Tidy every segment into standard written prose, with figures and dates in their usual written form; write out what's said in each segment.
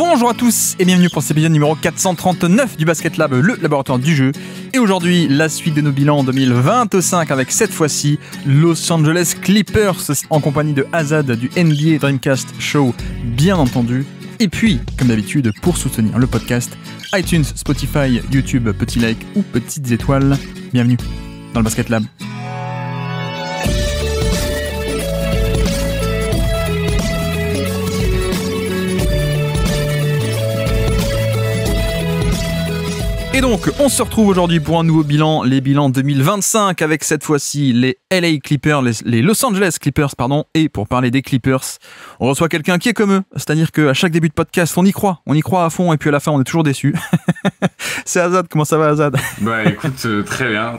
Bonjour à tous et bienvenue pour cet épisode numéro 439 du Basket Lab, le laboratoire du jeu. Et aujourd'hui, la suite de nos bilans en 2025 avec cette fois-ci Los Angeles Clippers en compagnie de Azad du NBA Dreamcast Show, bien entendu. Et puis, comme d'habitude, pour soutenir le podcast, iTunes, Spotify, YouTube, petit like ou petites étoiles. Bienvenue dans le Basket Lab. Et donc, on se retrouve aujourd'hui pour un nouveau bilan, les bilans 2025, avec cette fois-ci les LA Clippers, les Los Angeles Clippers, pardon. Et pour parler des Clippers, on reçoit quelqu'un qui est comme eux, c'est-à-dire qu'à chaque début de podcast, on y croit à fond, et puis à la fin, on est toujours déçu. C'est Azad, comment ça va Azad ? Bah écoute, très bien.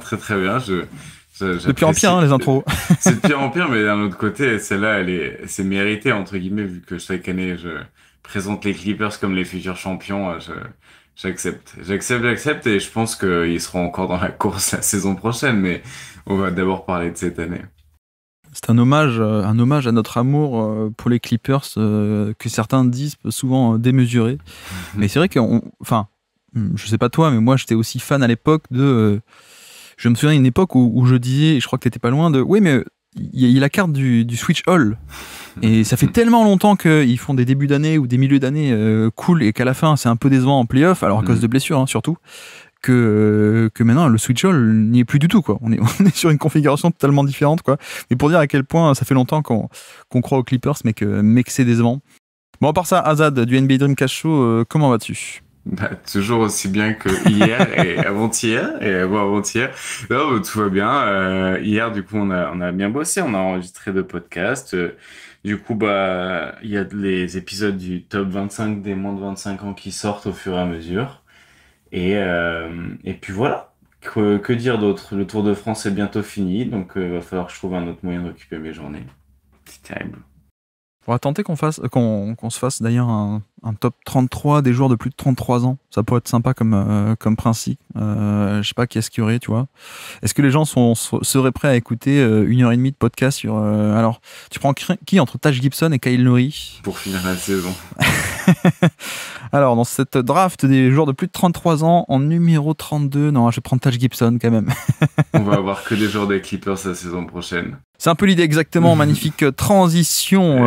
De pire en pire, hein, les intros. C'est de pire en pire, mais d'un autre côté, celle-là, c'est mérité, entre guillemets, vu que chaque année, je présente les Clippers comme les futurs champions. J'accepte, et je pense qu'ils seront encore dans la course la saison prochaine, mais on va d'abord parler de cette année. C'est un hommage à notre amour pour les Clippers que certains disent souvent démesuré. Mais c'est vrai je sais pas toi, mais moi j'étais aussi fan à l'époque de... je me souviens d'une époque où je disais, et je crois que t'étais pas loin de... Oui, mais il y a la carte du Switch All. Et ça fait tellement longtemps qu'ils font des débuts d'année ou des milieux d'année cool et qu'à la fin c'est un peu décevant en play-off, alors à cause de blessures hein, surtout, que maintenant le Switch All n'y est plus du tout quoi. On est sur une configuration totalement différente quoi. Mais pour dire à quel point ça fait longtemps qu'on croit aux Clippers mais que c'est décevant. Bon à part ça, Azad du NBA Dreamcast Show, comment vas-tu ? Bah, toujours aussi bien que hier et avant-hier et avant-hier. Non, tout va bien. Hier, du coup, on a bien bossé. On a enregistré 2 podcasts. Du coup, bah, il y a les épisodes du top 25 des moins de 25 ans qui sortent au fur et à mesure. Et puis voilà. Que dire d'autre ? Le Tour de France est bientôt fini, donc va falloir que je trouve un autre moyen de récupérer mes journées. C'est terrible. On va tenter qu'on se fasse d'ailleurs un top 33 des joueurs de plus de 33 ans. Ça pourrait être sympa comme principe. Je sais pas qui est-ce qu'il y aurait, tu vois. Est-ce que les gens seraient prêts à écouter 1h30 de podcast sur... alors, tu prends qui entre Taj Gibson et Kyle Lowry ? Pour finir la saison. Alors, dans cette draft des joueurs de plus de 33 ans, en numéro 32, non, je vais prendre Taj Gibson quand même. On va avoir que des joueurs des Clippers la saison prochaine. C'est un peu l'idée exactement, magnifique transition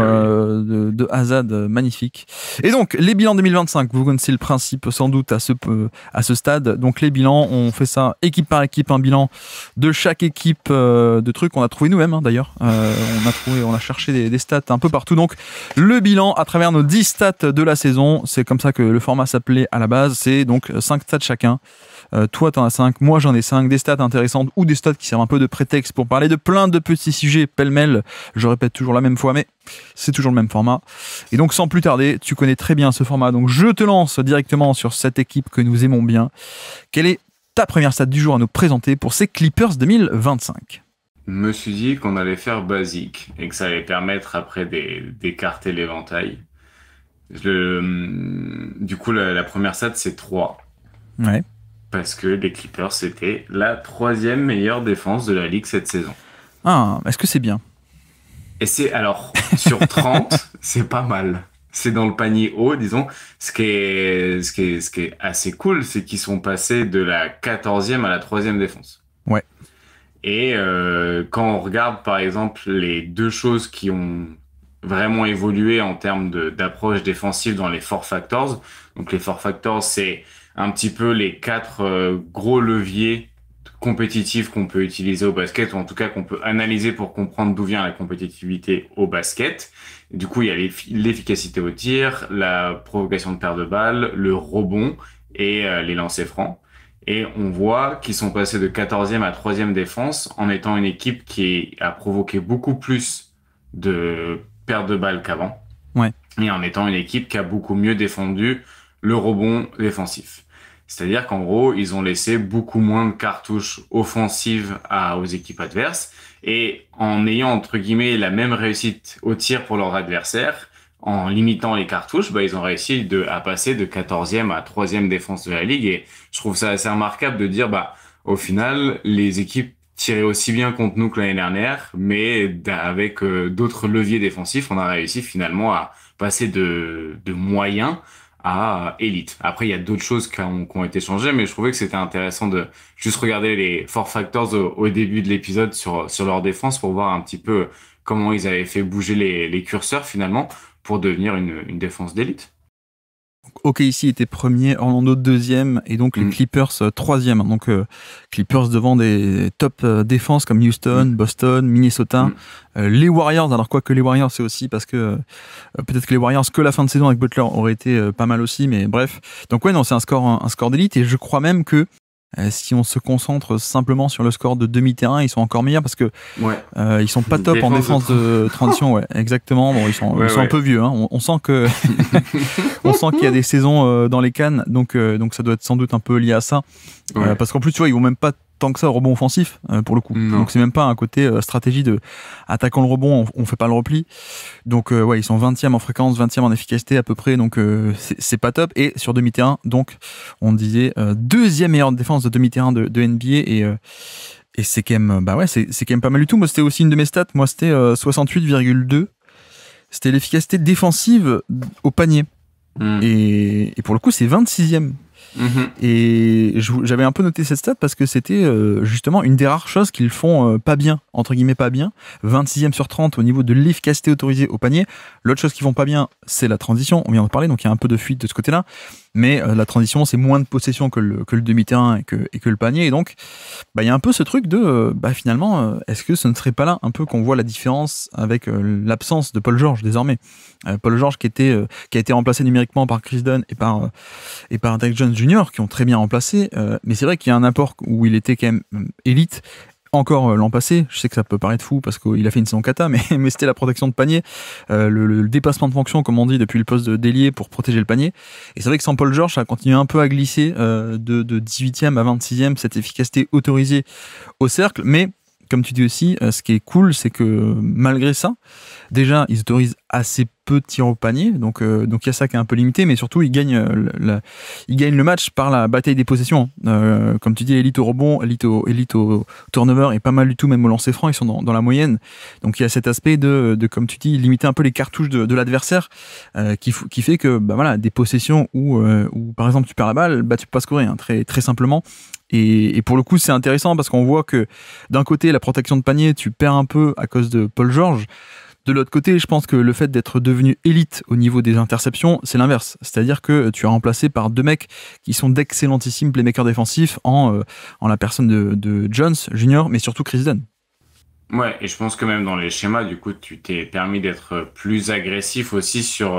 de Azad, magnifique. Et donc, les bilans 2025, vous connaissez le principe sans doute à ce stade. Donc les bilans, on fait ça équipe par équipe, un bilan de chaque équipe de trucs qu'on a trouvé nous-mêmes hein, d'ailleurs. On a cherché des stats un peu partout. Donc le bilan à travers nos 10 stats de la saison, c'est comme ça que le format s'appelait à la base, c'est donc 5 stats chacun. Toi t'en as 5, moi j'en ai 5, des stats intéressantes ou des stats qui servent un peu de prétexte pour parler de plein de petits sujets pêle-mêle. Je répète toujours la même fois, mais c'est toujours le même format. Et donc sans plus tarder, tu connais très bien ce format, donc je te lance directement sur cette équipe que nous aimons bien. Quelle est ta première stat du jour à nous présenter pour ces Clippers 2025 ? Je me suis dit qu'on allait faire basique et que ça allait permettre après d'écarter l'éventail. Du coup, la première stat, c'est 3. Ouais. Parce que les Clippers, c'était la 3e meilleure défense de la Ligue cette saison. Ah, est-ce que c'est bien ? Et sur 30, c'est pas mal. C'est dans le panier haut, disons. Ce qui est assez cool, c'est qu'ils sont passés de la 14e à la 3e défense. Ouais. Et quand on regarde, par exemple, les 2 choses qui ont vraiment évolué en termes d'approche défensive dans les 4 factors. Donc les 4 factors, c'est un petit peu les 4 gros leviers compétitifs qu'on peut utiliser au basket, ou en tout cas qu'on peut analyser pour comprendre d'où vient la compétitivité au basket. Et du coup, il y a l'efficacité au tir, la provocation de paire de balles, le rebond et les lancers francs. Et on voit qu'ils sont passés de 14e à 3e défense en étant une équipe qui a provoqué beaucoup plus de pertes de balles qu'avant. Ouais. Et en étant une équipe qui a beaucoup mieux défendu le rebond défensif. C'est-à-dire qu'en gros, ils ont laissé beaucoup moins de cartouches offensives aux équipes adverses. Et en ayant, entre guillemets, la même réussite au tir pour leurs adversaires, en limitant les cartouches, ils ont réussi à passer de 14e à 3e défense de la Ligue. Et je trouve ça assez remarquable de dire, au final, les équipes tiraient aussi bien contre nous que l'année dernière, mais avec d'autres leviers défensifs, on a réussi finalement à passer de moyen à élite. Après, il y a d'autres choses qui ont été changées, mais je trouvais que c'était intéressant de juste regarder les four factors au début de l'épisode sur leur défense pour voir un petit peu comment ils avaient fait bouger les curseurs finalement pour devenir une défense d'élite. OKC était premier, Orlando deuxième et donc les Clippers troisième. Donc Clippers devant des top défenses comme Houston, Boston, Minnesota, les Warriors. Alors quoi que les Warriors c'est aussi parce que peut-être que les Warriors que la fin de saison avec Butler aurait été pas mal aussi, mais bref. Donc ouais non c'est un score d'élite et je crois même que si on se concentre simplement sur le score de demi-terrain, ils sont encore meilleurs parce que ils sont pas top en défense de transition. Ouais, exactement. Bon, ils sont un peu vieux. Hein. On sent que on sent qu'il y a des saisons dans les cannes, donc ça doit être sans doute un peu lié à ça. Parce qu'en plus, tu vois, ils vont même pas tant que ça au rebond offensif pour le coup. Non. Donc c'est même pas un côté stratégie de attaquant le rebond, on fait pas le repli. Donc ils sont 20e en fréquence, 20e en efficacité à peu près, donc c'est pas top. Et sur demi-terrain, donc on disait deuxième meilleure défense de demi-terrain de NBA et c'est quand même c'est quand même pas mal du tout. Moi c'était aussi une de mes stats, moi c'était 68,2. C'était l'efficacité défensive au panier. Et pour le coup c'est 26e. Et j'avais un peu noté cette stat parce que c'était justement une des rares choses qu'ils font pas bien, entre guillemets pas bien. 26e sur 30 au niveau de l'efficacité autorisée au panier. L'autre chose qu'ils font pas bien, c'est la transition. On vient de parler, donc il y a un peu de fuite de ce côté-là. Mais la transition, c'est moins de possession que le demi-terrain et que le panier. Et donc, il y a un peu ce truc de, finalement, est-ce que ce ne serait pas là un peu qu'on voit la différence avec l'absence de Paul George désormais. Paul George qui a été remplacé numériquement par Chris Dunn et par Derrick Jones Jr. qui ont très bien remplacé. Mais c'est vrai qu'il y a un apport où il était quand même élite. Encore l'an passé, je sais que ça peut paraître fou parce qu'il a fait une saison kata, mais c'était la protection de panier, le dépassement de fonction, comme on dit, depuis le poste d'ailier pour protéger le panier. Et c'est vrai que sans Paul George, ça a continué un peu à glisser de 18e à 26e, cette efficacité autorisée au cercle. Mais comme tu dis aussi, ce qui est cool, c'est que malgré ça, déjà, ils autorisent assez peu de tirs au panier, donc il y a ça qui est un peu limité, mais surtout ils gagnent le match par la bataille des possessions. Comme tu dis, élite au rebond, élite au turnover et pas mal du tout, même au lancer franc, ils sont dans la moyenne. Donc il y a cet aspect de comme tu dis, limiter un peu les cartouches de l'adversaire, qui fait que des possessions où par exemple tu perds la balle, tu peux pas scorer, hein, très très simplement. Et pour le coup, c'est intéressant parce qu'on voit que d'un côté, la protection de panier, tu perds un peu à cause de Paul George. De l'autre côté, je pense que le fait d'être devenu élite au niveau des interceptions, c'est l'inverse. C'est-à-dire que tu as remplacé par deux mecs qui sont d'excellentissimes playmakers défensifs en la personne de Jones Jr., mais surtout Chris Dunn. Ouais, et je pense que même dans les schémas, du coup, tu t'es permis d'être plus agressif aussi sur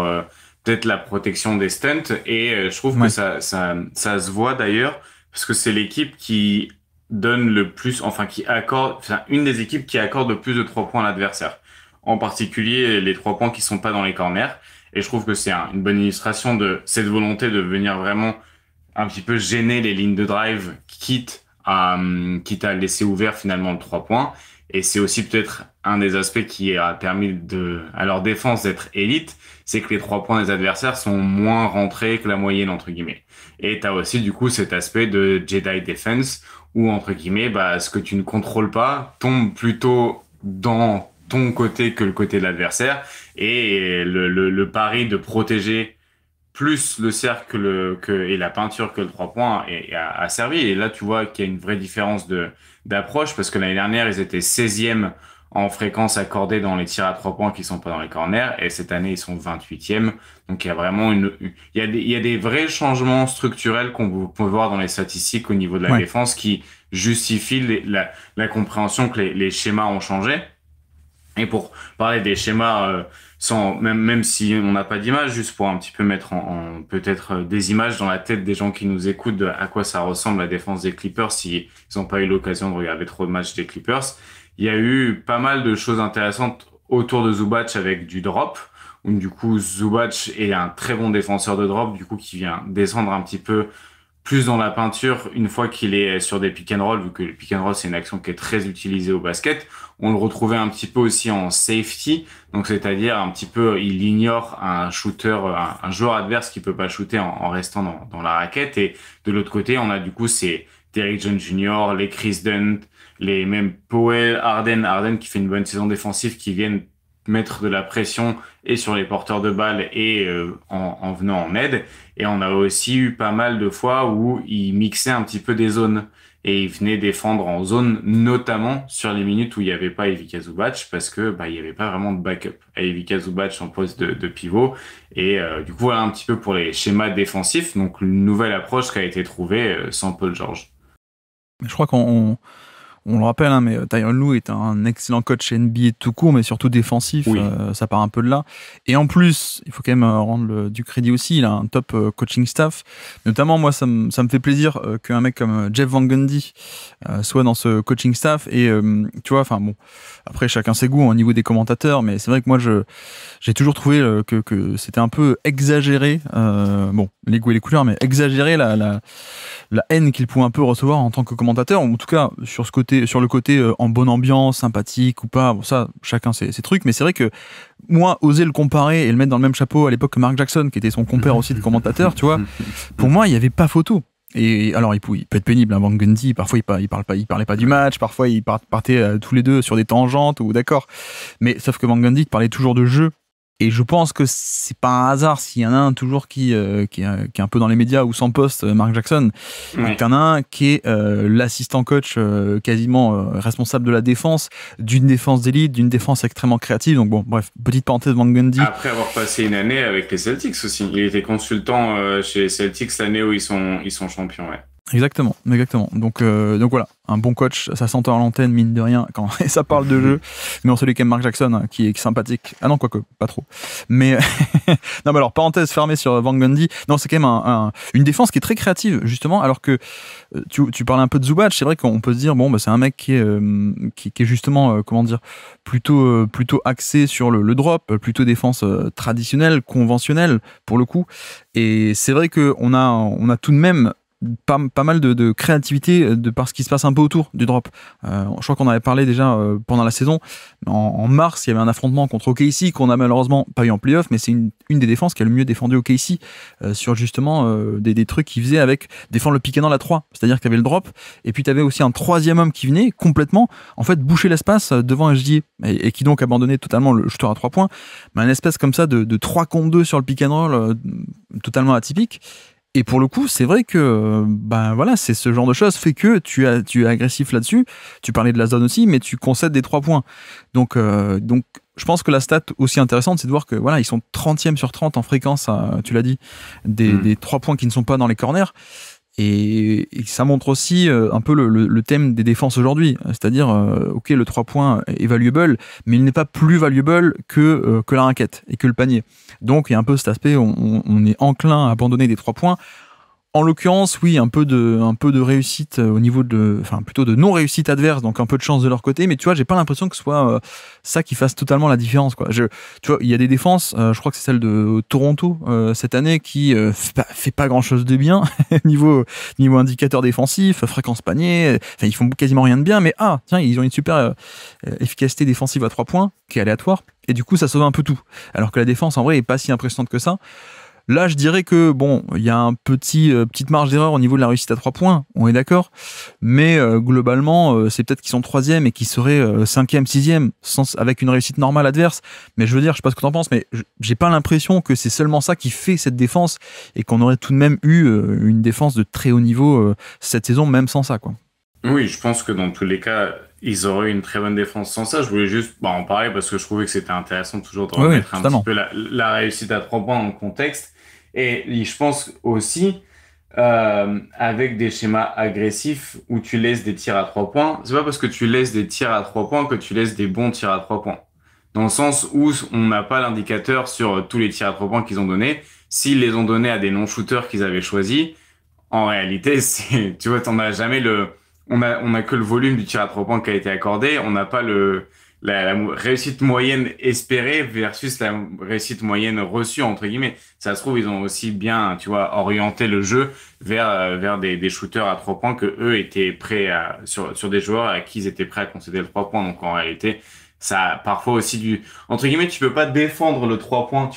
peut-être la protection des stunts. Et je trouve que ça se voit d'ailleurs, parce que c'est l'équipe qui donne le plus, une des équipes qui accorde le plus de 3 points à l'adversaire. En particulier, les 3 points qui sont pas dans les corners. Et je trouve que c'est une bonne illustration de cette volonté de venir vraiment un petit peu gêner les lignes de drive, quitte à laisser ouvert finalement le 3 points. Et c'est aussi peut-être un des aspects qui a permis à leur défense d'être élite, c'est que les 3 points des adversaires sont moins rentrés que la moyenne, entre guillemets. Et t'as aussi, du coup, cet aspect de Jedi Defense, où, entre guillemets, ce que tu ne contrôles pas tombe plutôt dans ton côté que le côté de l'adversaire. Et le pari de protéger plus le cercle et la peinture que le 3 points a servi. Et là, tu vois qu'il y a une vraie différence d'approche parce que l'année dernière, ils étaient 16e en fréquence accordée dans les tirs à 3 points qui sont pas dans les corners. Et cette année, ils sont 28e. Donc, il y a vraiment il y a des vrais changements structurels qu'on peut voir dans les statistiques au niveau de la défense qui justifient la compréhension que les schémas ont changé. Et pour parler des schémas, même si on n'a pas d'image, juste pour un petit peu mettre en peut-être des images dans la tête des gens qui nous écoutent de à quoi ça ressemble la défense des Clippers si ils n'ont pas eu l'occasion de regarder trop de matchs des Clippers. Il y a eu pas mal de choses intéressantes autour de Zubac avec du drop, où du coup Zubac est un très bon défenseur de drop, du coup qui vient descendre un petit peu plus dans la peinture une fois qu'il est sur des pick and roll, vu que le pick and roll c'est une action qui est très utilisée au basket. On le retrouvait un petit peu aussi en safety, donc c'est-à-dire un petit peu il ignore un shooter, un joueur adverse qui peut pas shooter en restant dans la raquette. Et de l'autre côté, on a du coup c'est Derrick Jones Jr., les Chris Dunn, les mêmes Powell, Harden qui fait une bonne saison défensive, qui viennent mettre de la pression et sur les porteurs de balles et en venant en aide. Et on a aussi eu pas mal de fois où il mixait un petit peu des zones et il venait défendre en zone, notamment sur les minutes où il n'y avait pas Ivica Zubac parce que il n'y avait pas vraiment de backup à Ivica Zubac en poste de pivot. Et du coup, voilà un petit peu pour les schémas défensifs. Donc, une nouvelle approche qui a été trouvée sans Paul George. Je crois qu'on le rappelle, hein, mais Tyronn Lue est un excellent coach NBA tout court, mais surtout défensif. Oui. Ça part un peu de là. Et en plus, il faut quand même rendre du crédit aussi. Il a un top coaching staff. Notamment, moi, ça me fait plaisir qu'un mec comme Jeff Van Gundy soit dans ce coaching staff. Et tu vois, enfin bon, après chacun ses goûts au niveau des commentateurs, mais c'est vrai que moi, j'ai toujours trouvé que c'était un peu exagéré. Bon, les goûts et les couleurs, mais exagéré la haine qu'il pouvait un peu recevoir en tant que commentateur, en tout cas sur le côté en bonne ambiance, sympathique ou pas, bon ça, chacun ses trucs, mais c'est vrai que moi, oser le comparer et le mettre dans le même chapeau à l'époque que Mark Jackson, qui était son compère aussi de commentateur, tu vois, pour moi, il n'y avait pas photo. Et alors, il peut être pénible, hein, Van Gundy, parfois il parlait pas du match, parfois il partait tous les deux sur des tangentes, ou d'accord, mais sauf que Van Gundy parlait toujours de jeu. Et je pense que c'est pas un hasard s'il y en a un toujours qui est un peu dans les médias ou sans poste, Mark Jackson. Oui. Il y en a un qui est l'assistant coach quasiment responsable de la défense, d'une défense d'élite, d'une défense extrêmement créative. Donc bon, bref, petite parenthèse, Van Gundy. Après avoir passé une année avec les Celtics aussi. Il était consultant chez les Celtics l'année où ils sont champions, ouais. Exactement. Donc voilà, un bon coach, ça s'entend à l'antenne, mine de rien, quand ça parle de jeu. Mais on salue quand même Mark Jackson, hein, qui est sympathique. Ah non, quoique, pas trop. Mais non, mais alors, parenthèse fermée sur Van Gundy. Non, c'est quand même une défense qui est très créative, justement, alors que tu parles un peu de Zubac. C'est vrai qu'on peut se dire, bon, c'est un mec qui est justement, comment dire, plutôt axé sur le drop, plutôt défense traditionnelle, conventionnelle, pour le coup. Et c'est vrai qu'on a tout de même pas mal de créativité de par ce qui se passe un peu autour du drop. Je crois qu'on avait parlé déjà pendant la saison. En mars, il y avait un affrontement contre OKC qu'on a malheureusement pas eu en playoff, mais c'est une des défenses qui a le mieux défendu OKC sur justement des trucs qu'ils faisaient avec défendre le pick and roll à 3. C'est-à-dire que tu avais le drop, et puis tu avais aussi un troisième homme qui venait complètement en fait boucher l'espace devant un SGA et qui donc abandonnait totalement le shooter à 3 points. Mais un espèce comme ça de 3 contre 2 sur le pick and roll totalement atypique. Et pour le coup, c'est vrai que voilà, c'est ce genre de choses fait que tu es agressif là-dessus. Tu parlais de la zone aussi, mais tu concèdes des 3 points. Donc je pense que la stat aussi intéressante, c'est de voir que voilà, ils sont 30e sur 30 en fréquence, tu l'as dit, des 3 points qui ne sont pas dans les corners. Et ça montre aussi un peu le thème des défenses aujourd'hui, c'est-à-dire ok, le 3 points est valuable, mais il n'est pas plus valuable que la raquette et que le panier. Donc il y a un peu cet aspect, on est enclin à abandonner des 3 points. En l'occurrence, oui, un peu de réussite au niveau plutôt de non-réussite adverse, donc un peu de chance de leur côté, mais tu vois, j'ai pas l'impression que ce soit ça qui fasse totalement la différence, quoi. Tu vois, il y a des défenses, je crois que c'est celle de Toronto cette année qui fait pas grand-chose de bien niveau indicateur défensif, fréquence panier, enfin ils font quasiment rien de bien, mais tiens, ils ont une super efficacité défensive à 3 points qui est aléatoire, et du coup ça sauve un peu tout. Alors que la défense en vrai est pas si impressionnante que ça. Là, je dirais que, bon, il y a un petite marge d'erreur au niveau de la réussite à 3 points, on est d'accord, mais globalement, c'est peut-être qu'ils sont 3e et qu'ils seraient 5e, 6e, avec une réussite normale adverse. Mais je veux dire, je sais pas ce que t'en penses, mais j'ai pas l'impression que c'est seulement ça qui fait cette défense et qu'on aurait tout de même eu une défense de très haut niveau cette saison, même sans ça, quoi. Oui, je pense que dans tous les cas, ils auraient une très bonne défense sans ça. Je voulais juste en parler parce que je trouvais que c'était intéressant toujours de remettre un petit peu la réussite à 3 points dans le contexte. Et je pense aussi, avec des schémas agressifs où tu laisses des tirs à 3 points, c'est pas parce que tu laisses des tirs à 3 points que tu laisses des bons tirs à 3 points. Dans le sens où on n'a pas l'indicateur sur tous les tirs à 3 points qu'ils ont donnés. S'ils les ont donnés à des non-shooters qu'ils avaient choisis, en réalité, tu vois, t'en as jamais on a que le volume du tir à 3 points qui a été accordé. On n'a pas la réussite moyenne espérée versus la réussite moyenne reçue, entre guillemets. Ça se trouve, ils ont aussi bien, tu vois, orienté le jeu vers des shooters à 3 points que eux étaient prêts sur des joueurs à qui ils étaient prêts à concéder le 3 points. Donc, en réalité, ça a parfois aussi entre guillemets, tu peux pas défendre le 3 points.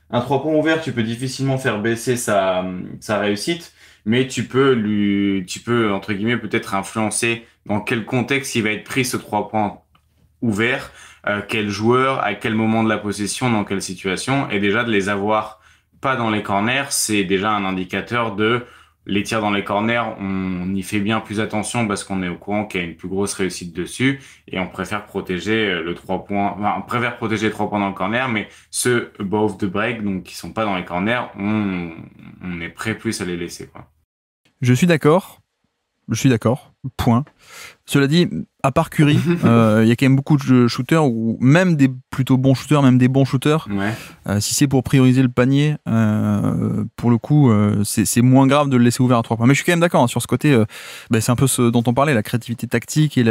Un 3 points ouvert, tu peux difficilement faire baisser sa réussite. Mais tu peux entre guillemets peut-être influencer dans quel contexte il va être pris ce 3 points ouvert, quel joueur, à quel moment de la possession, dans quelle situation, et déjà de les avoir pas dans les corners, c'est déjà un indicateur de les tirs dans les corners, on y fait bien plus attention parce qu'on est au courant qu'il y a une plus grosse réussite dessus et on préfère protéger le 3 points, enfin, on préfère protéger les 3 points dans le corner, mais ceux above the break, donc qui sont pas dans les corners, on est prêt plus à les laisser, quoi. Je suis d'accord. Point. Cela dit, à part Curry, il y a quand même beaucoup de shooters, ou même des plutôt bons shooters, même des bons shooters. Ouais. Si c'est pour prioriser le panier, pour le coup, c'est moins grave de le laisser ouvert à 3 points. Mais je suis quand même d'accord, hein, sur ce côté, c'est un peu ce dont on parlait, la créativité tactique et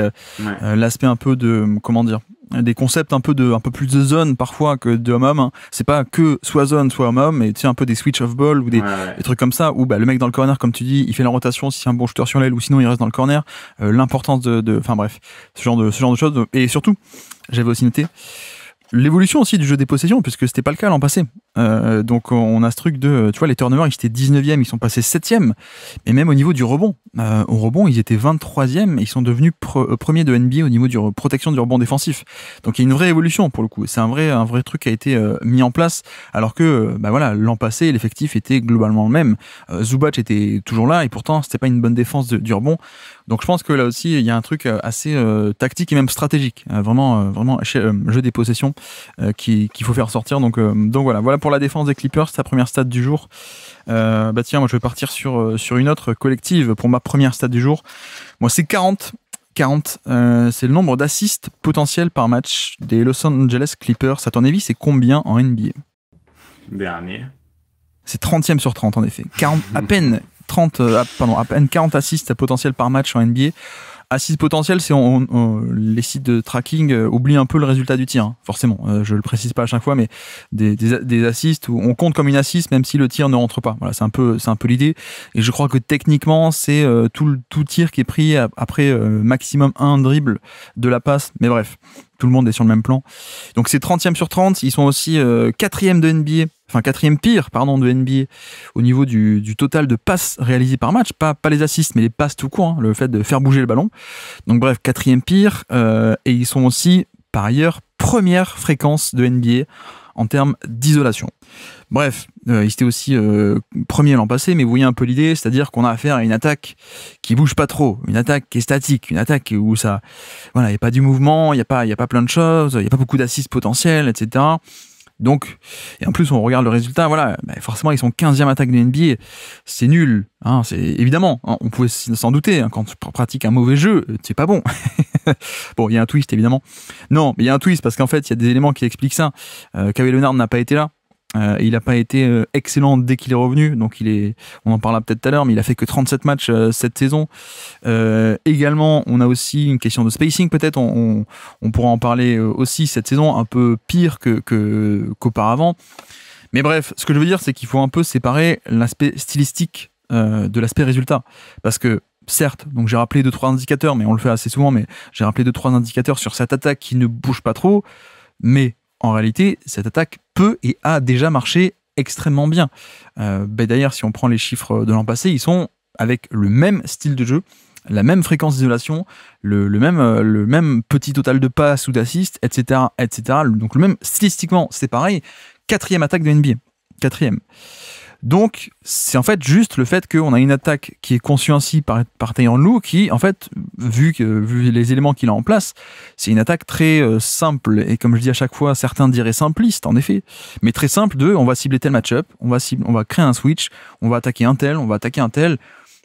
l'aspect un peu de, comment dire, des concepts un peu plus de zone parfois que de homme-homme. Hein. C'est pas que soit zone, soit homme-homme, mais tu sais, un peu des switch of ball ou des trucs comme ça, où le mec dans le corner, comme tu dis, il fait la rotation si c'est un bon shooter sur l'aile, ou sinon il reste dans le corner. L'importance enfin bref, ce genre de choses. Et surtout, j'avais aussi noté l'évolution aussi du jeu des possessions, puisque c'était pas le cas l'an passé. Donc on a ce truc de, tu vois, les turnovers, ils étaient 19e, ils sont passés 7e. Et même au niveau du rebond, au rebond, ils étaient 23e et ils sont devenus premiers de NBA au niveau du protection du rebond défensif. Donc il y a une vraie évolution pour le coup. C'est un vrai truc qui a été mis en place, alors que l'an passé, l'effectif était globalement le même. Zubac était toujours là et pourtant c'était pas une bonne défense du rebond. Donc je pense que là aussi il y a un truc assez tactique et même stratégique, vraiment jeu des possessions qu'il faut faire sortir. Donc voilà pour la défense des Clippers, c'est la première stat du jour. Tiens, moi je vais partir sur une autre collective pour ma première stat du jour. Moi c'est 40. 40, c'est le nombre d'assists potentiels par match des Los Angeles Clippers. À ton avis, c'est combien en NBA? Dernier. C'est 30e sur 30 en effet. 40, à peine 40 assists potentiels par match en NBA. Assists potentiels, c'est les sites de tracking oublient un peu le résultat du tir, hein, forcément. Je le précise pas à chaque fois, mais des assists où on compte comme une assist même si le tir ne rentre pas. Voilà, c'est un peu l'idée. Et je crois que techniquement, c'est tout tir qui est pris après maximum un dribble de la passe. Mais bref, tout le monde est sur le même plan. Donc c'est 30e sur 30. Ils sont aussi 4e de NBA. Enfin 4e pire de NBA au niveau du total de passes réalisées par match, pas les assists mais les passes tout court, hein, le fait de faire bouger le ballon. Donc bref, 4e pire, et ils sont aussi par ailleurs première fréquence de NBA en termes d'isolation. Bref, ils étaient aussi premiers l'an passé, mais vous voyez un peu l'idée, c'est-à-dire qu'on a affaire à une attaque qui bouge pas trop, une attaque qui est statique, une attaque où ça, voilà, il y a pas du mouvement, il y a pas plein de choses, il y a pas beaucoup d'assists potentiels, etc. Donc, et en plus, on regarde le résultat, forcément, ils sont 15e attaque de NBA. C'est nul, hein, c'est évidemment, hein, on pouvait s'en douter, hein, quand tu pratiques un mauvais jeu, c'est pas bon. Bon, il y a un twist, évidemment. Non, mais il y a un twist, parce qu'en fait, il y a des éléments qui expliquent ça. Kawhi Leonard n'a pas été là. Il n'a pas été excellent dès qu'il est revenu, donc on en parlera peut-être tout à l'heure, mais il a fait que 37 matchs cette saison. Également, on a aussi une question de spacing, peut-être, on pourra en parler aussi cette saison, un peu pire qu'auparavant. Mais bref, ce que je veux dire, c'est qu'il faut un peu séparer l'aspect stylistique de l'aspect résultat, parce que certes, donc j'ai rappelé 2-3 indicateurs, mais on le fait assez souvent, mais j'ai rappelé 2-3 indicateurs sur cette attaque qui ne bouge pas trop, mais en réalité, cette attaque peut et a déjà marché extrêmement bien. D'ailleurs, si on prend les chiffres de l'an passé, ils sont avec le même style de jeu, la même fréquence d'isolation, le même petit total de passes ou d'assists, etc., etc. Donc le même, stylistiquement, c'est pareil. 4e attaque de NBA. 4e. Donc, c'est en fait juste le fait qu'on a une attaque qui est conçue ainsi par Tyronn Lue, qui, en fait, vu les éléments qu'il a en place, c'est une attaque très simple, et comme je dis à chaque fois, certains diraient simpliste, en effet, mais très simple on va cibler tel match-up, on va créer un switch, on va attaquer un tel,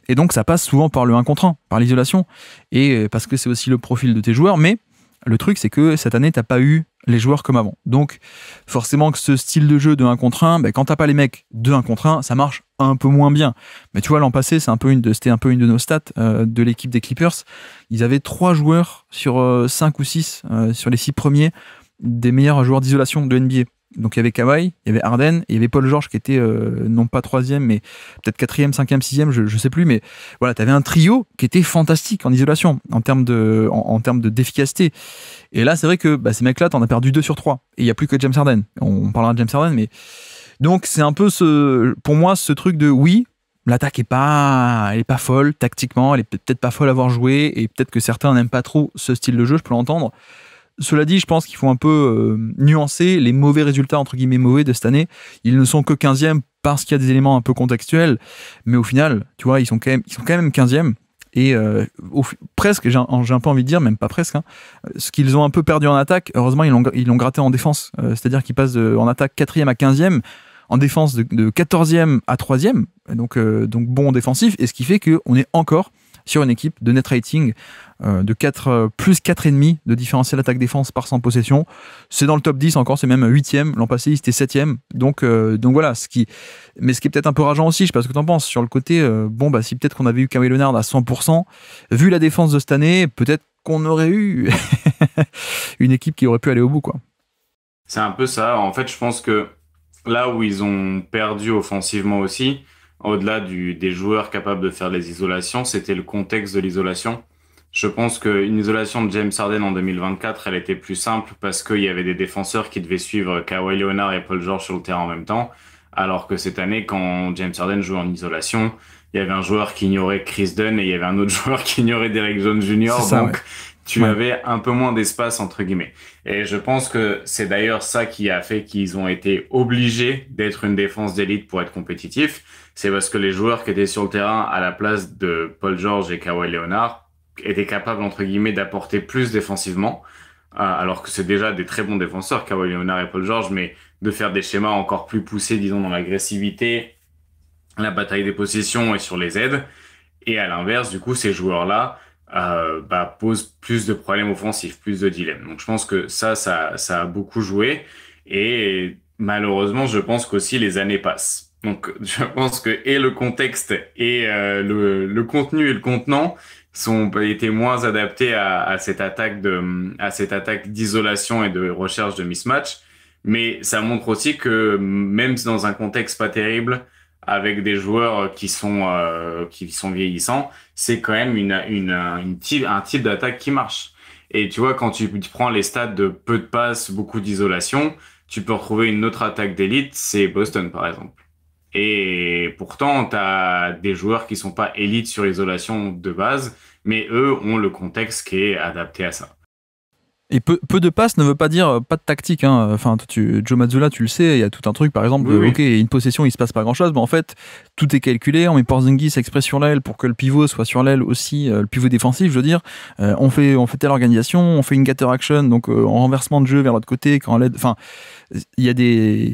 et donc ça passe souvent par le 1 contre 1, par l'isolation, et parce que c'est aussi le profil de tes joueurs, mais le truc, c'est que cette année, t'as pas eu les joueurs comme avant. Donc, forcément que ce style de jeu de 1 contre 1, quand t'as pas les mecs de 1 contre 1, ça marche un peu moins bien. Mais tu vois, l'an passé, c'était un peu une de nos stats de l'équipe des Clippers. Ils avaient 3 joueurs sur 5 ou 6, sur les 6 premiers, des meilleurs joueurs d'isolation de NBA. Donc il y avait Kawhi, il y avait Harden, et il y avait Paul George qui était non pas 3e, mais peut-être 4e, 5e, 6e, je sais plus, mais voilà, tu avais un trio qui était fantastique en isolation, en termes d'efficacité. Et là, c'est vrai que ces mecs-là, t'en as perdu 2 sur 3. Et il n'y a plus que James Harden. On parlera de James Harden, mais donc c'est un peu pour moi, ce truc de oui, l'attaque elle est pas folle tactiquement, elle est peut-être pas folle à avoir joué, et peut-être que certains n'aiment pas trop ce style de jeu, je peux l'entendre. Cela dit, je pense qu'il faut un peu nuancer les mauvais résultats, entre guillemets mauvais, de cette année. Ils ne sont que 15e parce qu'il y a des éléments un peu contextuels, mais au final, tu vois, ils sont quand même 15e. Et presque, j'ai un peu envie de dire, même pas presque, hein, ce qu'ils ont un peu perdu en attaque, heureusement, ils l'ont gratté en défense. C'est-à-dire qu'ils passent en attaque 4e à 15e, en défense de 14e à 3e, donc bon défensif, et ce qui fait qu'on est encore sur une équipe de net rating de 4, plus 4,5 de différentiel attaque-défense par 100 possessions. C'est dans le top 10 encore, c'est même 8e. L'an passé, il était 7e. Donc voilà, mais ce qui est peut-être un peu rageant aussi, je sais pas ce que tu en penses, sur le côté, si peut-être qu'on avait eu Kawhi Leonard à 100%, vu la défense de cette année, peut-être qu'on aurait eu une équipe qui aurait pu aller au bout, quoi. C'est un peu ça. En fait, je pense que là où ils ont perdu offensivement aussi, au-delà des joueurs capables de faire les isolations, c'était le contexte de l'isolation. Je pense qu'une isolation de James Harden en 2024, elle était plus simple parce qu'il y avait des défenseurs qui devaient suivre Kawhi Leonard et Paul George sur le terrain en même temps. Alors que cette année, quand James Harden jouait en isolation, il y avait un joueur qui ignorait Chris Dunn et il y avait un autre joueur qui ignorait Derrick Jones Jr. Donc, tu avais un peu moins d'espace, entre guillemets. Et je pense que c'est d'ailleurs ça qui a fait qu'ils ont été obligés d'être une défense d'élite pour être compétitifs. C'est parce que les joueurs qui étaient sur le terrain à la place de Paul George et Kawhi Leonard étaient capables, entre guillemets, d'apporter plus défensivement, alors que c'est déjà des très bons défenseurs, Kawhi Leonard et Paul George, mais de faire des schémas encore plus poussés, disons, dans l'agressivité, la bataille des possessions et sur les aides. Et à l'inverse, du coup, ces joueurs-là posent plus de problèmes offensifs, plus de dilemmes. Donc je pense que ça a beaucoup joué. Et malheureusement, je pense qu'aussi les années passent. Donc je pense que et le contexte et le contenu et le contenant ont été moins adaptés à cette attaque d'isolation et de recherche de mismatch. Mais ça montre aussi que même dans un contexte pas terrible, avec des joueurs qui sont vieillissants, c'est quand même un type d'attaque qui marche. Et tu vois, quand tu prends les stats de peu de passes, beaucoup d'isolation, tu peux retrouver une autre attaque d'élite, c'est Boston par exemple. Et pourtant, tu as des joueurs qui sont pas élites sur l'isolation de base, mais eux ont le contexte qui est adapté à ça. Et peu de passes ne veut pas dire pas de tactique, hein. Enfin, Joe Mazzulla, tu le sais, il y a tout un truc, par exemple, Oui. ok, une possession, il se passe pas grand chose, mais en fait, tout est calculé, on met Porzingis exprès sur l'aile pour que le pivot soit sur l'aile aussi, le pivot défensif, je veux dire, on fait telle organisation, on fait une gather action, donc en renversement de jeu vers l'autre côté, quand l'aide, enfin, il y a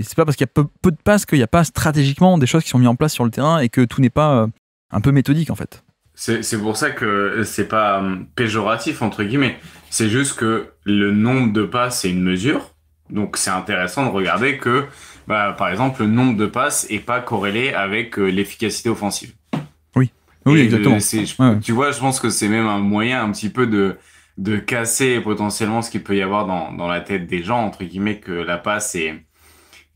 c'est pas parce qu'il y a peu de passes qu'il n'y a pas stratégiquement des choses qui sont mises en place sur le terrain et que tout n'est pas un peu méthodique, en fait. C'est pour ça que c'est pas péjoratif, entre guillemets. C'est juste que le nombre de passes, c'est une mesure. Donc, c'est intéressant de regarder que, par exemple, le nombre de passes est pas corrélé avec l'efficacité offensive. Oui, exactement. Tu vois, je pense que c'est même un moyen un petit peu de casser potentiellement ce qu'il peut y avoir dans la tête des gens, entre guillemets, que la passe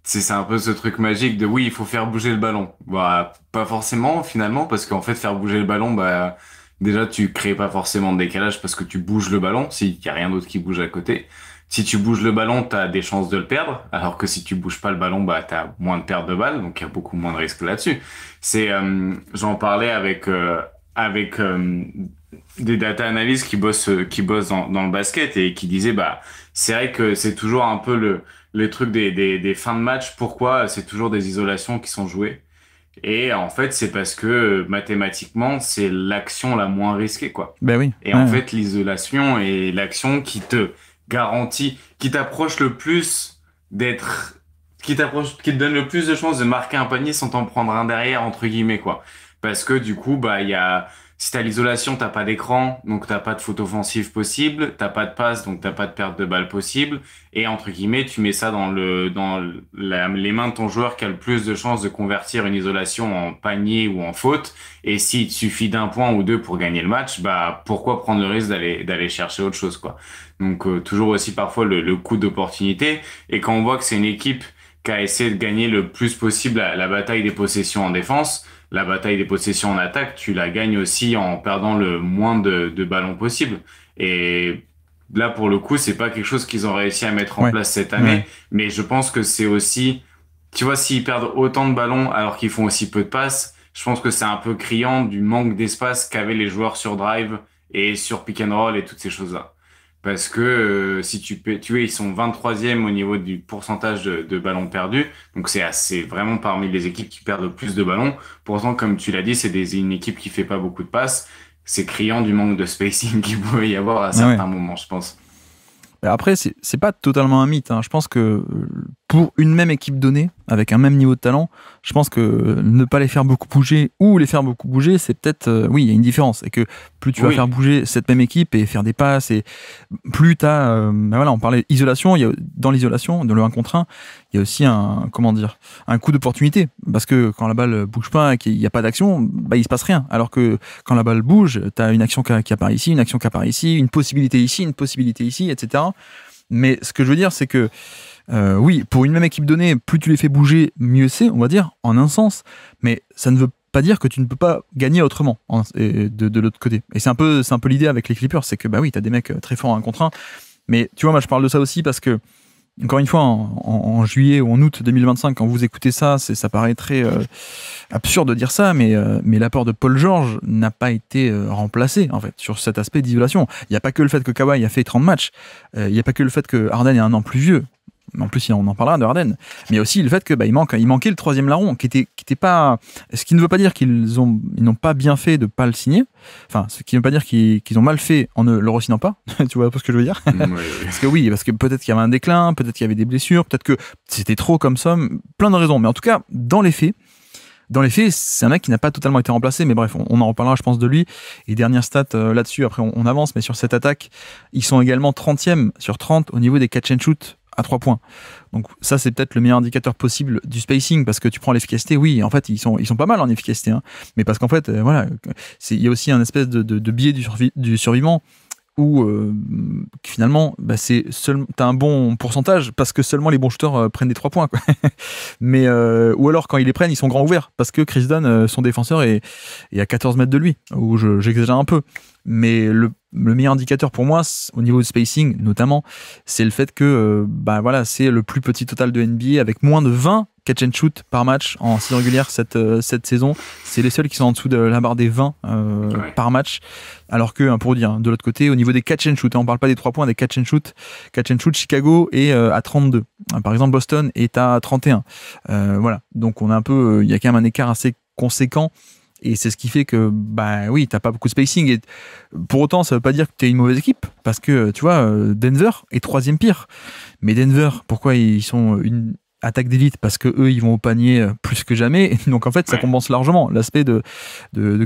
c'est un peu ce truc magique de oui, il faut faire bouger le ballon. Pas forcément finalement, parce qu'en fait, faire bouger le ballon, déjà, tu crées pas forcément de décalage parce que tu bouges le ballon, s'il y a rien d'autre qui bouge à côté. Si tu bouges le ballon, t'as des chances de le perdre, alors que si tu bouges pas le ballon, t'as moins de pertes de balles, donc il y a beaucoup moins de risques là-dessus. J'en parlais avec des data analysts qui bossent dans le basket et qui disaient, c'est vrai que c'est toujours un peu les trucs des fins de match. Pourquoi c'est toujours des isolations qui sont jouées? Et en fait, c'est parce que mathématiquement, c'est l'action la moins risquée, quoi. Ben oui. Et en fait, l'isolation est l'action qui te garantit, qui t'approche le plus qui te donne le plus de chances de marquer un panier sans t'en prendre un derrière, entre guillemets, quoi. Parce que du coup, si t'as l'isolation, t'as pas d'écran, donc t'as pas de faute offensive possible, t'as pas de passe, donc t'as pas de perte de balle possible, et entre guillemets, tu mets ça dans les mains de ton joueur qui a le plus de chances de convertir une isolation en panier ou en faute, et s'il te suffit d'un point ou deux pour gagner le match, pourquoi prendre le risque d'aller chercher autre chose, quoi. Donc, toujours aussi parfois le coup d'opportunité, et quand on voit que c'est une équipe qui a essayé de gagner le plus possible la bataille des possessions en défense, la bataille des possessions en attaque, tu la gagnes aussi en perdant le moins de ballons possible. Et là, pour le coup, c'est pas quelque chose qu'ils ont réussi à mettre en place cette année. Mais je pense que c'est aussi, tu vois, s'ils perdent autant de ballons alors qu'ils font aussi peu de passes, je pense que c'est un peu criant du manque d'espace qu'avaient les joueurs sur drive et sur pick and roll et toutes ces choses-là. parce que si tu vois, ils sont 23e au niveau du pourcentage de ballons perdus, donc c'est vraiment parmi les équipes qui perdent le plus de ballons. Pourtant, comme tu l'as dit, une équipe qui fait pas beaucoup de passes. C'est criant du manque de spacing qu'il pouvait y avoir à certains moments, je pense. Après, c'est pas totalement un mythe. Hein. Je pense que pour une même équipe donnée, avec un même niveau de talent, je pense que ne pas les faire beaucoup bouger ou les faire beaucoup bouger, c'est peut-être... oui, il y a une différence. Et que plus tu vas faire bouger cette même équipe et faire des passes, et plus tu as... voilà, on parlait isolation. Dans l'isolation, dans le 1 contre 1, il y a aussi un coup d'opportunité. Parce que quand la balle bouge pas et qu'il n'y a pas d'action, bah, il se passe rien. Alors que quand la balle bouge, tu as une action qui apparaît ici, une action qui apparaît ici, une possibilité ici, etc. Mais ce que je veux dire, c'est que oui, pour une même équipe donnée, plus tu les fais bouger, mieux c'est, on va dire, en un sens. Mais ça ne veut pas dire que tu ne peux pas gagner autrement de l'autre côté. Et c'est un peu l'idée avec les Clippers, c'est que bah oui, t'as des mecs très forts en 1 contre 1. Mais tu vois, moi je parle de ça aussi parce que, encore une fois, en juillet ou en août 2025, quand vous écoutez ça, ça paraît très absurde de dire ça, mais l'apport de Paul George n'a pas été remplacé, en fait, sur cet aspect d'isolation. Il n'y a pas que le fait que Kawhi a fait 30 matchs, il n'y a pas que le fait que Harden est un an plus vieux. En plus, on en parlera de Harden. Mais il y a aussi le fait que il manquait le 3e larron, qui était pas. Ce qui ne veut pas dire qu'ils n'ont pas bien fait de pas le signer. Enfin, ce qui ne veut pas dire qu'ils ont mal fait en ne le re-signant pas. Tu vois ce que je veux dire? Oui. Parce que peut-être qu'il y avait un déclin, peut-être qu'il y avait des blessures, peut-être que c'était trop comme ça, plein de raisons. Mais en tout cas, dans les faits, c'est un mec qui n'a pas totalement été remplacé, mais bref, on en reparlera, je pense, de lui. Et dernière stat là-dessus, après on avance, mais sur cette attaque, ils sont également 30e sur 30 au niveau des catch and shoot à 3 points. Donc ça, c'est peut-être le meilleur indicateur possible du spacing, parce que tu prends l'efficacité, oui, en fait, ils sont pas mal en efficacité, hein, mais parce qu'en fait, voilà, il y a aussi un espèce de biais du survivant, où finalement t'as un bon pourcentage parce que seulement les bons shooters prennent des 3 points, quoi. Mais ou alors quand ils les prennent, ils sont grands ouverts parce que Chris Dunn, son défenseur, est à 14 mètres de lui, ou j'exagère un peu, mais le meilleur indicateur pour moi au niveau de spacing notamment, c'est le fait que voilà, c'est le plus petit total de NBA avec moins de 20 catch and shoot par match en saison régulière cette saison. C'est les seuls qui sont en dessous de la barre des 20 par match. Alors que, pour dire, de l'autre côté, au niveau des catch and shoot, on parle pas des 3 points, des catch and shoot, Chicago est à 32. Par exemple, Boston est à 31. Voilà. Donc on a il y a quand même un écart assez conséquent. Et c'est ce qui fait que, oui, t'as pas beaucoup de spacing. Et pour autant, ça veut pas dire que t'es une mauvaise équipe. Parce que, tu vois, Denver est 3e pire. Mais Denver, pourquoi ils sont une attaque d'élite? Parce que eux, ils vont au panier plus que jamais. Donc, en fait, ça compense largement l'aspect de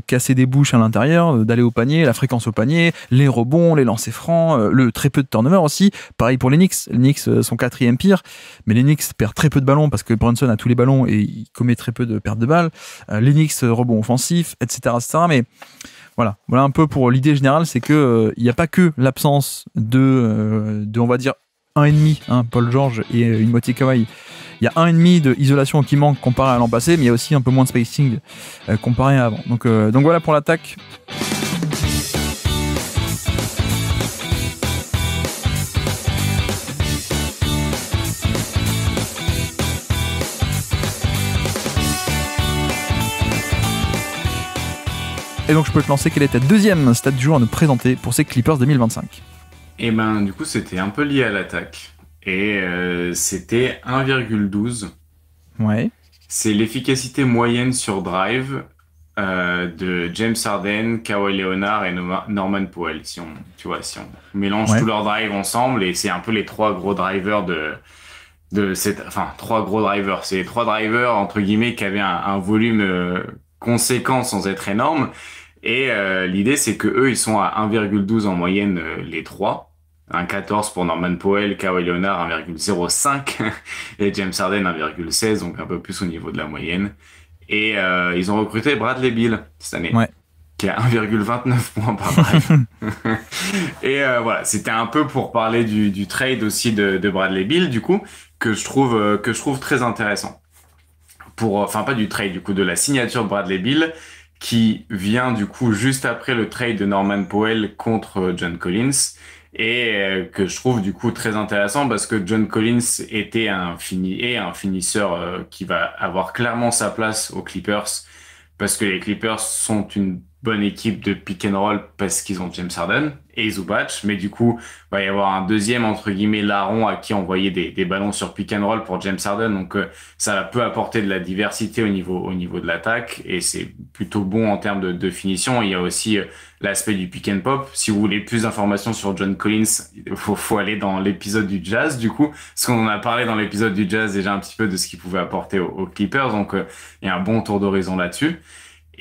casser des bouches à l'intérieur, d'aller au panier, la fréquence au panier, les rebonds, les lancers francs, le très peu de turnover aussi. Pareil pour les Knicks. Les Knicks sont 4e pire. Mais les Knicks perdent très peu de ballons parce que Brunson a tous les ballons et il commet très peu de pertes de balles. Les Knicks, rebonds offensifs, etc., etc. Mais voilà un peu pour l'idée générale, c'est que il n'y a pas que l'absence de on va dire 1,5, Paul George et une moitié Kawhi. Il y a 1,5 de isolation qui manque comparé à l'an passé, mais il y a aussi un peu moins de spacing comparé à avant. Donc voilà pour l'attaque. Et donc je peux te lancer, quelle est ta deuxième stat du jour à nous présenter pour ces Clippers 2025? Et du coup, c'était un peu lié à l'attaque. Et c'était 1,12. Ouais. C'est l'efficacité moyenne sur drive de James Harden, Kawhi Leonard et Norman Powell. Si on mélange tous leurs drives ensemble, et c'est un peu les 3 gros drivers trois gros drivers. C'est les 3 drivers, entre guillemets, qui avaient un volume conséquent sans être énorme. Et l'idée, c'est que eux, ils sont à 1,12 en moyenne, les 3. 1,14 pour Norman Powell, Kawhi Leonard 1,05 et James Harden 1,16, donc un peu plus au niveau de la moyenne. Et ils ont recruté Bradley Beal cette année, qui a 1,29 points par drive. Et voilà, c'était un peu pour parler du trade aussi de Bradley Beal, du coup, que je trouve très intéressant. Enfin, pas du trade, du coup, de la signature de Bradley Beal, qui vient du coup juste après le trade de Norman Powell contre John Collins, et que je trouve du coup très intéressant parce que John Collins était un finisseur qui va avoir clairement sa place aux Clippers, parce que les Clippers sont une bonne équipe de pick and roll parce qu'ils ont James Harden et Zubac, mais du coup, il va y avoir un deuxième, entre guillemets, larron à qui envoyer des ballons sur pick and roll pour James Harden. Donc, ça peut apporter de la diversité au niveau de l'attaque et c'est plutôt bon en termes de finition. Il y a aussi l'aspect du pick and pop. Si vous voulez plus d'informations sur John Collins, il faut aller dans l'épisode du Jazz, du coup, parce qu'on en a parlé dans l'épisode du Jazz déjà un petit peu de ce qu'il pouvait apporter aux Clippers. Donc, il y a un bon tour d'horizon là-dessus.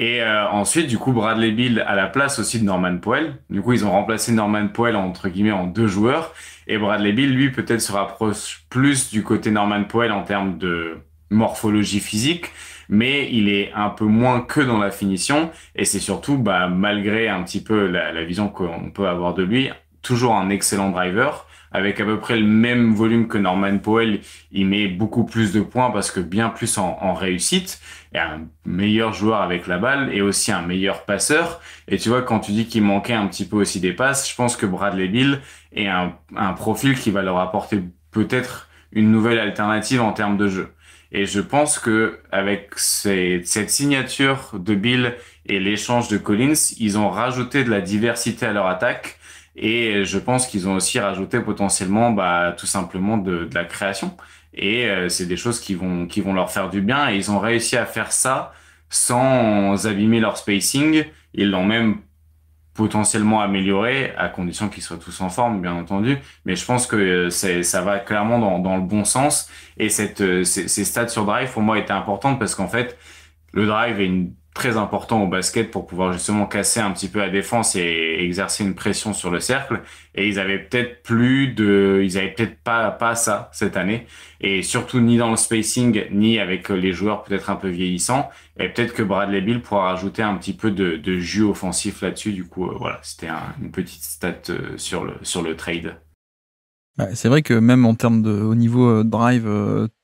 Et ensuite, du coup, Bradley Beal à la place aussi de Norman Powell. Du coup, ils ont remplacé Norman Powell entre guillemets en 2 joueurs. Et Bradley Beal, lui, peut-être se rapproche plus du côté Norman Powell en termes de morphologie physique, mais il est un peu moins que dans la finition. Et c'est surtout, malgré un petit peu la vision qu'on peut avoir de lui, toujours un excellent driver. Avec à peu près le même volume que Norman Powell, il met beaucoup plus de points parce que bien plus en réussite. Et un meilleur joueur avec la balle et aussi un meilleur passeur. Et tu vois, quand tu dis qu'il manquait un petit peu aussi des passes, je pense que Bradley Beal est un profil qui va leur apporter peut-être une nouvelle alternative en termes de jeu. Et je pense que avec cette signature de Beal et l'échange de Collins, ils ont rajouté de la diversité à leur attaque. Et je pense qu'ils ont aussi rajouté potentiellement tout simplement de la création. Et c'est des choses qui vont leur faire du bien. Et ils ont réussi à faire ça sans abîmer leur spacing. Ils l'ont même potentiellement amélioré, à condition qu'ils soient tous en forme, bien entendu. Mais je pense que ça va clairement dans le bon sens. Et ces stats sur drive, pour moi, étaient importantes parce qu'en fait, le drive est très important au basket pour pouvoir justement casser un petit peu la défense et exercer une pression sur le cercle. Et ils avaient peut-être pas ça cette année. Et surtout ni dans le spacing, ni avec les joueurs peut-être un peu vieillissants. Et peut-être que Bradley Beal pourra rajouter un petit peu de jus offensif là-dessus. Du coup, voilà, c'était une petite stat sur le trade. C'est vrai que même en termes au niveau drive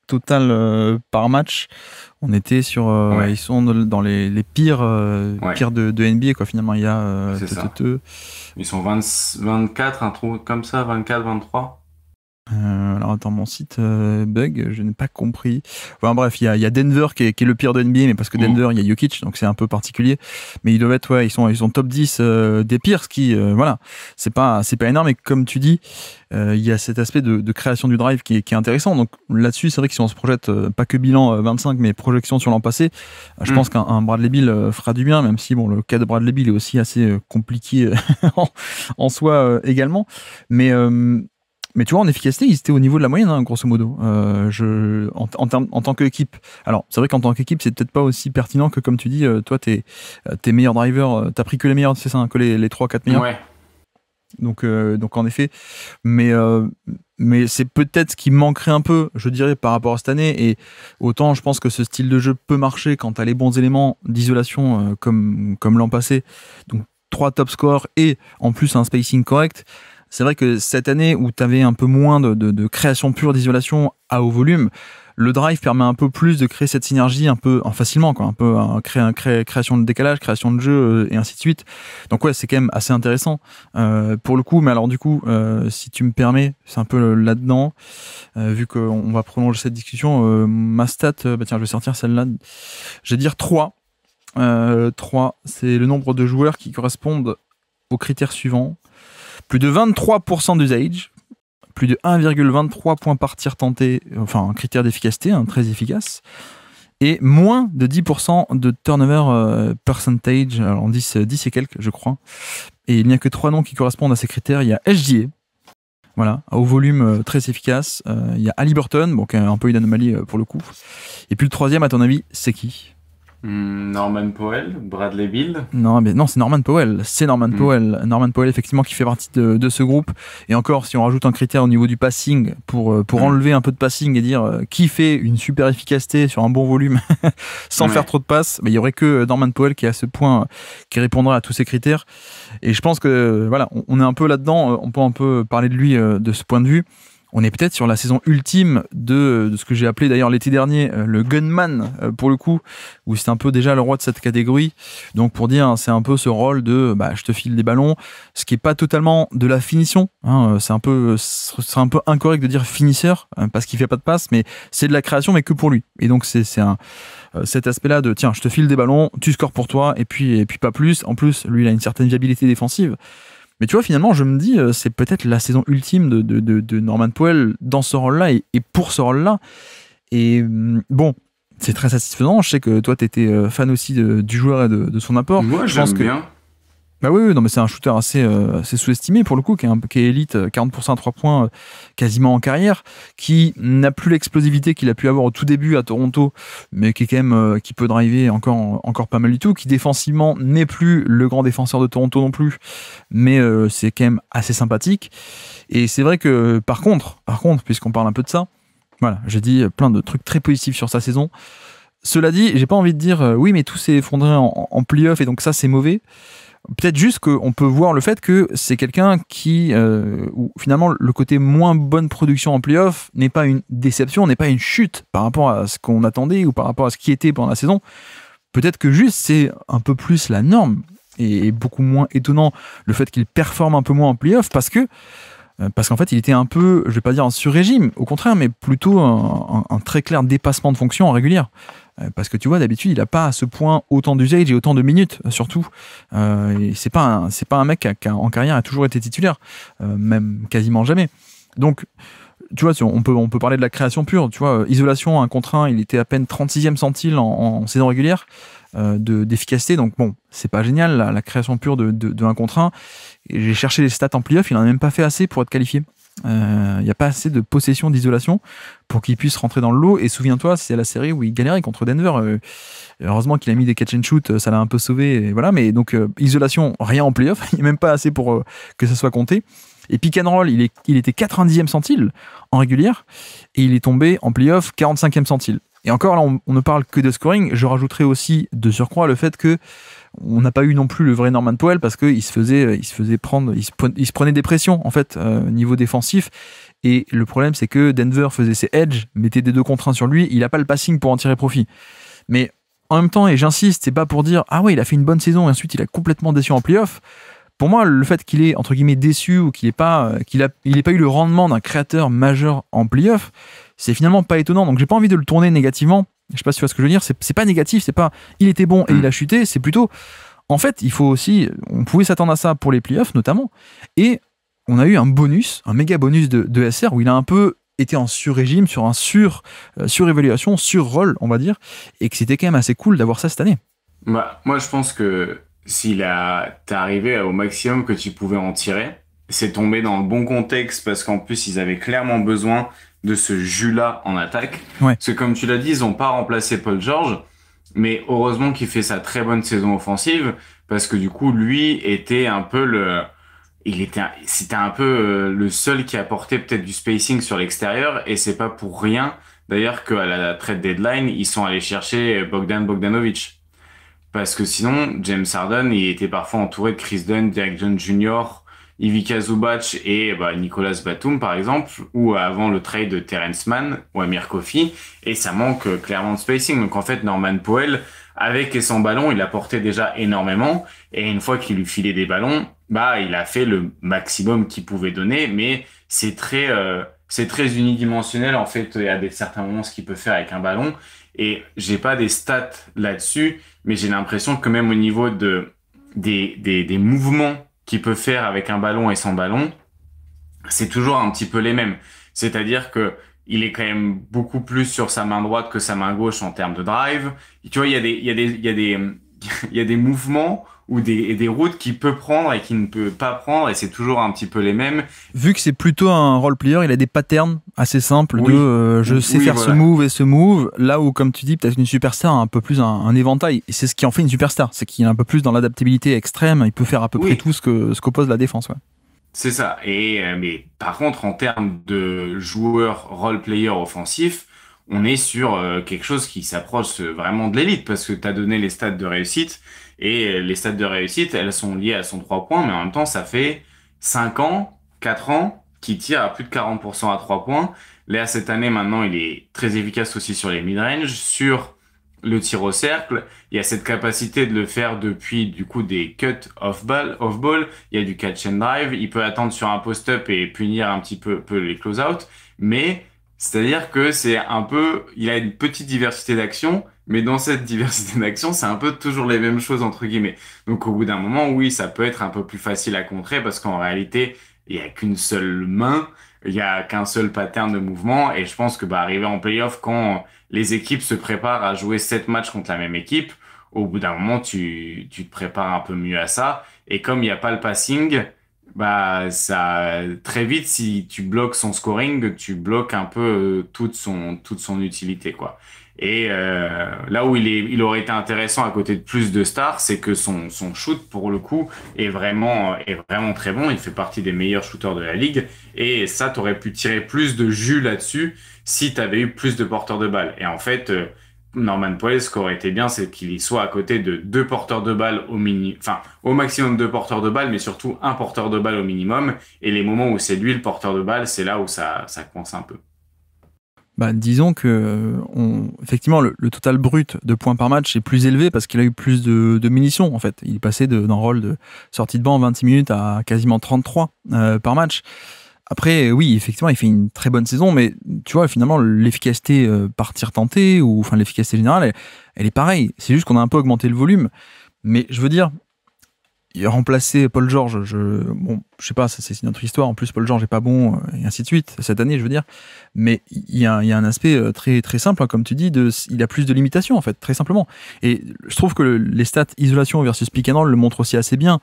total par match, on était sur ils sont dans les pires pires de NBA quoi. Finalement il y a ils sont 24, un truc comme ça, 24, 23. Alors attends, mon site bug, je n'ai pas compris. Enfin bref, il y a Denver qui est le pire de NBA, mais parce que Denver, il y a Jokic, donc c'est un peu particulier. Mais ils doivent être, ils sont top 10 des pires, ce qui, voilà, c'est pas énorme. Et comme tu dis, il y a cet aspect de création du drive qui est intéressant. Donc là-dessus, c'est vrai que si on se projette, pas que bilan 25, mais projection sur l'an passé, je pense qu'un Bradley Beal fera du bien, même si bon, le cas de Bradley Beal est aussi assez compliqué en soi également. Mais tu vois, en efficacité, ils étaient au niveau de la moyenne, hein, grosso modo. En tant qu'équipe. Alors, c'est vrai qu'en tant qu'équipe, c'est peut-être pas aussi pertinent que, comme tu dis, toi, tes meilleurs drivers, t'as pris que les meilleurs, c'est ça, hein, que les 3-4 meilleurs. Ouais. Donc en effet, mais c'est peut-être ce qui manquerait un peu, je dirais, par rapport à cette année. Et autant, je pense que ce style de jeu peut marcher quand t'as les bons éléments d'isolation, comme l'an passé. Donc 3 top scores et en plus un spacing correct. C'est vrai que cette année où tu avais un peu moins de création pure d'isolation à haut volume, le drive permet un peu plus de créer cette synergie un peu facilement, quoi, un peu création de décalage, création de jeu et ainsi de suite. Donc ouais, c'est quand même assez intéressant pour le coup. Mais alors du coup, si tu me permets, c'est un peu là-dedans, vu qu'on va prolonger cette discussion, ma stat, tiens, je vais sortir celle-là. Je vais dire 3. 3, c'est le nombre de joueurs qui correspondent aux critères suivants. Plus de 23% d'usage, plus de 1,23 points par tir tenté, enfin un critère d'efficacité, très efficace, et moins de 10% de turnover percentage, alors 10 et quelques je crois. Et il n'y a que 3 noms qui correspondent à ces critères. Il y a SGA, voilà, au volume très efficace. Il y a Haliburton, bon, qui est un peu une anomalie pour le coup. Et puis le troisième, à ton avis, c'est qui ? Norman Powell, Bradley Beal. Non, c'est Norman Powell. C'est Norman Powell. Norman Powell, effectivement, qui fait partie de ce groupe. Et encore, si on rajoute un critère au niveau du passing pour enlever un peu de passing et dire qui fait une super efficacité sur un bon volume sans faire trop de passes, il y aurait que Norman Powell qui est à ce point, qui répondra à tous ces critères. Et je pense que voilà, on est un peu là-dedans. On peut un peu parler de lui de ce point de vue. on est peut-être sur la saison ultime de ce que j'ai appelé d'ailleurs l'été dernier le gunman, pour le coup, où c'est un peu déjà le roi de cette catégorie. Donc pour dire, c'est un peu ce rôle de je te file des ballons, ce qui est pas totalement de la finition, hein, ce serait un peu incorrect de dire finisseur, parce qu'il fait pas de passe, mais c'est de la création, mais que pour lui. Et donc c'est cet aspect-là de tiens, je te file des ballons, tu scores pour toi, et puis pas plus. En plus, lui, il a une certaine viabilité défensive. Mais tu vois, finalement, je me dis, c'est peut-être la saison ultime de Norman Powell dans ce rôle-là et pour ce rôle-là. Et bon, c'est très satisfaisant. Je sais que toi, tu étais fan aussi du joueur et de son apport. Moi, j'aime bien. Bah oui, non, mais c'est un shooter assez sous-estimé pour le coup, qui est élite, 40% à 3 points quasiment en carrière, qui n'a plus l'explosivité qu'il a pu avoir au tout début à Toronto, mais qui est quand même qui peut driver encore pas mal du tout, qui défensivement n'est plus le grand défenseur de Toronto non plus, mais c'est quand même assez sympathique. Et c'est vrai que par contre, puisqu'on parle un peu de ça, voilà, j'ai dit plein de trucs très positifs sur sa saison. Cela dit, j'ai pas envie de dire oui, mais tout s'est effondré en play-off et donc ça c'est mauvais. Peut-être juste qu'on peut voir le fait que c'est quelqu'un qui, où finalement le côté moins bonne production en play-off n'est pas une déception, n'est pas une chute par rapport à ce qu'on attendait ou par rapport à ce qui était pendant la saison. Peut-être que juste c'est un peu plus la norme et beaucoup moins étonnant le fait qu'il performe un peu moins en play-off parce qu'en fait il était un peu, je vais pas dire en sur-régime, au contraire, mais plutôt un très clair dépassement de fonction en régulière. Parce que tu vois, d'habitude, il n'a pas à ce point autant d'usage et autant de minutes, surtout. Et c'est pas un mec qui en carrière a toujours été titulaire, même quasiment jamais. Donc, tu vois, on peut parler de la création pure. Tu vois, isolation, 1 contre 1, il était à peine 36e centile en saison régulière d'efficacité. Donc bon, c'est pas génial, la création pure de 1 contre 1. Et j'ai cherché les stats en playoff, il n'en a même pas fait assez pour être qualifié. Il n'y a pas assez de possession d'isolation pour qu'il puisse rentrer dans le lot. Et souviens-toi, c'est la série où il galérait contre Denver. Heureusement qu'il a mis des catch and shoot, ça l'a un peu sauvé. Et voilà, mais donc isolation, rien en playoff, il n'y a même pas assez pour que ça soit compté. Et pick and roll, il était 90e centile en régulière et il est tombé en playoff 45e centile. Et encore là, on ne parle que de scoring. Je rajouterai aussi de surcroît le fait que on n'a pas eu non plus le vrai Norman Powell parce qu'il se prenait des pressions en fait niveau défensif. Et le problème, c'est que Denver faisait ses edges, mettait des 2 contre 1 sur lui. Il n'a pas le passing pour en tirer profit. Mais en même temps, et j'insiste, c'est pas pour dire ah ouais, il a fait une bonne saison et ensuite il a complètement déçu en playoff. Pour moi, le fait qu'il ait entre guillemets déçu ou qu'il ait pas eu le rendement d'un créateur majeur en playoff, c'est finalement pas étonnant. Donc j'ai pas envie de le tourner négativement. Je sais pas si tu vois ce que je veux dire. C'est pas négatif, c'est pas il était bon et il a chuté. C'est plutôt en fait, il faut aussi, on pouvait s'attendre à ça pour les playoffs notamment. Et on a eu un bonus, un méga bonus de SR où il a un peu été en sur-régime, sur un surévaluation, sur-rôle, on va dire, et que c'était quand même assez cool d'avoir ça cette année. Bah, moi, je pense que t'es arrivé au maximum que tu pouvais en tirer, c'est tombé dans le bon contexte parce qu'en plus, ils avaient clairement besoin de ce jus-là en attaque. Ouais. Parce que comme tu l'as dit, ils n'ont pas remplacé Paul George, mais heureusement qu'il fait sa très bonne saison offensive parce que du coup, lui était un peu c'était un peu le seul qui apportait peut-être du spacing sur l'extérieur et c'est pas pour rien d'ailleurs qu'à la trade deadline, ils sont allés chercher Bogdanovic. Parce que sinon, James Harden, il était parfois entouré de Chris Dunn, Derek Jones Jr., Ivica Zubac et Nicolas Batum, par exemple, ou avant le trade de Terrence Mann ou Amir Coffey, et ça manque clairement de spacing. Donc en fait, Norman Powell, avec et sans ballon, il apportait déjà énormément, et une fois qu'il lui filait des ballons, il a fait le maximum qu'il pouvait donner, mais c'est très unidimensionnel, en fait, il y a certains moments ce qu'il peut faire avec un ballon, et j'ai pas des stats là-dessus, mais j'ai l'impression que même au niveau des mouvements qu'il peut faire avec un ballon et sans ballon, c'est toujours un petit peu les mêmes. C'est-à-dire que il est quand même beaucoup plus sur sa main droite que sa main gauche en termes de drive. Tu vois, il y a des mouvements ou des routes qu'il peut prendre et qu'il ne peut pas prendre, et c'est toujours un petit peu les mêmes. Vu que c'est plutôt un role player, il a des patterns assez simples de je sais faire voilà. ce move et ce move, là où, comme tu dis, peut-être une superstar a un peu plus un éventail, et c'est ce qui en fait une superstar, c'est qu'il est un peu plus dans l'adaptabilité extrême, il peut faire à peu près tout ce qu'oppose la défense. Ouais. C'est ça. Mais par contre, en termes de joueur role player offensif, on est sur quelque chose qui s'approche vraiment de l'élite, parce que tu as donné les stats de réussite, et les stats de réussite, elles sont liées à son 3 points, mais en même temps, ça fait 5 ans, 4 ans qui tire à plus de 40% à 3 points. Là, cette année, maintenant, il est très efficace aussi sur les mid-range, sur le tir au cercle. Il y a cette capacité de le faire depuis, du coup, des cuts off-ball. Il y a du catch and drive. Il peut attendre sur un post-up et punir un petit peu les close-out. Mais, c'est-à-dire que c'est un peu, il a une petite diversité d'actions, mais dans cette diversité d'actions, c'est un peu toujours les mêmes choses, entre guillemets. Donc, au bout d'un moment, oui, ça peut être un peu plus facile à contrer parce qu'en réalité, il y a qu'une seule main, il y a qu'un seul pattern de mouvement. Et je pense que, arriver en playoff, quand les équipes se préparent à jouer 7 matchs contre la même équipe, au bout d'un moment, tu te prépares un peu mieux à ça. Et comme il n'y a pas le passing, ça, très vite, si tu bloques son scoring, tu bloques un peu toute son utilité, quoi. Et là où il aurait été intéressant à côté de plus de stars, c'est que son shoot, pour le coup, est vraiment très bon. Il fait partie des meilleurs shooters de la ligue. Et ça, t'aurais pu tirer plus de jus là-dessus si t'avais eu plus de porteurs de balles. Et en fait, Norman Powell, ce qui aurait été bien, c'est qu'il y soit à côté de 2 porteurs de balles au maximum 2 porteurs de balles, mais surtout un porteur de balles au minimum. Et les moments où c'est lui le porteur de balles, c'est là où ça coince un peu. Disons que effectivement le total brut de points par match est plus élevé parce qu'il a eu plus de munitions en fait. Il est passé d'un rôle de sortie de banc 26 minutes à quasiment 33 par match. Après, oui, effectivement, il fait une très bonne saison, mais tu vois, finalement, l'efficacité par tir tenté, ou enfin l'efficacité générale, elle est pareille. C'est juste qu'on a un peu augmenté le volume. Mais je veux dire, remplacer Paul George, je sais pas, c'est une autre histoire. En plus, Paul George est pas bon, et ainsi de suite, cette année, je veux dire. Mais il y a un aspect très, très simple, hein, comme tu dis, il a plus de limitations, en fait, très simplement. Et je trouve que les stats isolation versus pick and roll le montrent aussi assez bien.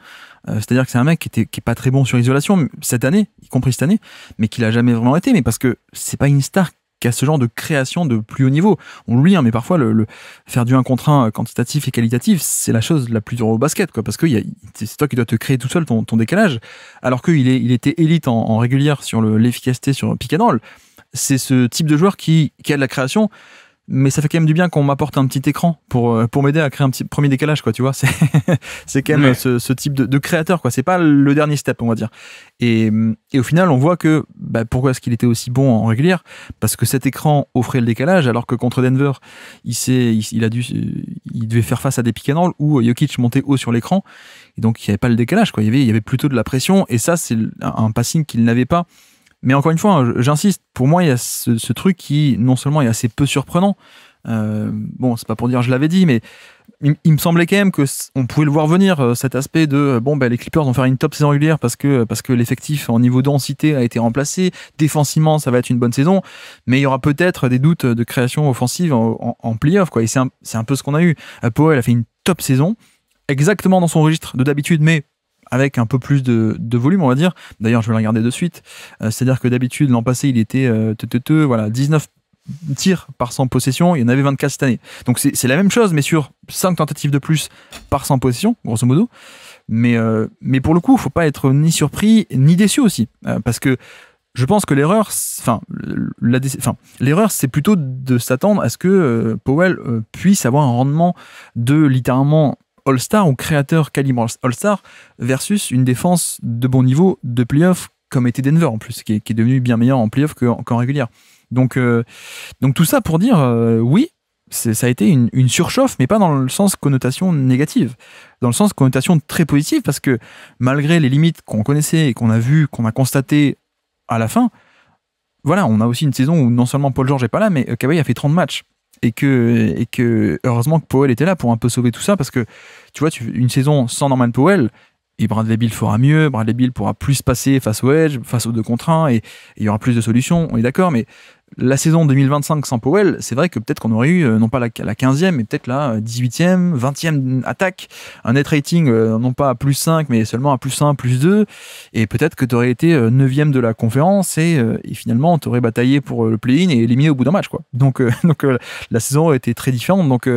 C'est-à-dire que c'est un mec qui est pas très bon sur isolation cette année, y compris cette année, mais qui l'a jamais vraiment été, mais parce que c'est pas une star qui a ce genre de création de plus haut niveau. On l'oublie, hein, mais parfois le faire du 1 contre 1 quantitatif et qualitatif, c'est la chose la plus dure au basket, quoi, parce que c'est toi qui dois te créer tout seul ton décalage, alors qu'il était élite en régulière sur l'efficacité sur pick and roll. C'est ce type de joueur qui a de la création, mais ça fait quand même du bien qu'on m'apporte un petit écran pour m'aider à créer un petit premier décalage, quoi, tu vois. C'est quand même ce type de créateur, quoi. C'est pas le dernier step, on va dire. Et au final, on voit que pourquoi est-ce qu'il était aussi bon en régulière? Parce que cet écran offrait le décalage, alors que contre Denver, il devait faire face à des pick and roll où Jokic montait haut sur l'écran, et donc il n'y avait pas le décalage, quoi. Il y avait plutôt de la pression, et ça, c'est un passing qu'il n'avait pas. Mais encore une fois, j'insiste, pour moi, il y a ce truc qui, non seulement est assez peu surprenant, c'est pas pour dire je l'avais dit, mais il me semblait quand même qu'on pouvait le voir venir, cet aspect de, les Clippers vont faire une top saison régulière parce que l'effectif en niveau densité a été remplacé, défensivement, ça va être une bonne saison, mais il y aura peut-être des doutes de création offensive en play-off, quoi. Et c'est un peu ce qu'on a eu. Powell a fait une top saison, exactement dans son registre de d'habitude, mais avec un peu plus de volume, on va dire. D'ailleurs, je vais le regarder de suite. C'est-à-dire que d'habitude, l'an passé, il était 19 tirs par 100 possessions. Il y en avait 24 cette année. Donc, c'est la même chose, mais sur 5 tentatives de plus par 100 possessions, grosso modo. Mais pour le coup, il ne faut pas être ni surpris, ni déçu aussi. Parce que je pense que l'erreur, c'est plutôt de s'attendre à ce que Powell puisse avoir un rendement de littéralement All-Star ou créateur calibre All-Star versus une défense de bon niveau de playoff comme était Denver en plus, qui est devenu bien meilleur en playoff qu'en régulière. Donc tout ça pour dire oui, ça a été une surchauffe, mais pas dans le sens connotation négative, dans le sens connotation très positive, parce que malgré les limites qu'on connaissait et qu'on a vu, qu'on a constaté à la fin, voilà, on a aussi une saison où non seulement Paul George n'est pas là, mais Kawhi a fait 30 matchs. Et que heureusement que Powell était là pour un peu sauver tout ça, parce que tu vois, une saison sans Norman Powell, et Bradley Beal fera mieux, Bradley Beal pourra plus passer face au edge, face aux 2 contre 1, et il y aura plus de solutions, on est d'accord, mais la saison 2025 sans Powell, c'est vrai que peut-être qu'on aurait eu, non pas la 15e, mais peut-être la 18e, 20e attaque, un net rating, non pas à plus 5, mais seulement à plus 1, plus 2, et peut-être que tu aurais été 9e de la conférence, et finalement, tu aurais bataillé pour le play-in et éliminé au bout d'un match, quoi. Donc la saison aurait été très différente. Donc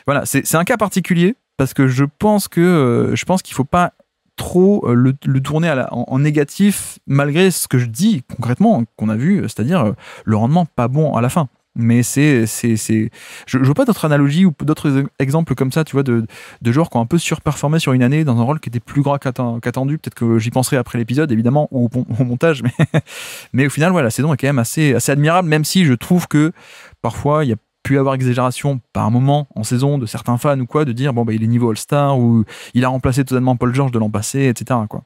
voilà, c'est un cas particulier, parce que je pense qu'il ne faut pas trop le tourner en négatif, malgré ce que je dis concrètement, qu'on a vu, c'est-à-dire le rendement pas bon à la fin. Mais je vois pas d'autres analogies ou d'autres exemples comme ça, tu vois, de joueurs qui ont un peu surperformé sur une année dans un rôle qui était plus gras qu'attendu. Peut-être que j'y penserai après l'épisode, évidemment, ou au montage, mais au final, ouais, la saison est quand même assez admirable, même si je trouve que parfois, il y a pu avoir exagération par moment en saison de certains fans ou quoi, de dire, bon, bah, il est niveau All-Star, ou il a remplacé totalement Paul George de l'an passé, etc., quoi.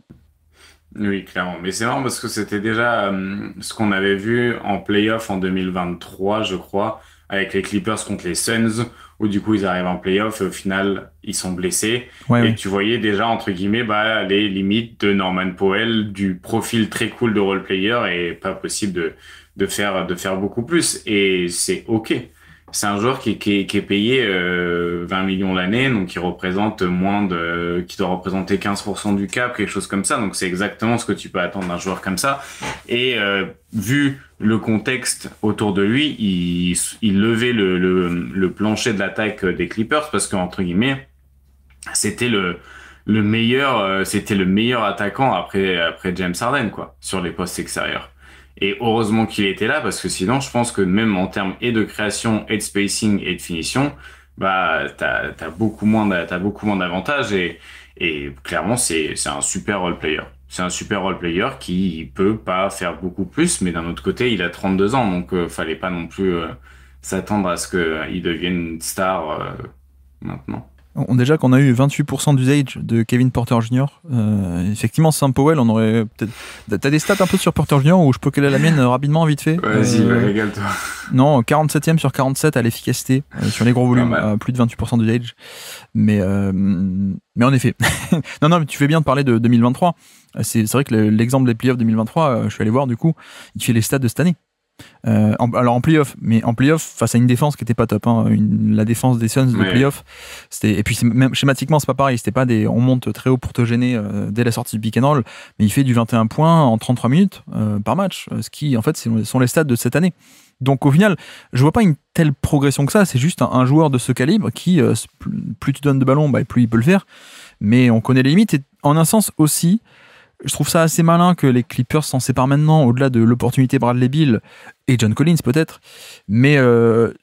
Oui, clairement. Mais c'est marrant parce que c'était déjà ce qu'on avait vu en playoff en 2023, je crois, avec les Clippers contre les Suns, où du coup ils arrivent en playoff et au final ils sont blessés. Ouais, Et ouais. tu voyais déjà, entre guillemets, bah, les limites de Norman Powell, du profil très cool de role player et pas possible de faire beaucoup plus. Et c'est OK. C'est un joueur qui est payé 20 millions l'année, donc qui doit représenter 15% du cap, quelque chose comme ça. Donc c'est exactement ce que tu peux attendre d'un joueur comme ça. Et vu le contexte autour de lui, il levait le plancher de l'attaque des Clippers parce qu'entre guillemets, c'était c'était le meilleur attaquant après James Harden, quoi, sur les postes extérieurs. Et heureusement qu'il était là parce que sinon, je pense que même en termes et de création et de spacing et de finition, bah, t'as t'as beaucoup moins d'avantages et clairement, c'est un super role player. C'est un super role player qui peut pas faire beaucoup plus, mais d'un autre côté, il a 32 ans, donc fallait pas non plus s'attendre à ce qu'il devienne une star maintenant. Déjà qu'on a eu 28% d'usage de Kevin Porter Jr. Effectivement, Sam Powell, on aurait peut-être. T'as des stats un peu sur Porter Jr. ou je peux caler la mienne rapidement, vite fait. Vas-y, régale-toi. Non, 47e sur 47 à l'efficacité sur les gros volumes, plus de 28% d'usage. Mais en effet, non, mais tu fais bien de parler de 2023. C'est vrai que l'exemple des playoffs 2023, je suis allé voir du coup, il fait les stats de cette année. Alors en playoff, mais en playoff face à une défense qui était pas top, hein, la défense des Suns de playoff, et puis même schématiquement c'est pas pareil, c'était pas on monte très haut pour te gêner dès la sortie du pick and roll, mais il fait du 21 points en 33 minutes par match, ce qui en fait sont les stats de cette année. Donc au final, je vois pas une telle progression que ça, c'est juste un joueur de ce calibre qui, plus tu donnes de ballon, bah, plus il peut le faire, mais on connaît les limites, et en un sens aussi, je trouve ça assez malin que les Clippers s'en séparent maintenant, au-delà de l'opportunité Bradley Beal et John Collins peut-être, mais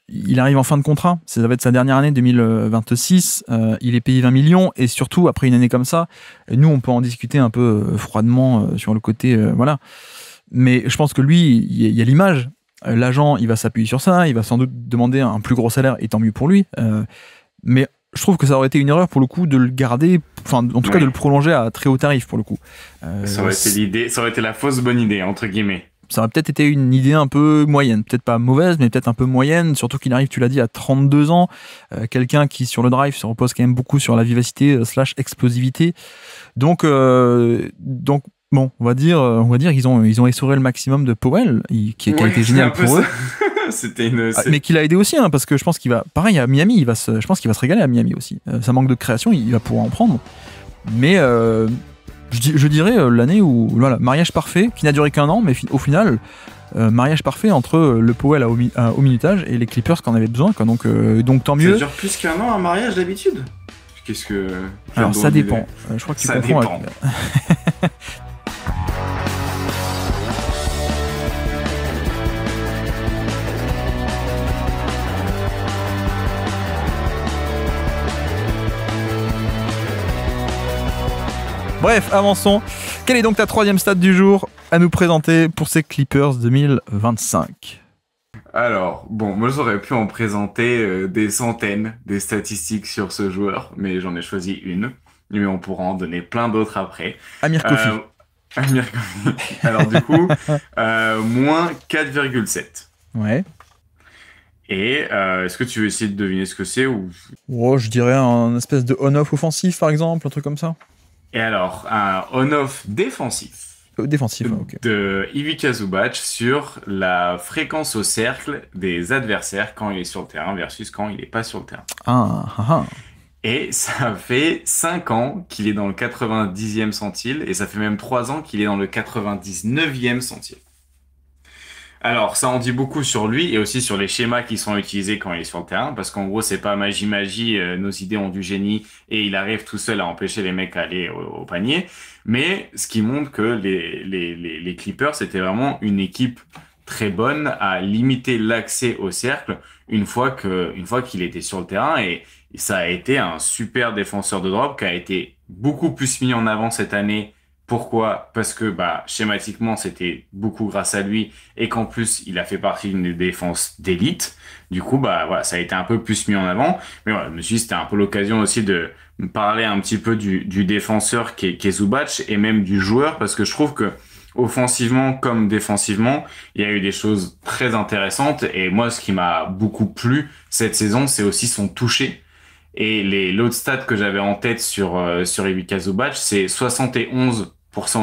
il arrive en fin de contrat, ça va être sa dernière année 2026, il est payé 20 millions, et surtout après une année comme ça, nous on peut en discuter un peu froidement sur le côté, voilà, mais je pense que lui, il y a l'image, l'agent il va s'appuyer sur ça, il va sans doute demander un plus gros salaire, et tant mieux pour lui, mais je trouve que ça aurait été une erreur pour le coup de le garder, enfin en tout cas de le prolonger à très haut tarif pour le coup. Ça aurait été l'idée, ça aurait été la fausse bonne idée entre guillemets. Ça aurait peut-être été une idée un peu moyenne, peut-être pas mauvaise, mais peut-être un peu moyenne, surtout qu'il arrive, tu l'as dit, à 32 ans, quelqu'un qui sur le drive se repose quand même beaucoup sur la vivacité / explosivité. Donc bon, on va dire qu'ils ont essoré le maximum de Powell, qui a été génial pour eux. Mais qui l'a aidé aussi, hein, parce que je pense qu'il va, pareil à Miami, je pense qu'il va se régaler à Miami aussi. Ça manque de création, il va pouvoir en prendre. Mais je dirais l'année où, voilà, mariage parfait, qui n'a duré qu'un an, mais au final, mariage parfait entre le Powell au minutage et les Clippers qui en avaient besoin, quoi. Donc tant mieux. Ça dure plus qu'un an un mariage d'habitude. Qu'est-ce que... Alors ça dépend. Je crois que tu comprends. Avec... Bref, avançons. Quelle est donc ta troisième stat du jour à nous présenter pour ces Clippers 2025 ? Alors, bon, moi j'aurais pu en présenter des centaines des statistiques sur ce joueur, mais j'en ai choisi une. Mais on pourra en donner plein d'autres après. Amir Kofi. Amir Kofi. Alors du coup, moins 4,7. Ouais. Et est-ce que tu veux essayer de deviner ce que c'est ou... Oh, je dirais un espèce de on-off offensif, par exemple, un truc comme ça. Et alors, un on-off défensif. Défensif, ok. De Ivica Zubac sur la fréquence au cercle des adversaires quand il est sur le terrain versus quand il n'est pas sur le terrain. Et ça fait 5 ans qu'il est dans le 90e centile, et ça fait même 3 ans qu'il est dans le 99e centile. Alors, ça en dit beaucoup sur lui et aussi sur les schémas qui sont utilisés quand il est sur le terrain, parce qu'en gros, c'est pas magie, nos idées ont du génie et il arrive tout seul à empêcher les mecs à aller au panier. Mais ce qui montre que les Clippers, c'était vraiment une équipe très bonne à limiter l'accès au cercle une fois qu'il était sur le terrain. Et ça a été un super défenseur de drop qui a été beaucoup plus mis en avant cette année. Pourquoi? Parce que schématiquement, c'était beaucoup grâce à lui et qu'en plus, il a fait partie d'une défense d'élite. Du coup, voilà, ça a été un peu plus mis en avant. Mais voilà, je me suis dit, c'était un peu l'occasion aussi de me parler un petit peu du défenseur qui est Zubac et même du joueur, parce que je trouve que offensivement comme défensivement, il y a eu des choses très intéressantes. Et moi, ce qui m'a beaucoup plu cette saison, c'est aussi son toucher. Et l'autre stat que j'avais en tête sur Ivica Zubac, c'est 71%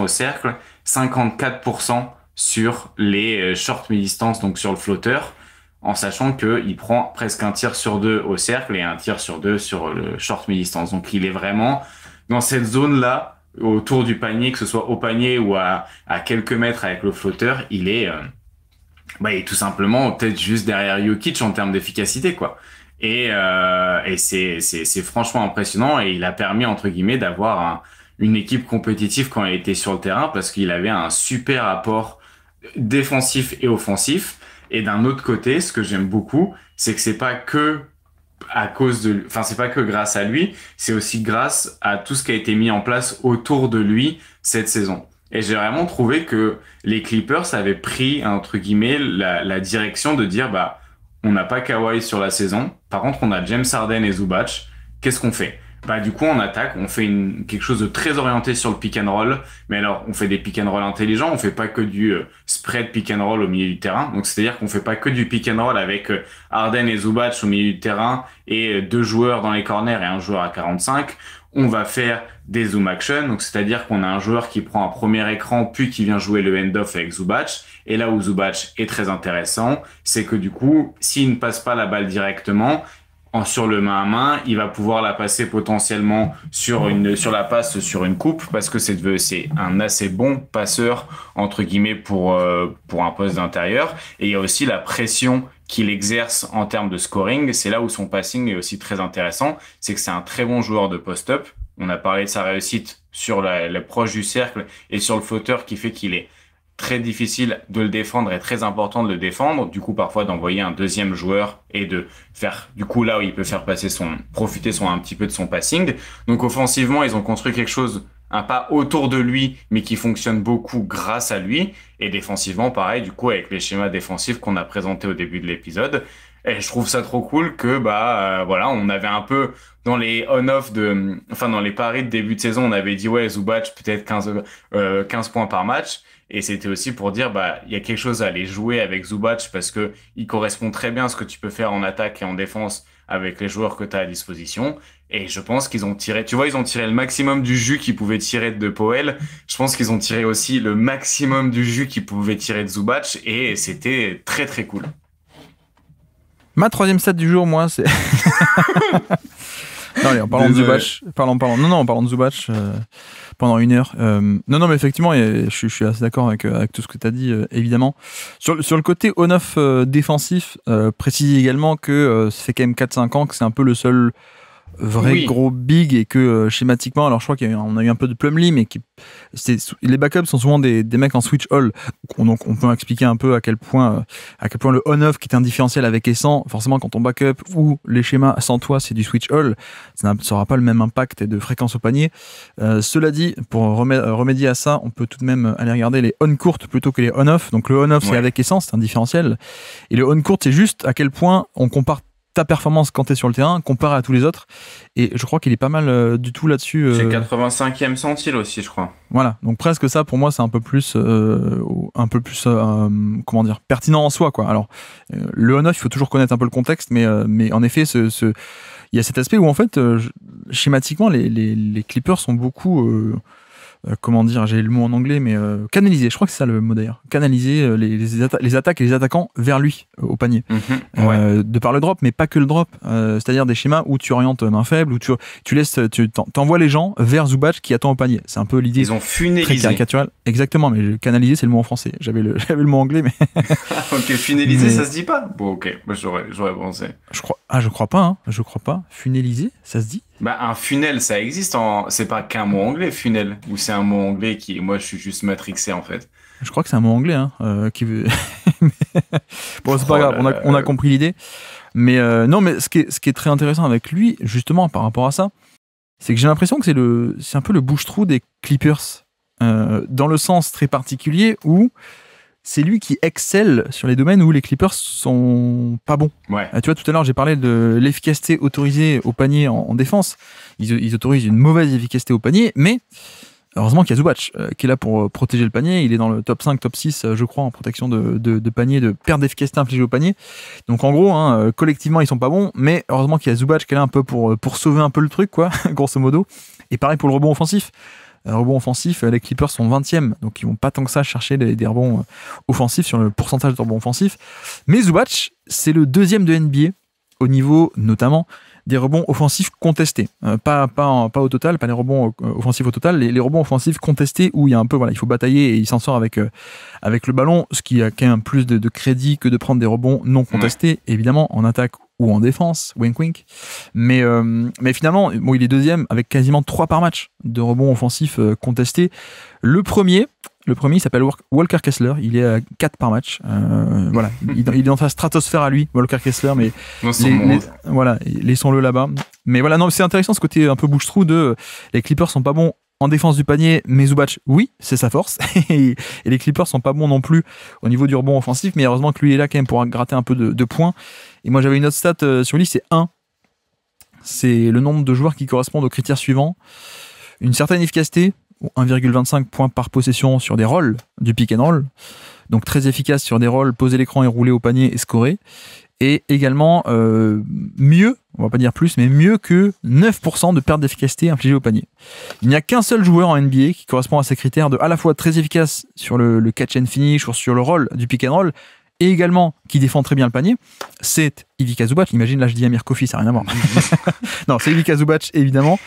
au cercle, 54% sur les short mi-distance, donc sur le flotteur, en sachant qu'il prend presque un tir sur deux au cercle et un tir sur deux sur le short mi-distance. Donc il est vraiment dans cette zone-là, autour du panier, que ce soit au panier ou à quelques mètres avec le flotteur, il est tout simplement peut-être juste derrière Jokic en termes d'efficacité, quoi. Et c'est franchement impressionnant, et il a permis, entre guillemets, d'avoir une équipe compétitive quand il était sur le terrain, parce qu'il avait un super apport défensif et offensif. Et d'un autre côté, ce que j'aime beaucoup, c'est que c'est pas que c'est pas que grâce à lui, c'est aussi grâce à tout ce qui a été mis en place autour de lui cette saison. Et j'ai vraiment trouvé que les Clippers avaient pris, entre guillemets, la direction de dire, on n'a pas Kawhi sur la saison. Par contre, on a James Harden et Zubac. Qu'est-ce qu'on fait? Du coup, on attaque. On fait quelque chose de très orienté sur le pick and roll. Mais alors, on fait des pick and roll intelligents. On fait pas que du spread pick and roll au milieu du terrain. Donc, c'est-à-dire qu'on fait pas que du pick and roll avec Harden et Zubac au milieu du terrain et deux joueurs dans les corners et un joueur à 45. On va faire des zoom action, donc c'est-à-dire qu'on a un joueur qui prend un premier écran puis qui vient jouer le end-off avec Zubac. Et là où Zubac est très intéressant, c'est que du coup, s'il ne passe pas la balle directement sur le main à main, il va pouvoir la passer potentiellement sur la passe sur une coupe, parce que c'est un assez bon passeur, entre guillemets, pour un poste d'intérieur. Et il y a aussi la pression qu'il exerce en termes de scoring. C'est là où son passing est aussi très intéressant. C'est que c'est un très bon joueur de post-up. On a parlé de sa réussite sur la proche du cercle et sur le flotteur, qui fait qu'il est très difficile de le défendre et très important de le défendre. Du coup, parfois d'envoyer un deuxième joueur et de faire, du coup, là où il peut faire profiter un petit peu de son passing. Donc, offensivement, ils ont construit quelque chose, un pas autour de lui, mais qui fonctionne beaucoup grâce à lui. Et défensivement, pareil, du coup, avec les schémas défensifs qu'on a présentés au début de l'épisode. Et je trouve ça trop cool que, voilà, on avait un peu dans les on-off dans les paris de début de saison, on avait dit, ouais, Zubac, peut-être 15 points par match. Et c'était aussi pour dire, il y a quelque chose à aller jouer avec Zubac, parce que il correspond très bien à ce que tu peux faire en attaque et en défense avec les joueurs que tu as à disposition. Et je pense qu'ils ont tiré le maximum du jus qu'ils pouvaient tirer de Powell. Je pense qu'ils ont tiré aussi le maximum du jus qu'ils pouvaient tirer de Zubac, et c'était très très cool. Ma troisième stat du jour, moi, c'est... Non, allez, en parlant de Zubac, en parlant de Zubac pendant une heure. Non, mais effectivement, je suis assez d'accord avec tout ce que tu as dit, évidemment. Sur le côté on-off défensif, précise également que ça fait quand même 4-5 ans que c'est un peu le seul gros big, et que schématiquement, alors je crois qu'on a eu un peu de Plumlee, mais les backups sont souvent des mecs en switch all, donc on peut expliquer un peu à quel point le on-off, qui est un différentiel avec et sans, forcément quand on backup ou les schémas sans toi c'est du switch all, ça n'aura pas le même impact et de fréquence au panier. Cela dit, pour remédier à ça, on peut tout de même aller regarder les on-court plutôt que les on-off. Donc le on-off c'est avec et sans, c'est un différentiel, et le on-court c'est juste à quel point on compare ta performance quand tu es sur le terrain comparé à tous les autres, et je crois qu'il est pas mal du tout là-dessus. C'est 85e centile aussi, je crois. Voilà, donc presque ça, pour moi c'est un peu plus comment dire, pertinent en soi, quoi. Alors le on-off, il faut toujours connaître un peu le contexte, mais en effet il y a cet aspect où en fait schématiquement les Clippers sont beaucoup comment dire, j'ai le mot en anglais, mais canaliser, je crois que c'est ça le mot d'ailleurs, canaliser les attaques et les attaquants vers lui, au panier, de par le drop, mais pas que le drop, c'est-à-dire des schémas où tu orientes main faible, où tu t'envoies les gens vers Zubac qui attend au panier. C'est un peu l'idée. Ils ont funélisé. Très caricaturale. Exactement, mais canaliser, c'est le mot en français. J'avais le mot anglais, mais. Ok, funéliser, ça se dit pas? Bon, ok, moi j'aurais pensé. Je crois pas, hein. Je crois pas. Funéliser, ça se dit? Un funnel, ça existe c'est pas qu'un mot anglais, funnel, ou c'est un mot anglais moi je suis juste matrixé en fait. Je crois que c'est un mot anglais, hein, qui veut... Bon, c'est pas grave, on a compris l'idée. Mais non, mais ce qui est très intéressant avec lui, justement, par rapport à ça, c'est que j'ai l'impression que c'est un peu le bouche-trou des Clippers, dans le sens très particulier où c'est lui qui excelle sur les domaines où les Clippers sont pas bons. Ouais. Tu vois, tout à l'heure, j'ai parlé de l'efficacité autorisée au panier en défense. Ils autorisent une mauvaise efficacité au panier, mais heureusement qu'il y a Zubac qui est là pour protéger le panier. Il est dans le top 5, top 6, je crois, en protection de panier, de perte d'efficacité infligée au panier. Donc en gros, collectivement, ils sont pas bons, mais heureusement qu'il y a Zubac qui est là un peu pour sauver un peu le truc, quoi, grosso modo. Et pareil pour le rebond offensif. Rebond offensif, les Clippers sont 20e, donc ils vont pas tant que ça chercher des rebonds offensifs sur le pourcentage de rebonds offensifs. Mais Zubac, c'est le 2e de NBA au niveau notamment des rebonds offensifs contestés. Pas au total, pas les rebonds offensifs au total, les rebonds offensifs contestés où il y a un peu, voilà, il faut batailler et il s'en sort avec le ballon, ce qui a quand même plus de crédit que de prendre des rebonds non contestés, évidemment, en attaque ou en défense, wink wink. Mais finalement, bon, il est 2e avec quasiment 3 par match de rebonds offensifs contestés. Le premier, il s'appelle Walker Kessler, il est à 4 par match. Voilà, il est dans sa stratosphère à lui, Walker Kessler, mais voilà, laissons-le là-bas. Mais voilà, non, c'est intéressant ce côté un peu bouche-trou de les Clippers sont pas bons en défense du panier, mais Zubac, oui, c'est sa force. Et les Clippers sont pas bons non plus au niveau du rebond offensif, mais heureusement que lui est là quand même pour gratter un peu de points. Et moi j'avais une autre stat sur lui, c'est 1. C'est le nombre de joueurs qui correspondent aux critères suivants. Une certaine efficacité, 1,25 points par possession sur des rolls du pick and roll. Donc très efficace sur des rolls, poser l'écran et rouler au panier et scorer. Et également mieux, on va pas dire plus, mais mieux que 9% de perte d'efficacité infligée au panier. Il n'y a qu'un seul joueur en NBA qui correspond à ces critères de à la fois très efficace sur le catch and finish ou sur le roll du pick and roll, et également qui défend très bien le panier, c'est Ivica Zubac. Imagine, là je dis Amir Kofi, ça n'a rien à voir. Non, c'est Ivica Zubac, évidemment.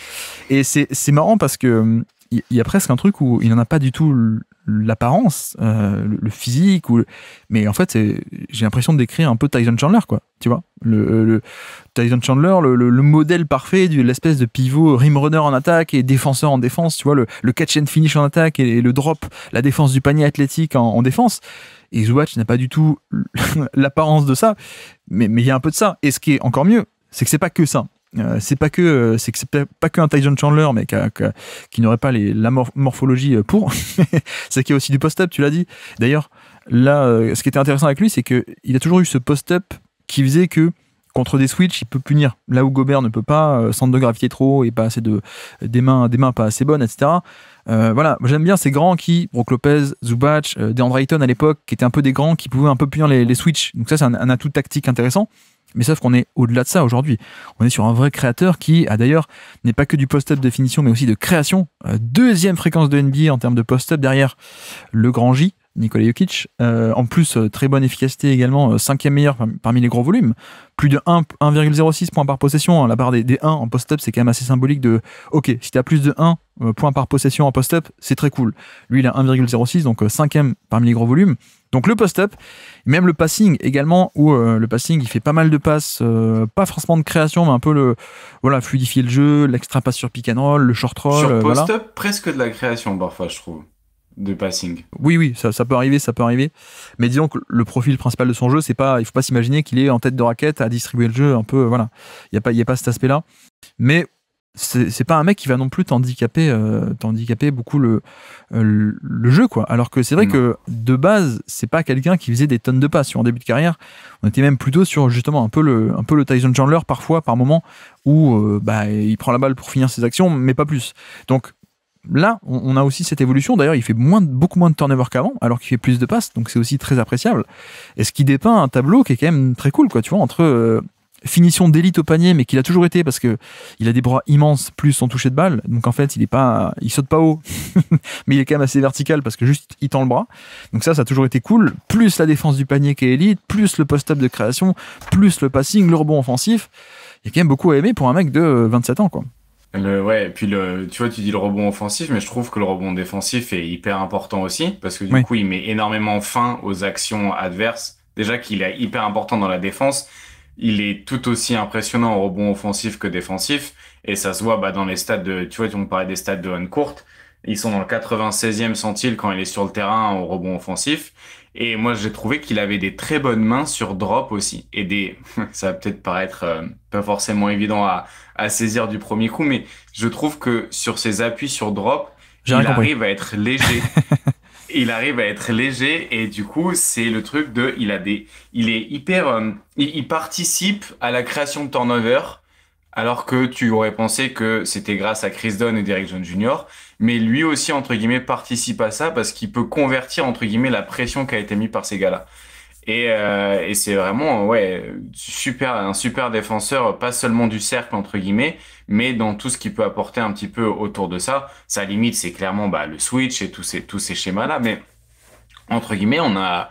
Et c'est marrant parce que il y a presque un truc où il n'en a pas du tout l'apparence, le physique, mais en fait, j'ai l'impression de décrire un peu Tyson Chandler, quoi. Tu vois, le Tyson Chandler, le modèle parfait de l'espèce de pivot rim runner en attaque et défenseur en défense. Tu vois, le catch and finish en attaque et le drop, la défense du panier athlétique en défense. Et Zubac n'a pas du tout l'apparence de ça, mais il y a un peu de ça. Et ce qui est encore mieux, c'est que c'est pas que ça. C'est pas que un Tyson Chandler, mais qui n'aurait pas la morphologie pour. C'est qu'il y a aussi du post-up, tu l'as dit. D'ailleurs, là, ce qui était intéressant avec lui, c'est qu'il a toujours eu ce post-up qui faisait que contre des switches, il peut punir. Là où Gobert ne peut pas, centre de gravité trop et pas assez des mains pas assez bonnes, etc. Voilà, j'aime bien ces grands Brook Lopez, Zubac, DeAndre Ayton à l'époque, qui étaient un peu des grands qui pouvaient un peu punir les switches. Donc ça, c'est un atout tactique intéressant. Mais sauf qu'on est au-delà de ça aujourd'hui. On est sur un vrai créateur qui, d'ailleurs, n'est pas que du post-up de finition, mais aussi de création. 2e fréquence de NBA en termes de post-up derrière le grand J, Nikola Jokic. En plus, très bonne efficacité également, 5e meilleur parmi les gros volumes. Plus de 1,06 points par possession. La barre des 1 en post-up, c'est quand même assez symbolique de ok, si tu as plus de 1 points par possession en post-up, c'est très cool. Lui, il a 1,06, donc 5e parmi les gros volumes. Donc le post-up, même le passing également, où le passing, il fait pas mal de passes, pas forcément de création, mais un peu fluidifier le jeu, l'extra passe sur pick and roll, le short roll. Sur post-up, presque de la création parfois, je trouve, de passing. Oui, ça peut arriver. Mais disons que le profil principal de son jeu, il faut pas s'imaginer qu'il est en tête de raquette à distribuer le jeu un peu, voilà. Il y a pas cet aspect-là. Mais c'est pas un mec qui va non plus t'handicaper beaucoup le jeu, quoi. Alors que c'est vrai que de base, c'est pas quelqu'un qui faisait des tonnes de passes. Sur en début de carrière, on était même plutôt sur justement un peu le Tyson Chandler parfois, par moment, où il prend la balle pour finir ses actions, mais pas plus. Donc là, on a aussi cette évolution. D'ailleurs, il fait beaucoup moins de turnover qu'avant, alors qu'il fait plus de passes, donc c'est aussi très appréciable. Et ce qui dépeint un tableau qui est quand même très cool, quoi. Tu vois, entre finition d'élite au panier, mais qu'il a toujours été parce que il a des bras immenses plus son toucher de balle. Donc en fait, il saute pas haut, mais il est quand même assez vertical parce que juste il tend le bras. Donc ça a toujours été cool. Plus la défense du panier qui est élite, plus le post-up de création, plus le passing, le rebond offensif. Il y a quand même beaucoup à aimer pour un mec de 27 ans, quoi. Et puis tu vois, tu dis le rebond offensif, mais je trouve que le rebond défensif est hyper important aussi parce que du coup, il met énormément fin aux actions adverses. Déjà qu'il est hyper important dans la défense. Il est tout aussi impressionnant au rebond offensif que défensif. Et ça se voit dans les stats tu vois, on parlait des stats de on court. Ils sont dans le 96e centile quand il est sur le terrain au rebond offensif. Et moi, j'ai trouvé qu'il avait des très bonnes mains sur drop aussi. Ça va peut-être paraître pas forcément évident à saisir du premier coup, mais je trouve que sur ses appuis sur drop, arrive à être léger. Il arrive à être léger et du coup, c'est le truc il est hyper, il participe à la création de turnover. Alors que tu aurais pensé que c'était grâce à Chris Dunn et Derrick Jones Jr. Mais lui aussi, entre guillemets, participe à ça parce qu'il peut convertir, entre guillemets, la pression qui a été mise par ces gars-là. Et c'est vraiment, ouais, un super défenseur, pas seulement du cercle, entre guillemets, mais dans tout ce qu'il peut apporter un petit peu autour de ça. Sa limite, c'est clairement, le switch et tous ces schémas-là. Mais, entre guillemets, on a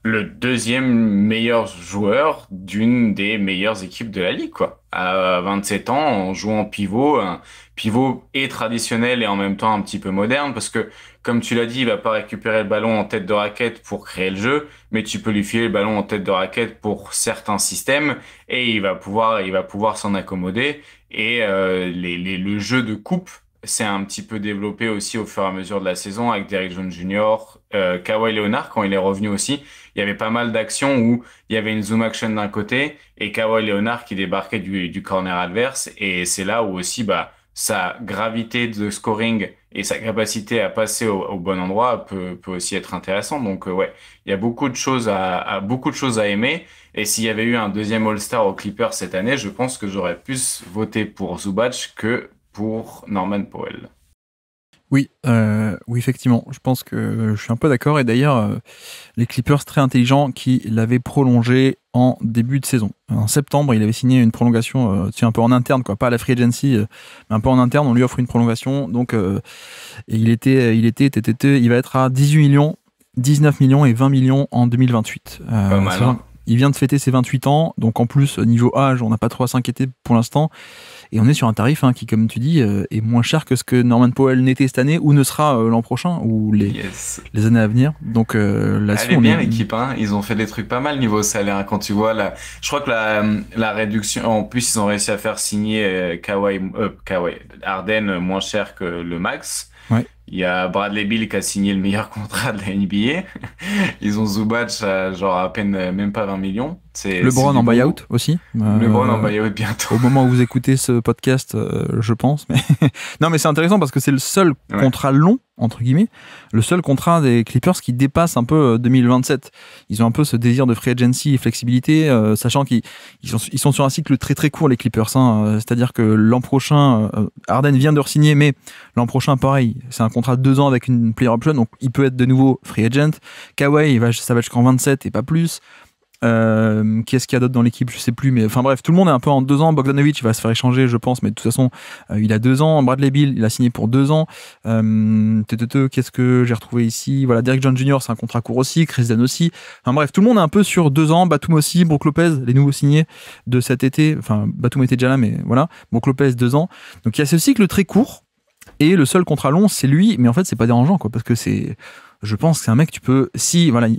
le deuxième meilleur joueur d'une des meilleures équipes de la ligue, quoi. À 27 ans, en jouant pivot, un pivot et traditionnel et en même temps un petit peu moderne, parce que, comme tu l'as dit, il va pas récupérer le ballon en tête de raquette pour créer le jeu, mais tu peux lui filer le ballon en tête de raquette pour certains systèmes et il va pouvoir s'en accommoder. Et le jeu de coupe s'est un petit peu développé aussi au fur et à mesure de la saison avec Derrick Jones Jr., Kawhi Leonard quand il est revenu aussi. Il y avait pas mal d'actions où il y avait une zoom action d'un côté et Kawhi Leonard qui débarquait du corner adverse. Et c'est là où aussi sa gravité de scoring et sa capacité à passer au bon endroit peut aussi être intéressant. Donc ouais, il y a beaucoup de choses à aimer. Et s'il y avait eu un deuxième All-Star aux Clippers cette année, je pense que j'aurais plus voté pour Zubac que pour Norman Powell. Oui, effectivement. Je pense que je suis un peu d'accord. Et d'ailleurs, les Clippers très intelligents qui l'avaient prolongé en début de saison. En septembre, il avait signé une prolongation, un peu en interne, quoi, pas à la free agency, mais un peu en interne. On lui offre une prolongation. Donc, et il va être à 18 millions, 19 millions et 20 millions en 2028. Pas mal. Hein. Il vient de fêter ses 28 ans. Donc, en plus, niveau âge, on n'a pas trop à s'inquiéter pour l'instant. Et on est sur un tarif qui, comme tu dis, est moins cher que ce que Norman Powell n'était cette année ou ne sera l'an prochain ou les années à venir. Donc là-dessus, elle est bien l'équipe. Ils ont fait des trucs pas mal niveau salaire. Quand tu vois je crois que la réduction, en plus ils ont réussi à faire signer Kawhi Harden moins cher que le max. Ouais. Il y a Bradley Beal qui a signé le meilleur contrat de la NBA. Ils ont Zubac à peine même pas 20 millions. LeBron en buyout aussi. LeBron en buyout bientôt. Au moment où vous écoutez ce podcast, je pense. Mais non, mais c'est intéressant parce que c'est le seul contrat long, entre guillemets, le seul contrat des Clippers qui dépasse un peu 2027. Ils ont un peu ce désir de free agency et flexibilité, sachant qu'ils sont sur un cycle très très court, les Clippers. C'est-à-dire que l'an prochain, Harden vient de re-signer, mais l'an prochain, pareil, c'est un contrat de 2 ans avec une player option, donc il peut être de nouveau free agent. Kawhi, ça va jusqu'en 27 et pas plus. Qui est-ce qu'il y a d'autre dans l'équipe, je sais plus, mais enfin bref, tout le monde est un peu en 2 ans. Bogdanovic, il va se faire échanger, je pense, mais de toute façon, il a 2 ans. Bradley Beal, il a signé pour 2 ans. Qu'est-ce que j'ai retrouvé ici? Voilà, Derrick Jones Jr., c'est un contrat court aussi. Chris Dunn aussi. Enfin bref, tout le monde est un peu sur 2 ans. Batum aussi, Brook Lopez, les nouveaux signés de cet été. Enfin, Batum était déjà là, mais voilà. Brook Lopez, 2 ans. Donc il y a ce cycle très court. Et le seul contrat long, c'est lui, mais en fait, c'est pas dérangeant, quoi, parce que je pense que c'est un mec,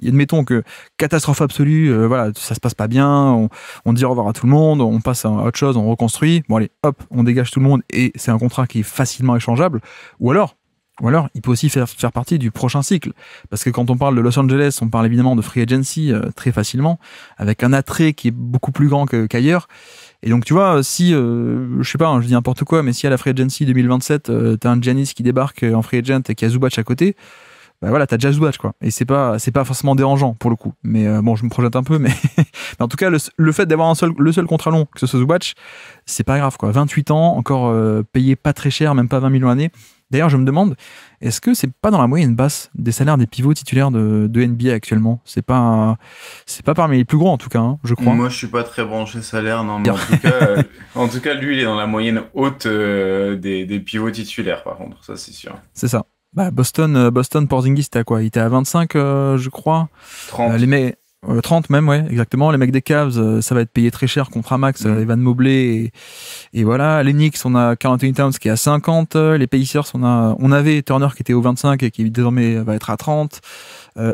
admettons que catastrophe absolue, ça se passe pas bien, on dit au revoir à tout le monde, on passe à autre chose, on reconstruit, bon allez, hop, on dégage tout le monde, et c'est un contrat qui est facilement échangeable, ou alors, il peut aussi faire partie du prochain cycle. Parce que quand on parle de Los Angeles, on parle évidemment de free agency très facilement, avec un attrait qui est beaucoup plus grand qu'ailleurs. Et donc, tu vois, si, je sais pas, je dis n'importe quoi, mais si à la free agency 2027, t'as un Giannis qui débarque en free agent et qui a Zubac à côté, t'as déjà Zubac, quoi. Et c'est pas forcément dérangeant, pour le coup. Mais bon, je me projette un peu, mais en tout cas, le fait d'avoir le seul contrat long, que ce soit Zubac, c'est pas grave, quoi. 28 ans, encore payé pas très cher, même pas 20 millions l'année. D'ailleurs, je me demande, est-ce que c'est pas dans la moyenne basse des salaires des pivots titulaires de NBA actuellement? C'est pas parmi les plus gros, en tout cas, je crois. Moi, je suis pas très branché salaire, non, mais en tout cas, lui, il est dans la moyenne haute des pivots titulaires, par contre, ça, c'est sûr. C'est ça. Boston Porzingis, c'était à quoi? Il était à 25, je crois. 30. 30 même, ouais, exactement. Les mecs des Cavs, ça va être payé très cher contre Max, Evan Mobley et voilà. Les Knicks, on a Karl Anthony Towns qui est à 50. Les Pacers, on avait Turner qui était au 25 et qui désormais va être à 30.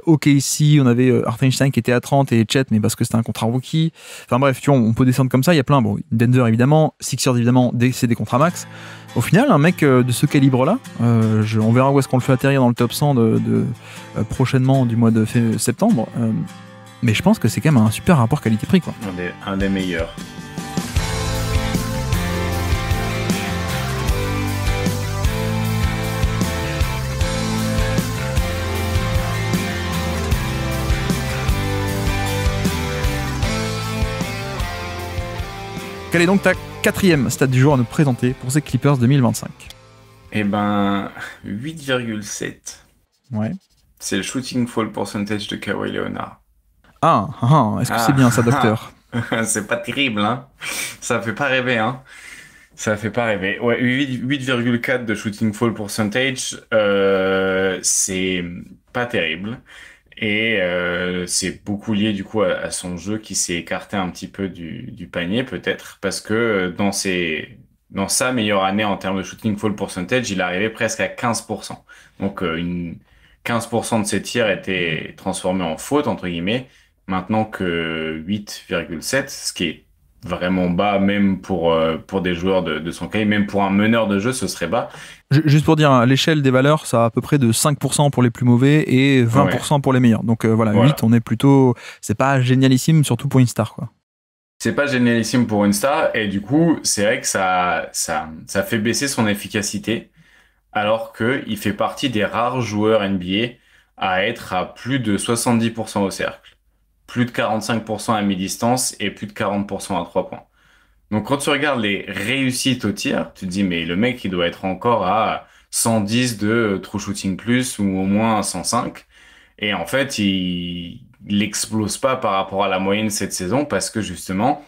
OKC, on avait Hartenstein qui était à 30 et Chet, mais parce que c'était un contrat rookie. Enfin bref, tu vois, on peut descendre comme ça. Il y a plein. Bon, Denver évidemment, Sixers évidemment, c'est des contrats max. Au final, un mec de ce calibre-là, on verra où est-ce qu'on le fait atterrir dans le top 100 prochainement du mois de septembre. Mais je pense que c'est quand même un super rapport qualité-prix, quoi. Un des meilleurs. Quelle est donc ta 4e stat du jour à nous présenter pour ces Clippers 2025? Eh ben, 8,7. Ouais. C'est le shooting fall percentage de Kawhi Leonard. Est-ce que c'est bien ça, docteur? C'est pas terrible, hein. Ça fait pas rêver, hein. Ça fait pas rêver. Ouais, 8,4 de shooting fall percentage, c'est pas terrible. Et c'est beaucoup lié du coup à son jeu qui s'est écarté un petit peu du panier peut-être, parce que dans sa meilleure année en termes de shooting fall percentage, il arrivait presque à 15%. Donc 15% de ses tirs étaient transformés en faute entre guillemets, maintenant que 8,7, ce qui est vraiment bas même pour des joueurs de son cas, même pour un meneur de jeu ce serait bas. Juste pour dire, à l'échelle des valeurs, ça a à peu près de 5% pour les plus mauvais et 20% pour les meilleurs. Donc voilà, 8, on est plutôt... C'est pas génialissime, surtout pour une star, quoi. C'est pas génialissime pour une star, et du coup, c'est vrai que ça fait baisser son efficacité, alors qu'il fait partie des rares joueurs NBA à être à plus de 70% au cercle, plus de 45% à mi-distance et plus de 40% à 3 points. Donc quand tu regardes les réussites au tir, tu te dis mais le mec il doit être encore à 110 de true shooting plus ou au moins 105. Et en fait il explose pas par rapport à la moyenne cette saison parce que justement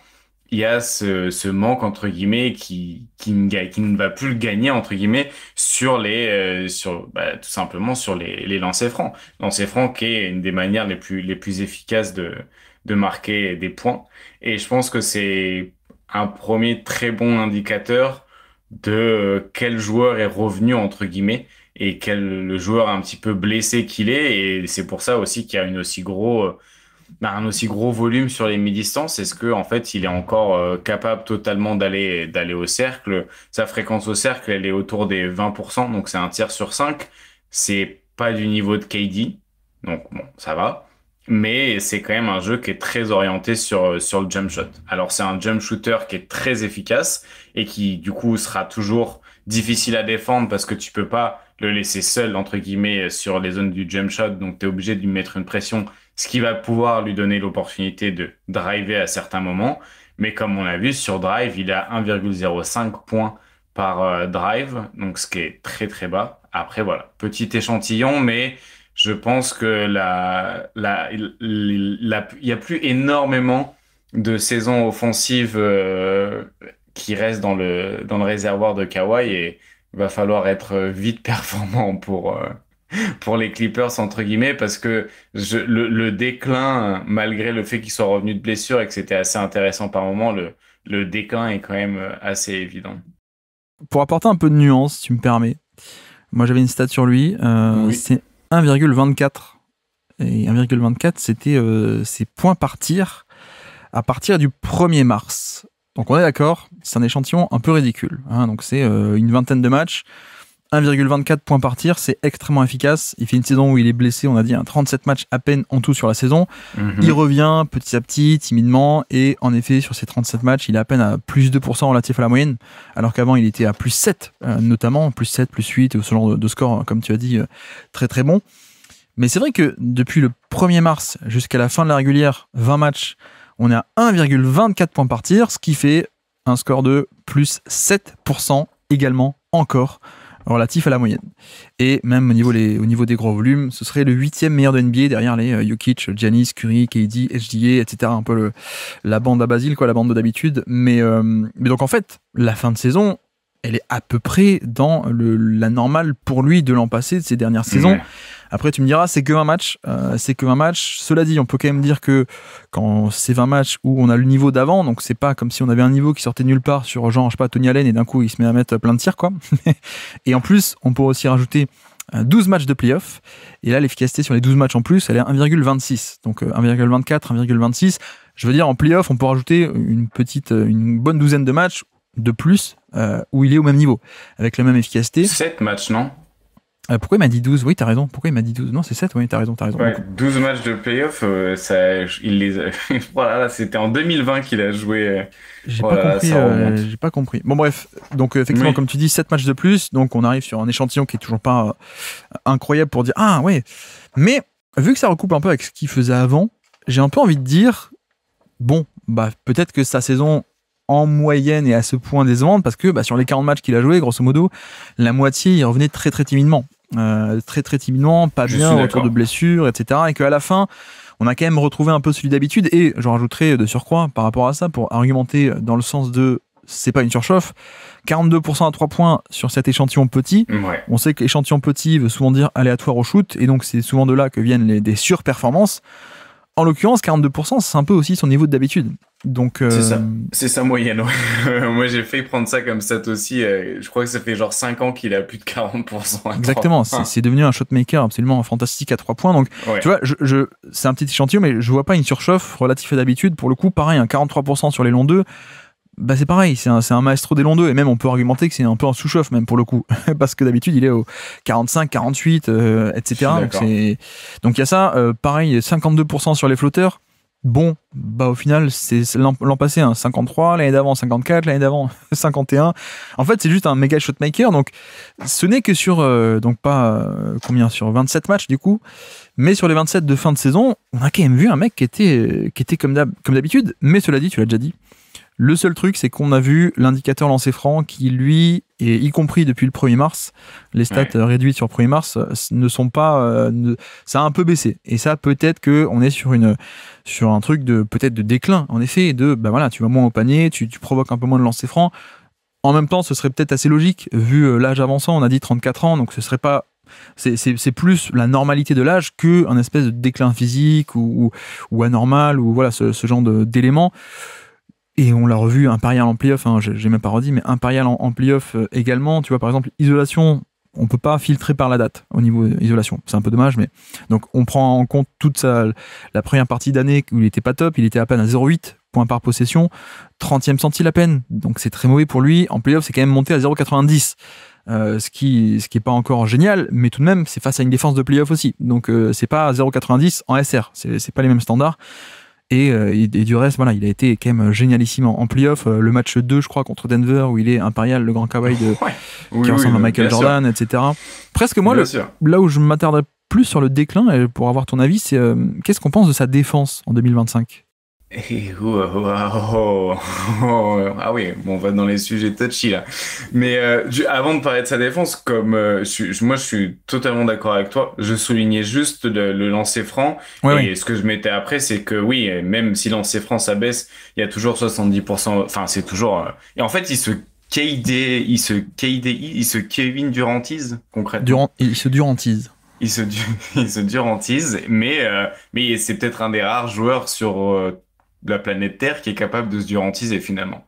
il y a ce manque entre guillemets qui ne va plus le gagner entre guillemets sur tout simplement sur les lancers francs. Lancers francs qui est une des manières les plus efficaces de marquer des points. Et je pense que c'est un premier très bon indicateur de quel joueur est revenu entre guillemets et quel le joueur un petit peu blessé qu'il est. Et c'est pour ça aussi qu'il y a un aussi gros volume sur les mi-distances. Est-ce que en fait il est encore capable totalement d'aller au cercle? Sa fréquence au cercle elle est autour des 20%, donc c'est un tir sur 5. C'est pas du niveau de KD, donc bon ça va. Mais c'est quand même un jeu qui est très orienté sur le jump shot. Alors c'est un jump shooter qui est très efficace et qui du coup sera toujours difficile à défendre parce que tu peux pas le laisser seul entre guillemets sur les zones du jump shot, donc tu es obligé de lui mettre une pression, ce qui va pouvoir lui donner l'opportunité de driver à certains moments. Mais comme on l'a vu sur drive, il a 1,05 points par drive, donc ce qui est très très bas. Après voilà, petit échantillon, mais je pense que il y a plus énormément de saisons offensives qui restent dans le réservoir de Kawhi et il va falloir être vite performant pour les Clippers entre guillemets parce que le déclin, malgré le fait qu'ils soient revenus de blessure et que c'était assez intéressant par moment, le déclin est quand même assez évident. Pour apporter un peu de nuance, si tu me permets, moi j'avais une stat sur lui, oui. C'est 1,24 et 1,24 c'était ses points par tir à partir du 1er mars. Donc on est d'accord, c'est un échantillon un peu ridicule, hein, donc c'est une vingtaine de matchs, 1,24 points par tir, c'est extrêmement efficace. Il fait une saison où il est blessé, on a dit 37 matchs à peine en tout sur la saison. Il revient petit à petit, timidement, et en effet sur ces 37 matchs, il est à peine à plus 2% relatif à la moyenne, alors qu'avant il était à plus 7, notamment plus 7, plus 8, et ce genre de score, comme tu as dit, très très bon. Mais c'est vrai que depuis le 1er mars jusqu'à la fin de la régulière, 20 matchs, on est à 1,24 points par tir, ce qui fait un score de plus 7% également encore relatif à la moyenne. Et même au niveau des gros volumes, ce serait le 8e meilleur de NBA derrière les Jokic, Giannis, Curry, KD, HDA, etc. Un peu la bande à Basile, quoi, la bande d'habitude. Mais donc en fait, la fin de saison, elle est à peu près dans la normale pour lui de l'an passé, de ces dernières saisons. Après, tu me diras, c'est que 20 matchs. C'est que 20 matchs. Cela dit, on peut quand même dire que quand c'est 20 matchs où on a le niveau d'avant, donc c'est pas comme si on avait un niveau qui sortait de nulle part sur, genre, je sais pas, Tony Allen et d'un coup il se met à mettre plein de tirs, quoi. Et en plus, on peut aussi rajouter 12 matchs de playoff. Et là, l'efficacité sur les 12 matchs en plus, elle est à 1,26. Donc 1,24, 1,26. Je veux dire, en playoff, on peut rajouter une bonne douzaine de matchs de plus où il est au même niveau, avec la même efficacité. 7 matchs, non? Pourquoi il m'a dit 12? Oui, t'as raison. Pourquoi il m'a dit 12? Non, c'est 7, oui, t'as raison. Ouais, Donc, 12 matchs de playoff, il les a... voilà, c'était en 2020 qu'il a joué. j'ai pas compris. Bon, bref. Donc, effectivement, comme tu dis, 7 matchs de plus. Donc, on arrive sur un échantillon qui est toujours pas incroyable pour dire, ah, ouais. Mais, vu que ça recoupe un peu avec ce qu'il faisait avant, j'ai un peu envie de dire, bon, bah, peut-être que sa saison en moyenne est à ce point décevante parce que sur les 40 matchs qu'il a joué, grosso modo, la moitié, il revenait très très timidement. Très très timidement, pas bien, autour de blessures, etc. Et qu'à la fin, on a quand même retrouvé un peu celui d'habitude. Et je rajouterai de surcroît par rapport à ça, pour argumenter dans le sens de c'est pas une surchauffe, 42% à 3 points sur cet échantillon petit. Ouais. On sait que l'échantillon petit veut souvent dire aléatoire au shoot, et donc c'est souvent de là que viennent des surperformances. En l'occurrence, 42%, c'est un peu aussi son niveau d'habitude. Donc, c'est sa moyenne. Ouais. Moi, j'ai fait prendre ça comme stat aussi. Je crois que ça fait genre 5 ans qu'il a plus de 40%. Exactement, c'est devenu un shotmaker absolument fantastique à 3 points. Donc, ouais. Tu vois, c'est un petit échantillon, mais je vois pas une surchauffe relative à d'habitude. Pour le coup, pareil, 43% sur les longs 2. Bah c'est pareil, c'est un maestro des longs 2, et même on peut argumenter que c'est un peu en sous-chauffe même pour le coup, parce que d'habitude il est au 45, 48, etc. Donc il y a ça, pareil, 52% sur les flotteurs. Bon, bah au final c'est l'an passé 53, l'année d'avant 54, l'année d'avant 51. En fait c'est juste un méga shotmaker, donc ce n'est que sur donc pas sur 27 matchs du coup, mais sur les 27 de fin de saison, on a quand même vu un mec qui était comme d'habitude, mais cela dit, tu l'as déjà dit. Le seul truc, c'est qu'on a vu l'indicateur lancé franc qui, lui, et y compris depuis le 1er mars, les stats réduites sur le 1er mars ne sont pas... ça a un peu baissé. Et ça, peut-être qu'on est sur un truc peut-être de déclin, en effet, tu vas moins au panier, tu provoques un peu moins de lancé franc. En même temps, ce serait peut-être assez logique, vu l'âge avançant, on a dit 34 ans, donc ce serait pas... C'est plus la normalité de l'âge qu'un espèce de déclin physique ou anormal, ou voilà, ce genre d'éléments. Et on l'a revu impérial en playoff, j'ai même pas redit, mais impérial en playoff également. Tu vois, par exemple, isolation, on peut pas filtrer par la date au niveau isolation. C'est un peu dommage, mais donc on prend en compte toute la première partie d'année où il était pas top, il était à peine à 0,8 points par possession, 30e centile à peine, donc c'est très mauvais pour lui. En playoff, c'est quand même monté à 0,90. Ce qui est pas encore génial, mais tout de même, c'est face à une défense de playoff aussi. Donc c'est pas 0,90 en SR, c'est pas les mêmes standards. Et du reste, voilà, il a été quand même génialissime en playoff. Le match 2, je crois, contre Denver, où il est impérial, le grand kawaii qui ressemble à Michael Jordan, etc. Presque moi, là où je m'attarderais plus sur le déclin, et pour avoir ton avis, c'est qu'est-ce qu'on pense de sa défense en 2025? Ah oui, bon, on va dans les sujets touchy là. Mais avant de parler de sa défense, comme moi je suis totalement d'accord avec toi, je soulignais juste le lancer franc. Ce que je mettais après, c'est que oui, même si lancer franc ça baisse, il y a toujours 70%. Enfin, c'est toujours. Et en fait, il se Kevin Durantise concrètement. Il se durantise. Il se durantise, mais c'est peut-être un des rares joueurs sur la planète Terre qui est capable de se durantiser finalement.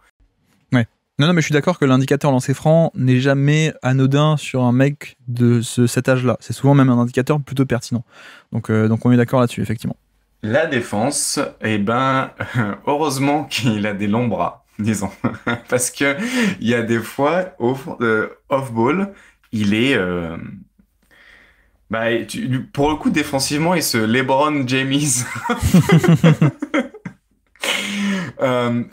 Ouais. Non, mais je suis d'accord que l'indicateur lancé franc n'est jamais anodin sur un mec de cet âge-là. C'est souvent même un indicateur plutôt pertinent. Donc on est d'accord là-dessus, effectivement. La défense, heureusement qu'il a des longs bras, disons. Parce que il y a des fois, off-ball, il est... pour le coup, défensivement, il se LeBron James.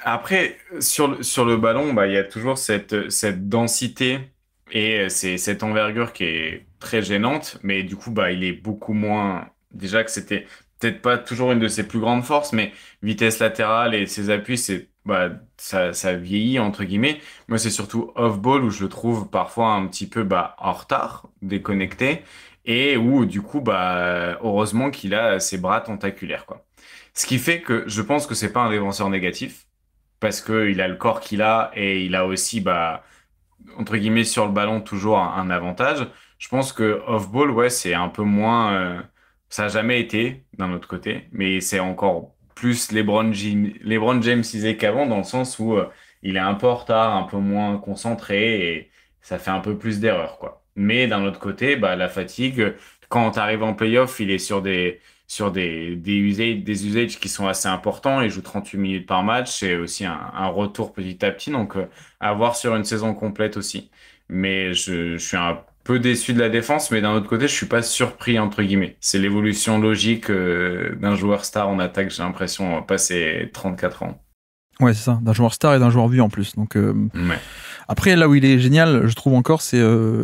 Après, sur le ballon, il y a toujours cette densité et c'est cette envergure qui est très gênante, mais du coup, il est beaucoup moins... Déjà que c'était peut-être pas toujours une de ses plus grandes forces, mais vitesse latérale et ses appuis, ça vieillit, entre guillemets. Moi, c'est surtout off-ball où je le trouve parfois un petit peu en retard, déconnecté, et où, du coup, heureusement qu'il a ses bras tentaculaires, quoi. Ce qui fait que je pense que c'est pas un défenseur négatif, parce qu'il a le corps qu'il a et il a aussi, entre guillemets, sur le ballon, toujours un avantage. Je pense que off-ball, ouais, c'est un peu moins. Ça a jamais été d'un autre côté, mais c'est encore plus LeBron James disait qu'avant, dans le sens où il est un peu en retard, un peu moins concentré et ça fait un peu plus d'erreurs, quoi. Mais d'un autre côté, bah, la fatigue, quand tu arrives en playoff, il est des usages qui sont assez importants. Il joue 38 minutes par match. C'est aussi un retour petit à petit. Donc, à voir sur une saison complète aussi. Mais je suis un peu déçu de la défense, mais d'un autre côté, je suis pas surpris, entre guillemets. C'est l'évolution logique d'un joueur star en attaque, j'ai l'impression, passer 34 ans. Ouais, c'est ça, d'un joueur star et d'un joueur vu en plus. Donc, Ouais. après, là où il est génial, je trouve encore, c'est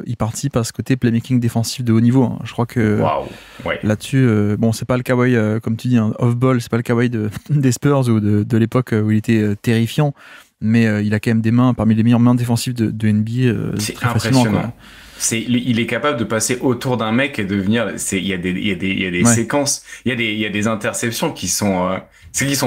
il participe à ce côté playmaking défensif de haut niveau. Hein. Je crois que Waouh. Ouais. là-dessus, bon, c'est pas le Kawhi, comme tu dis, hein, off-ball, c'est pas le Kawhi des Spurs ou de l'époque où il était terrifiant, mais il a quand même des mains parmi les meilleures mains défensives de NBA C'est très facilement. impressionnant. Quoi. Il est capable de passer autour d'un mec et de venir. Il y a des Ouais. séquences, il y a des interceptions qui sont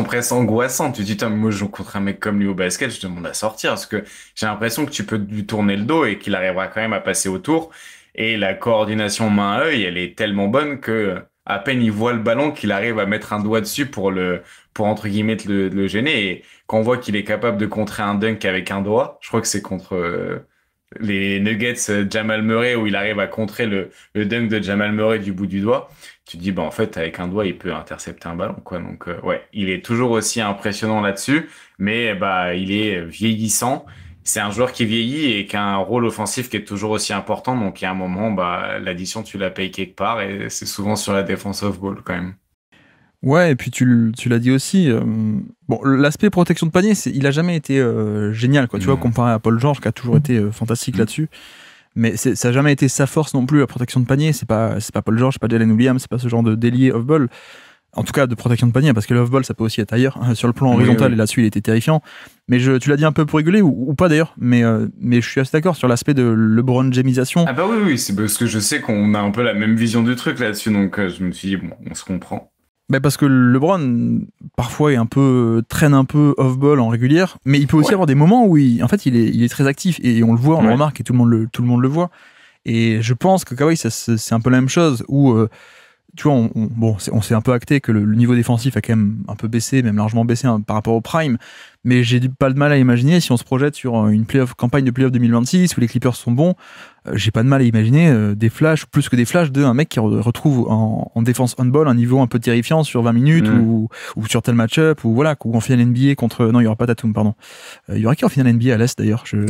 presque angoissantes. Tu te dis, putain, moi, je joue contre un mec comme lui au basket, je demande à sortir parce que j'ai l'impression que tu peux lui tourner le dos et qu'il arrivera quand même à passer autour. Et la coordination main-œil, elle est tellement bonne que à peine il voit le ballon qu'il arrive à mettre un doigt dessus pour entre guillemets le gêner. Et quand on voit qu'il est capable de contrer un dunk avec un doigt, je crois que c'est contre les Nuggets Jamal Murray où il arrive à contrer le dunk de Jamal Murray du bout du doigt. Tu te dis, bah, en fait, avec un doigt, il peut intercepter un ballon, quoi. Donc, ouais, il est toujours aussi impressionnant là-dessus, mais, bah, il est vieillissant. C'est un joueur qui vieillit et qui a un rôle offensif qui est toujours aussi important. Donc, il y a un moment, bah, l'addition, tu la payes quelque part et c'est souvent sur la défense off-ball, quand même. Ouais, et puis tu l'as dit aussi. Bon, l'aspect protection de panier, il a jamais été génial, quoi. Tu vois, comparé à Paul George, qui a toujours été fantastique là-dessus. Mais ça a jamais été sa force non plus, la protection de panier. C'est pas Paul George, c'est pas Jalen Williams, c'est pas ce genre de délié off-ball. En tout cas, de protection de panier, parce que le off-ball, ça peut aussi être ailleurs. Sur le plan horizontal, et là-dessus, il était terrifiant. Mais tu l'as dit un peu pour rigoler, ou pas d'ailleurs, mais je suis assez d'accord sur l'aspect de LeBron Jamisation. Ah bah oui, c'est parce que je sais qu'on a un peu la même vision du truc là-dessus, donc je me suis dit, bon, on se comprend. Bah parce que LeBron, parfois, traîne un peu off-ball en régulière, mais il peut aussi avoir des moments où il est très actif, et on le voit, on le remarque, et tout le monde le voit. Et je pense que Kawhi, c'est un peu la même chose, où tu vois, on s'est un peu acté que le niveau défensif a quand même un peu baissé, même largement baissé par rapport au prime. Mais j'ai pas de mal à imaginer, si on se projette sur une campagne de playoff 2026 où les Clippers sont bons, j'ai pas de mal à imaginer des flashs, plus que des flashs d'un mec qui retrouve en défense on-ball un niveau un peu terrifiant sur 20 minutes ou sur tel match-up, ou voilà, ou en finale NBA contre. Non, il y aura pas Tatum, pardon. Il y aura qui en finale NBA à l'Est d'ailleurs il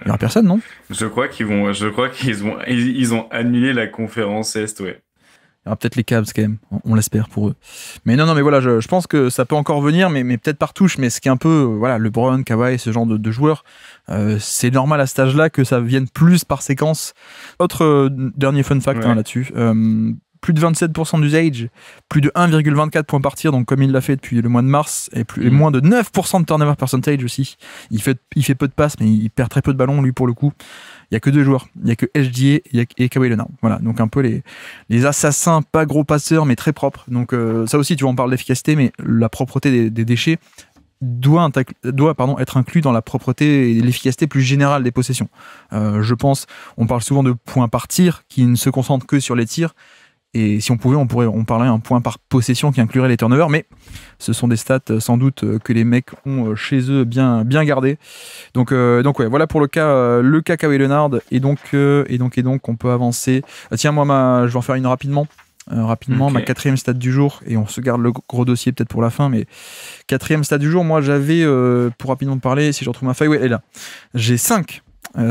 y aura personne, non? Je crois qu'ils ont annulé la conférence Est, ouais. Il y aura peut-être les Cavs quand même, on l'espère pour eux. Mais non, mais voilà, je pense que ça peut encore venir, mais peut-être par touche. Mais ce qui est un peu, voilà, LeBron, Kawhi, ce genre de joueurs, c'est normal à cet âge-là que ça vienne plus par séquence. Autre dernier fun fact là-dessus, plus de 27% d'usage, plus de 1,24 points par tir, donc comme il l'a fait depuis le mois de mars, et moins de 9% de turnover percentage aussi. Il fait peu de passes, mais il perd très peu de ballons, lui, pour le coup. Il n'y a que deux joueurs. Il n'y a que SGA et Kawhi Leonard. Voilà, donc un peu les assassins, pas gros passeurs, mais très propres. Donc ça aussi, tu vois, on parle d'efficacité, mais la propreté des déchets doit être inclus dans la propreté et l'efficacité plus générale des possessions. Je pense, on parle souvent de points par tir, qui ne se concentrent que sur les tirs. Et si on pouvait, on parlerait un point par possession qui inclurait les turnovers, mais ce sont des stats sans doute que les mecs ont chez eux bien gardés. Donc ouais, voilà pour le cas Kawhi Leonard, et donc on peut avancer. Tiens, moi je vais en faire une rapidement. Ma quatrième stat du jour, et on se garde le gros dossier peut-être pour la fin, mais quatrième stat du jour, moi j'avais, pour rapidement parler, si je retrouve ma feuille, ouais, elle est là. J'ai 5.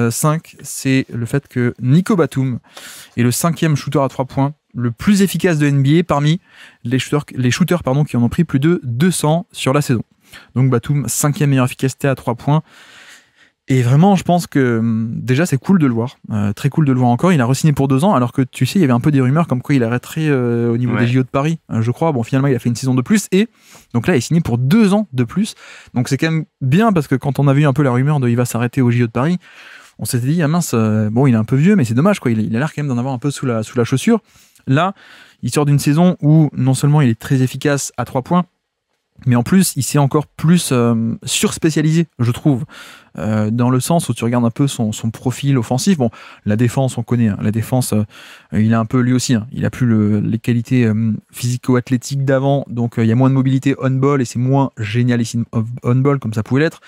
5, c'est le fait que Nico Batum est le 5e shooter à 3 points, le plus efficace de NBA parmi les shooters qui en ont pris plus de 200 sur la saison. Donc Batum, 5e meilleure efficacité à 3 points. Et vraiment, je pense que déjà, c'est cool de le voir. Très cool de le voir encore. Il a re-signé pour 2 ans, alors que tu sais, il y avait un peu des rumeurs comme quoi il arrêterait au niveau des JO de Paris, je crois. Bon, finalement, il a fait une saison de plus. Et donc là, il est signé pour 2 ans de plus. Donc c'est quand même bien, parce que quand on a vu un peu la rumeur de il va s'arrêter au JO de Paris, on s'était dit, ah mince, bon, il est un peu vieux, mais c'est dommage, quoi. Il a l'air quand même d'en avoir un peu sous la chaussure. Là, il sort d'une saison où non seulement il est très efficace à 3 points, Mais en plus, il s'est encore plus surspécialisé, je trouve, dans le sens où tu regardes un peu son profil offensif. Bon, la défense, on connaît. Hein. La défense, il a un peu lui aussi. Hein. Il a plus les qualités physico-athlétiques d'avant, donc il y a moins de mobilité on-ball et c'est moins génialissime on-ball comme ça pouvait l'être.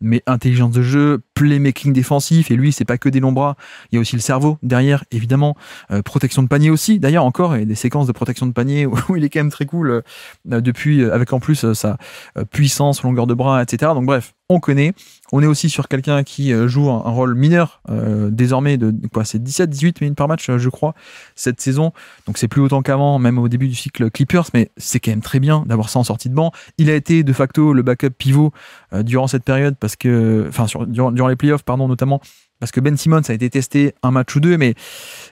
Mais intelligence de jeu, playmaking défensif, et lui, c'est pas que des longs bras, il y a aussi le cerveau derrière, évidemment, protection de panier aussi, d'ailleurs encore, il y a des séquences de protection de panier où il est quand même très cool, depuis, avec en plus sa puissance, longueur de bras, etc. Donc bref, on connaît. On est aussi sur quelqu'un qui joue un rôle mineur, désormais de quoi, c'est 17-18 minutes par match, je crois, cette saison. Donc c'est plus autant qu'avant, même au début du cycle Clippers, mais c'est quand même très bien d'avoir ça en sortie de banc. Il a été de facto le backup pivot durant cette période, parce que, enfin, durant les playoffs, pardon, notamment, parce que Ben Simmons a été testé un match ou deux, mais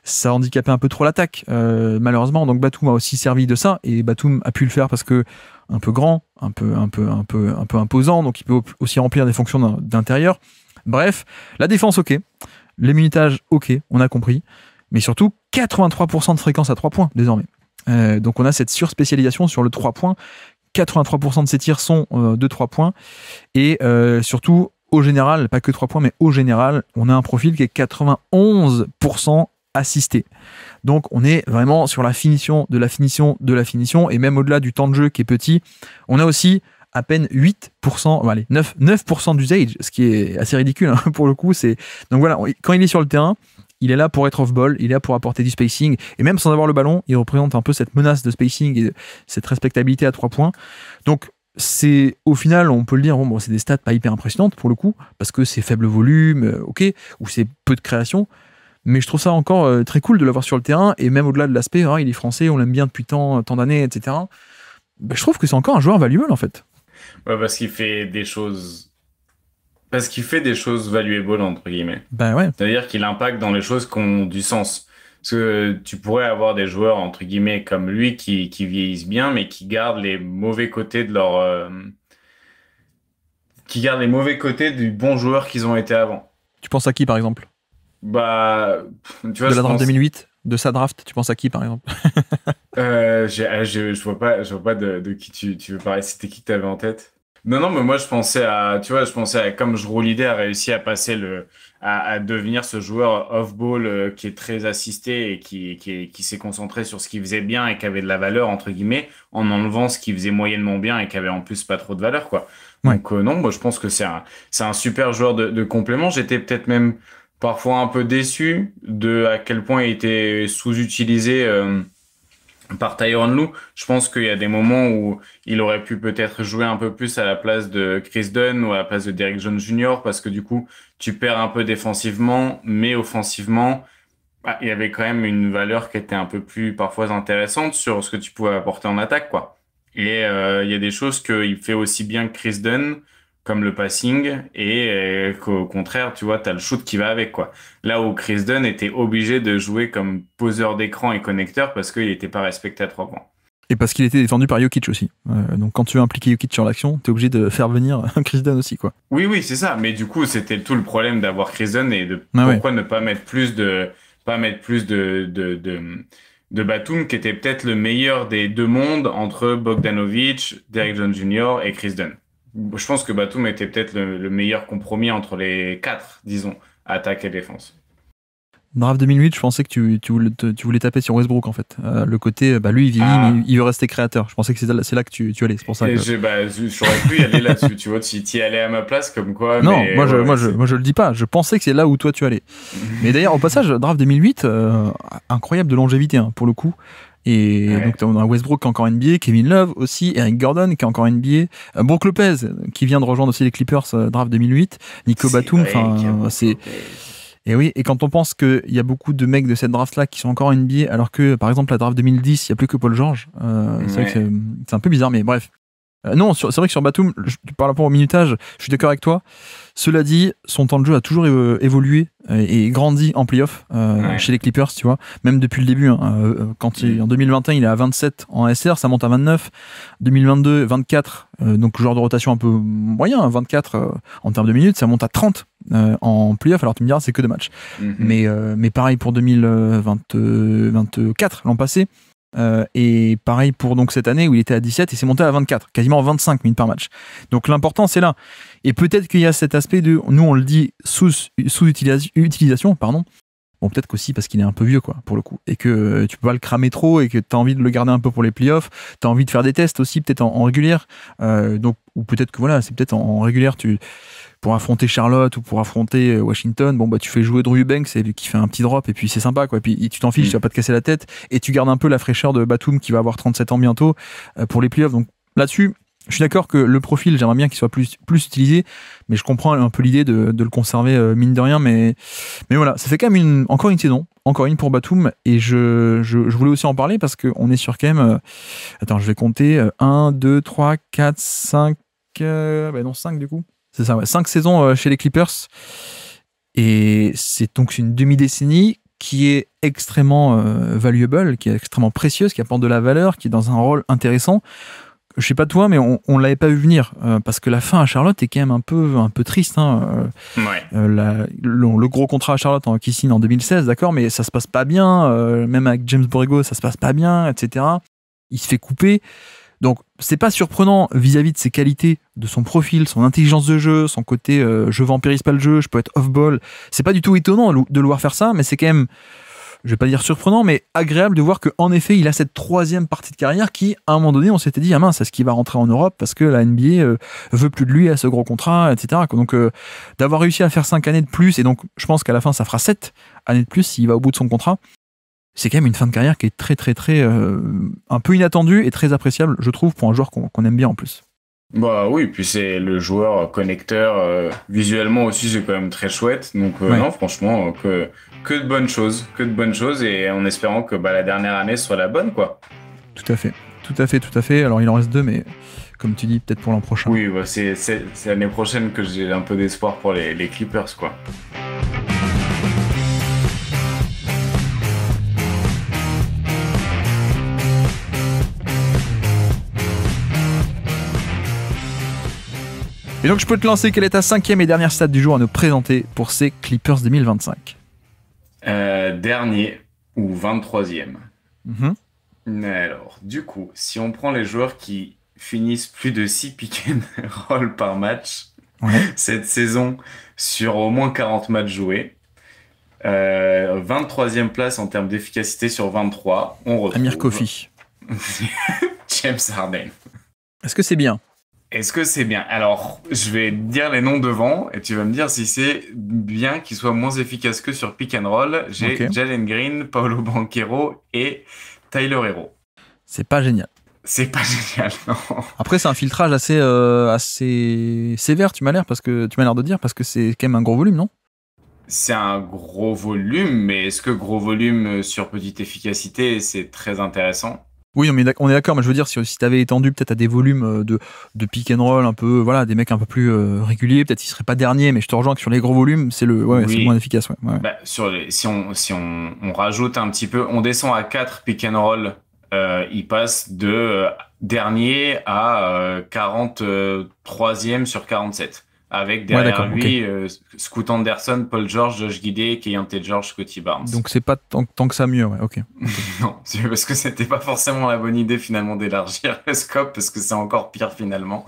ça handicapait un peu trop l'attaque, malheureusement. Donc Batum a aussi servi de ça, et Batum a pu le faire parce que un peu grand, un peu imposant, donc il peut aussi remplir des fonctions d'intérieur. Bref, la défense, ok. Les minutages, ok, on a compris. Mais surtout, 83% de fréquence à 3 points, désormais. Donc on a cette surspécialisation sur le 3 points. 83% de ses tirs sont de 3 points. Et surtout, au général, pas que 3 points, mais au général, on a un profil qui est 91% assisté. Donc on est vraiment sur la finition de la finition de la finition, et même au-delà du temps de jeu qui est petit, on a aussi à peine 8%, allez, 9% d'usage, ce qui est assez ridicule, hein, pour le coup. Donc voilà, quand il est sur le terrain, il est là pour être off-ball, il est là pour apporter du spacing, et même sans avoir le ballon, il représente un peu cette menace de spacing et cette respectabilité à 3 points. Donc c'est, au final, on peut le dire, bon, c'est des stats pas hyper impressionnantes pour le coup, parce que c'est faible volume, ok, ou c'est peu de création. Mais je trouve ça encore très cool de l'avoir sur le terrain, et même au-delà de l'aspect, il est français, on l'aime bien depuis tant d'années, etc. Je trouve que c'est encore un joueur valuable en fait. Ouais, parce qu'il fait des choses. Parce qu'il fait des choses valuable, entre guillemets. Ben ouais. C'est-à-dire qu'il impacte dans les choses qui ont du sens. Parce que tu pourrais avoir des joueurs, entre guillemets, comme lui, qui vieillissent bien, mais qui gardent les mauvais côtés de leur. Qui gardent les mauvais côtés du bon joueur qu'ils ont été avant. Tu penses à qui par exemple? Bah, tu vois, de la draft 2008, de sa draft, tu penses à qui par exemple? Je vois pas de qui tu veux parler. C'était qui que t'avais en tête? Non, mais moi je pensais à, tu vois, comme Jrue Holiday a réussi à passer à devenir ce joueur off-ball qui est très assisté et qui s'est concentré sur ce qu'il faisait bien et qui avait de la valeur entre guillemets, en enlevant ce qu'il faisait moyennement bien et qui avait en plus pas trop de valeur, quoi. Ouais. Donc non, moi je pense que c'est un super joueur de complément. J'étais peut-être même parfois un peu déçu de à quel point il était sous-utilisé par Tyronn Lue. Je pense qu'il y a des moments où il aurait pu peut-être jouer un peu plus à la place de Chris Dunn ou à la place de Derrick Jones Jr. parce que du coup, tu perds un peu défensivement, mais offensivement, il y avait quand même une valeur qui était un peu plus parfois intéressante sur ce que tu pouvais apporter en attaque, quoi. Et il y a des choses qu'il fait aussi bien que Chris Dunn, comme le passing, et qu'au contraire, tu vois, t'as le shoot qui va avec, quoi. Là où Chris Dunn était obligé de jouer comme poseur d'écran et connecteur parce qu'il n'était pas respecté à 3 points. Et parce qu'il était défendu par Jokic aussi. Donc quand tu veux impliquer Jokic sur l'action, t'es obligé de faire venir Chris Dunn aussi, quoi. Oui, c'est ça. Mais du coup, c'était tout le problème d'avoir Chris Dunn et pourquoi ne pas mettre plus de Batum, qui était peut-être le meilleur des deux mondes entre Bogdanovic, Derrick Jones Jr. et Chris Dunn. Je pense que Batum était peut-être le meilleur compromis entre les quatre, disons, attaque et défense. Draft 2008, je pensais que tu voulais taper sur Westbrook en fait. Le côté, lui il vieillit, mais il veut rester créateur. Je pensais que c'est là que tu allais, c'est pour ça que... J'aurais pu y aller là-dessus, tu vois, si tu y allais à ma place, comme quoi... Non, mais, moi je le dis pas, je pensais que c'est là où toi tu allais. Mais d'ailleurs, au passage, Draft 2008, incroyable de longévité, hein, pour le coup. Et donc on a Westbrook qui est encore NBA, Kevin Love aussi, Eric Gordon qui est encore NBA, Brook Lopez qui vient de rejoindre aussi les Clippers, Draft 2008, Nico Batum, c'est... Et oui, et quand on pense qu'il y a beaucoup de mecs de cette draft-là qui sont encore NBA, alors que, par exemple, la draft 2010, il n'y a plus que Paul George. C'est vrai que c'est un peu bizarre, mais bref. Non, c'est vrai que sur Batum, par rapport au minutage, je suis d'accord avec toi. Cela dit, son temps de jeu a toujours évolué et grandi en playoff chez les Clippers, tu vois. Même depuis le début, en 2021, il est à 27 en SR, ça monte à 29. 2022, 24, donc joueur de rotation un peu moyen, 24 en termes de minutes, ça monte à 30 en playoff. Alors tu me diras, c'est que 2 matchs. Mais pareil pour 2024, l'an passé. Et pareil pour donc cette année où il était à 17 et s'est monté à 24, quasiment 25 minutes par match. Donc l'important c'est là. Et peut-être qu'il y a cet aspect de, nous on le dit, sous-utilisation, pardon. Bon, peut-être qu'aussi parce qu'il est un peu vieux, quoi, pour le coup. Et que tu peux pas le cramer trop et que tu as envie de le garder un peu pour les playoffs. Tu as envie de faire des tests aussi, peut-être en régulière. Donc, ou peut-être que voilà, c'est peut-être en régulière, pour affronter Charlotte ou pour affronter Washington, bon, bah, tu fais jouer Drew Eubanks qui fait un petit drop et puis c'est sympa, quoi. Et puis tu t'en fiches, tu vas pas te casser la tête et tu gardes un peu la fraîcheur de Batum qui va avoir 37 ans bientôt pour les playoffs. Donc là-dessus, je suis d'accord que le profil, j'aimerais bien qu'il soit plus utilisé, mais je comprends un peu l'idée de le conserver mine de rien. Mais voilà, ça fait quand même encore une saison, encore une pour Batum, et je voulais aussi en parler parce qu'on est sur quand même. Attends, je vais compter 1, 2, 3, 4, 5. Non, 5 du coup. C'est ça, ouais. 5 saisons chez les Clippers. Et c'est donc une demi-décennie qui est extrêmement valuable, qui est extrêmement précieuse, qui apporte de la valeur, qui est dans un rôle intéressant. Je sais pas toi, mais on l'avait pas vu venir parce que la fin à Charlotte est quand même un peu triste. Ouais. Le gros contrat à Charlotte qui signe en 2016, d'accord, mais ça se passe pas bien. Même avec James Borrego, ça se passe pas bien, etc. Il se fait couper. Donc c'est pas surprenant vis-à-vis de ses qualités, de son profil, son intelligence de jeu, son côté je vampirise pas le jeu, je peux être off-ball. C'est pas du tout étonnant de le voir faire ça, mais c'est quand même, je vais pas dire surprenant, mais agréable de voir qu'en effet, il a cette troisième partie de carrière qui, à un moment donné, on s'était dit, ah mince, est-ce qu'il va rentrer en Europe parce que la NBA veut plus de lui à ce gros contrat, etc. Donc, d'avoir réussi à faire 5 années de plus, et donc, je pense qu'à la fin, ça fera 7 années de plus s'il va au bout de son contrat, c'est quand même une fin de carrière qui est très, très, très, un peu inattendue et très appréciable, je trouve, pour un joueur qu'on aime bien en plus. Bah oui, puis c'est le joueur connecteur. Visuellement aussi, c'est quand même très chouette. Donc Ouais. non, franchement, que de bonnes choses, et en espérant que la dernière année soit la bonne, quoi. Tout à fait. Alors, il en reste 2, mais comme tu dis, peut-être pour l'an prochain. Oui, c'est l'année prochaine que j'ai un peu d'espoir pour les Clippers, quoi. Et donc je peux te lancer, quelle est ta 5e et dernière stat du jour à nous présenter pour ces Clippers 2025? Dernier ou 23e. Mm-hmm. Alors, du coup, si on prend les joueurs qui finissent plus de 6 pick and roll par match cette saison sur au moins 40 matchs joués, 23e place en termes d'efficacité sur 23, on retrouve Amir Kofi. James Harden. Est-ce que c'est bien? Est-ce que c'est bien? Alors, je vais dire les noms devant et tu vas me dire si c'est bien qu'il soit moins efficace que sur pick and roll. J'ai Jalen Green, Paolo Banchero et Tyler Herro. C'est pas génial. C'est pas génial, non. Après, c'est un filtrage assez sévère, tu m'as l'air de dire, parce que c'est quand même un gros volume, non? C'est un gros volume, mais est-ce que gros volume sur petite efficacité, c'est très intéressant? Oui, on est d'accord, mais je veux dire, si tu avais étendu peut-être à des volumes de pick and roll, un peu, voilà, des mecs un peu plus réguliers, peut-être il serait pas dernier, mais je te rejoins que sur les gros volumes, c'est le moins efficace. Ouais. Si on rajoute un petit peu, on descend à 4 pick and roll, il passe de dernier à 43e sur 47. Avec derrière lui Scoot Anderson, Paul George, Josh Giddey, Keyonte George, Scottie Barnes. Donc c'est pas tant que ça mieux, ouais, ok. Non, c'est parce que c'était pas forcément la bonne idée finalement d'élargir le scope parce que c'est encore pire finalement.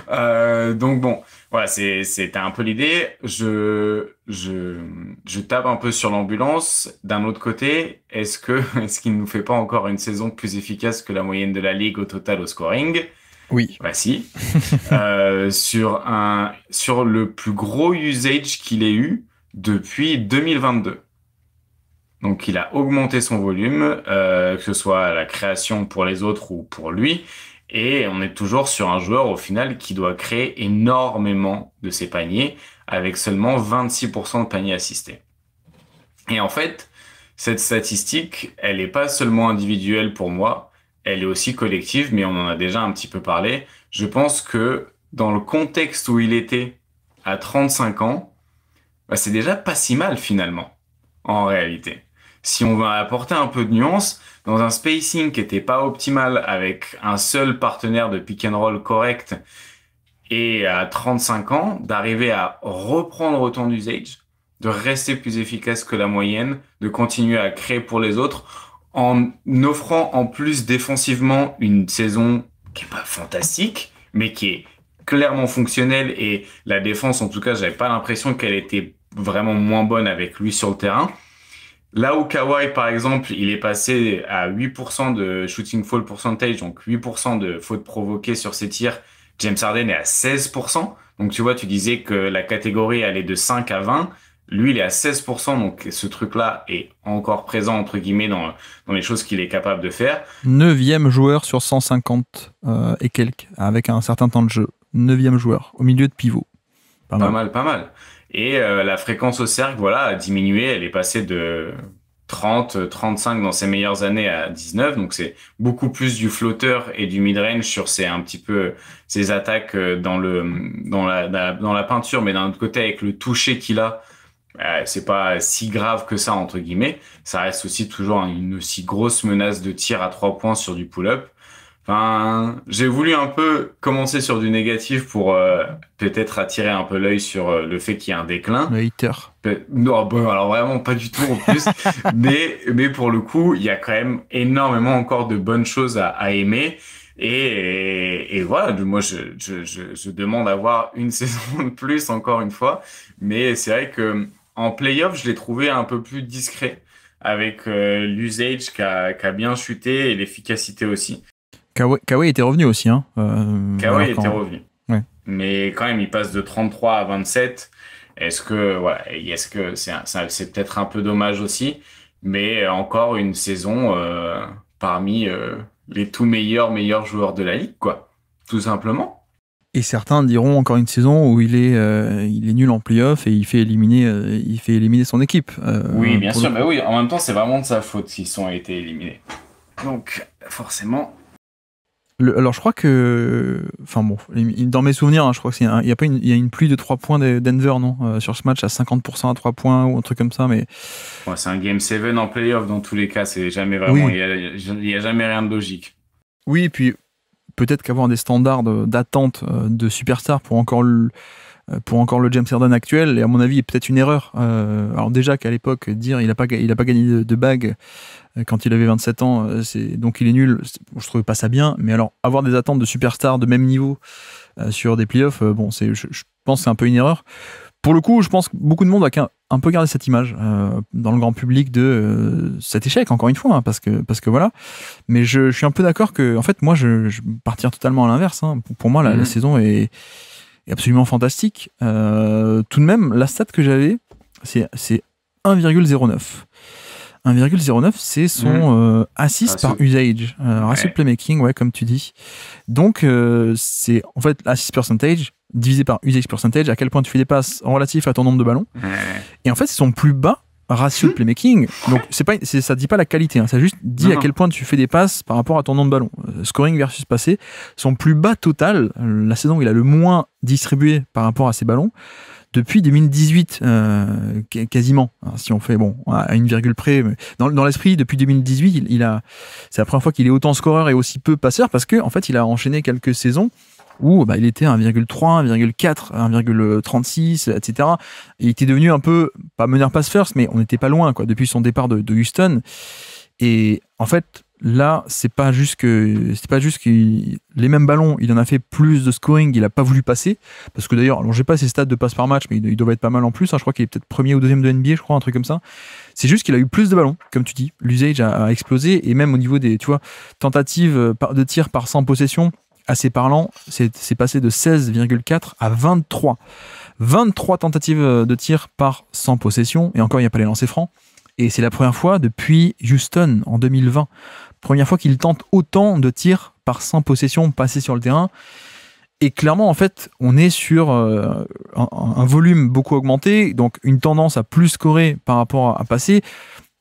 Donc bon, voilà, c'était un peu l'idée. Je tape un peu sur l'ambulance. D'un autre côté, est-ce qu'il ne nous fait pas encore une saison plus efficace que la moyenne de la ligue au total au scoring? Oui. Bah si. Sur le plus gros usage qu'il ait eu depuis 2022. Donc il a augmenté son volume, que ce soit à la création pour les autres ou pour lui. Et on est toujours sur un joueur au final qui doit créer énormément de ses paniers avec seulement 26% de paniers assistés. Et en fait, cette statistique, elle n'est pas seulement individuelle pour moi, elle est aussi collective, mais on en a déjà un petit peu parlé. Je pense que dans le contexte où il était à 35 ans, c'est déjà pas si mal finalement, en réalité. Si on va apporter un peu de nuance, dans un spacing qui était pas optimal avec un seul partenaire de pick and roll correct et à 35 ans, d'arriver à reprendre autant d'usage, de rester plus efficace que la moyenne, de continuer à créer pour les autres, en offrant en plus défensivement une saison qui est pas fantastique, mais qui est clairement fonctionnelle, et la défense, en tout cas, j'avais pas l'impression qu'elle était vraiment moins bonne avec lui sur le terrain. Là où Kawhi, par exemple, il est passé à 8% de shooting foul percentage, donc 8% de fautes provoquées sur ses tirs, James Harden est à 16%. Donc tu vois, tu disais que la catégorie allait de 5 à 20. Lui, il est à 16%, donc ce truc-là est encore présent, entre guillemets, dans les choses qu'il est capable de faire. 9e joueur sur 150 et quelques, avec un certain temps de jeu. 9e joueur, au milieu de pivot. Pas mal. Et la fréquence au cercle, voilà, a diminué. Elle est passée de 30, 35 dans ses meilleures années à 19. Donc c'est beaucoup plus du flotteur et du mid-range sur ses attaques dans la peinture, mais d'un autre côté, avec le toucher qu'il a, c'est pas si grave que ça, entre guillemets. Ça reste aussi toujours une aussi grosse menace de tir à 3 points sur du pull-up. Enfin, j'ai voulu un peu commencer sur du négatif pour peut-être attirer un peu l'œil sur le fait qu'il y a un déclin. Le hater. Non, bon, alors vraiment pas du tout en plus. mais pour le coup, il y a quand même énormément encore de bonnes choses à aimer. Et voilà, moi je demande à voir une saison de plus encore une fois. Mais c'est vrai que en playoff, je l'ai trouvé un peu plus discret avec l'usage qui a bien chuté et l'efficacité aussi. Kawhi était revenu aussi. Hein. Kawhi était revenu. Ouais. Mais quand même, il passe de 33 à 27. Est-ce que c'est peut-être un peu dommage aussi, mais encore une saison parmi les tout meilleurs joueurs de la ligue, quoi, tout simplement. Et certains diront encore une saison où il est nul en play-off et il fait éliminer son équipe. Oui, bien sûr, mais oui, en même temps, c'est vraiment de sa faute s'ils ont été éliminés. Donc, forcément. Alors je crois que, enfin bon, dans mes souvenirs, hein, je crois qu'il y a une pluie de 3 points de Denver, non, sur ce match à 50% à 3 points ou un truc comme ça, mais ouais, c'est un game 7 en playoff dans tous les cas, c'est jamais vraiment, oui. Il y a jamais rien de logique. Oui, et puis peut-être qu'avoir des standards d'attente de superstar pour encore le James Harden actuel, et à mon avis, est peut-être une erreur. Alors déjà qu'à l'époque, dire il a pas gagné de bague quand il avait 27 ans, donc il est nul, je trouvais pas ça bien, mais alors avoir des attentes de superstar de même niveau sur des playoffs, bon, je pense que c'est un peu une erreur. Pour le coup, je pense que beaucoup de monde va un peu garder cette image dans le grand public de cet échec, encore une fois, hein, parce que voilà. Mais je suis un peu d'accord que, en fait, moi, je partir totalement à l'inverse. Hein. Pour moi, la saison est absolument fantastique. Tout de même, la stat que j'avais, c'est 1,09. 1,09, c'est son assist par usage, ratio de playmaking, ouais, comme tu dis. Donc, c'est en fait assist percentage divisé par usage percentage, à quel point tu fais des passes relatif à ton nombre de ballons. Et en fait, c'est son plus bas ratio de playmaking. Donc, ça dit pas la qualité, hein, ça juste dit à quel point tu fais des passes par rapport à ton nombre de ballons. Scoring versus passé, son plus bas total, la saison où il a le moins distribué par rapport à ses ballons, depuis 2018, quasiment. Alors, si on fait, à une virgule près, mais dans l'esprit, depuis 2018, c'est la première fois qu'il est autant scoreur et aussi peu passeur, parce que, en fait, il a enchaîné quelques saisons où il était à 1,3, 1,4, 1,36, etc. Et il était devenu un peu, pas meneur pass first, mais on n'était pas loin, quoi, depuis son départ de Houston. Et en fait, là, c'est pas juste que les mêmes ballons, il en a fait plus de scoring, il a pas voulu passer, parce que d'ailleurs, alors j'ai pas ses stats de passes par match, mais il doit être pas mal en plus, hein, je crois qu'il est peut-être premier ou deuxième de NBA, je crois, un truc comme ça. C'est juste qu'il a eu plus de ballons, comme tu dis, l'usage a explosé, et même au niveau des, tu vois, tentatives de tir par 100 possessions, assez parlant, c'est passé de 16,4 à 23. 23 tentatives de tir par 100 possessions, et encore, il n'y a pas les lancers francs. Et c'est la première fois depuis Houston en 2020. Première fois qu'il tente autant de tirs par 100 possessions passées sur le terrain. Et clairement, en fait, on est sur un volume beaucoup augmenté, donc une tendance à plus scorer par rapport à passer,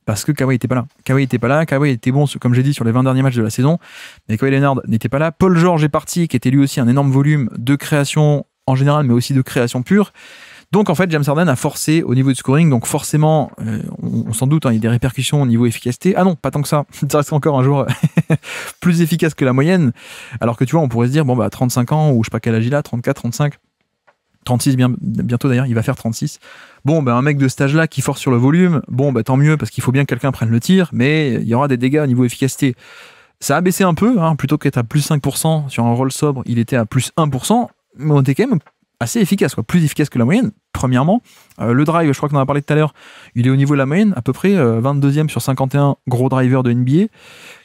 parce que Kawhi n'était pas là. Kawhi était bon, comme j'ai dit, sur les 20 derniers matchs de la saison, mais Kawhi Leonard n'était pas là. Paul George est parti, qui était lui aussi un énorme volume de création en général, mais aussi de création pure. Donc en fait, James Harden a forcé au niveau du scoring, donc forcément, on s'en doute, hein, il y a des répercussions au niveau efficacité. Ah non, pas tant que ça, ça reste encore un joueur plus efficace que la moyenne, alors que tu vois, on pourrait se dire, 35 ans, ou je sais pas quel âge il a, 34, 35, 36 bientôt d'ailleurs, il va faire 36. Bon, un mec de cet âge-là qui force sur le volume, tant mieux, parce qu'il faut bien que quelqu'un prenne le tir, mais il y aura des dégâts au niveau efficacité. Ça a baissé un peu, plutôt qu'être à plus 5% sur un rôle sobre, il était à plus 1%, mais on était quand même assez efficace, plus efficace que la moyenne, premièrement. Le drive, je crois qu'on en a parlé tout à l'heure, il est au niveau de la moyenne, à peu près 22e sur 51 gros drivers de NBA,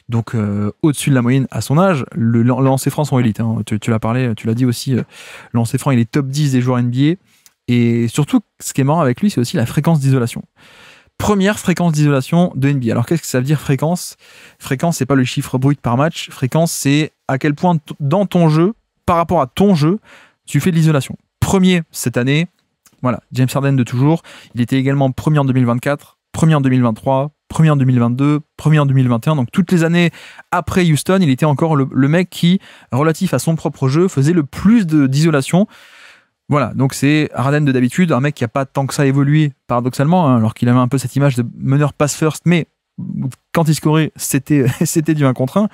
donc au-dessus de la moyenne à son âge. Le lancer franc son élite, tu l'as parlé, tu l'as dit aussi, le lancer franc il est top 10 des joueurs NBA, et surtout ce qui est marrant avec lui, c'est aussi la fréquence d'isolation. Première fréquence d'isolation de NBA. Alors qu'est-ce que ça veut dire fréquence ? Fréquence, c'est pas le chiffre brut par match, fréquence c'est à quel point dans ton jeu, par rapport à ton jeu, tu fais de l'isolation. Premier cette année, voilà, James Harden de toujours. Il était également premier en 2024, premier en 2023, premier en 2022, premier en 2021. Donc toutes les années après Houston, il était encore le mec qui, relatif à son propre jeu, faisait le plus d'isolation. Voilà, donc c'est Harden de d'habitude, un mec qui n'a pas tant que ça évolué, paradoxalement, alors qu'il avait un peu cette image de meneur pass first, mais quand il scorait, c'était du 1 contre 1.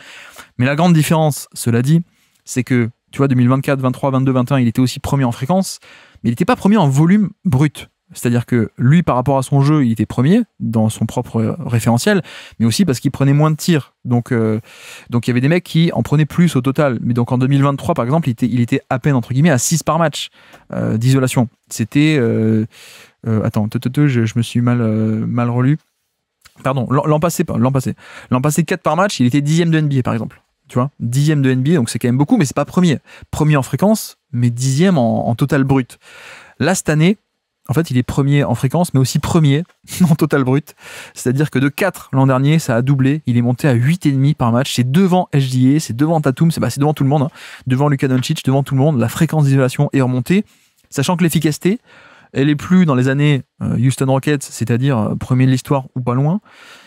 Mais la grande différence, cela dit, c'est que, tu vois, 2024, 23, 22, 21, il était aussi premier en fréquence, mais il n'était pas premier en volume brut. C'est-à-dire que lui, par rapport à son jeu, il était premier dans son propre référentiel, mais aussi parce qu'il prenait moins de tirs. Donc il y avait des mecs qui en prenaient plus au total. Mais donc en 2023, par exemple, il était à peine, entre guillemets, à 6 par match d'isolation. C'était... attends, je me suis mal relu. Pardon, l'an passé, 4 par match, il était 10e de NBA, par exemple. Tu vois, 10e de NBA, donc c'est quand même beaucoup, mais c'est pas premier. Premier en fréquence, mais 10e en total brut. Là, cette année, en fait, il est premier en fréquence, mais aussi premier en total brut. C'est-à-dire que de 4 l'an dernier, ça a doublé. Il est monté à 8,5 par match. C'est devant SGA, c'est devant Tatum, c'est devant tout le monde. Devant Luka Doncic, devant tout le monde. La fréquence d'isolation est remontée. Sachant que l'efficacité, elle est plus dans les années Houston Rockets, c'est-à-dire premier de l'histoire ou pas loin.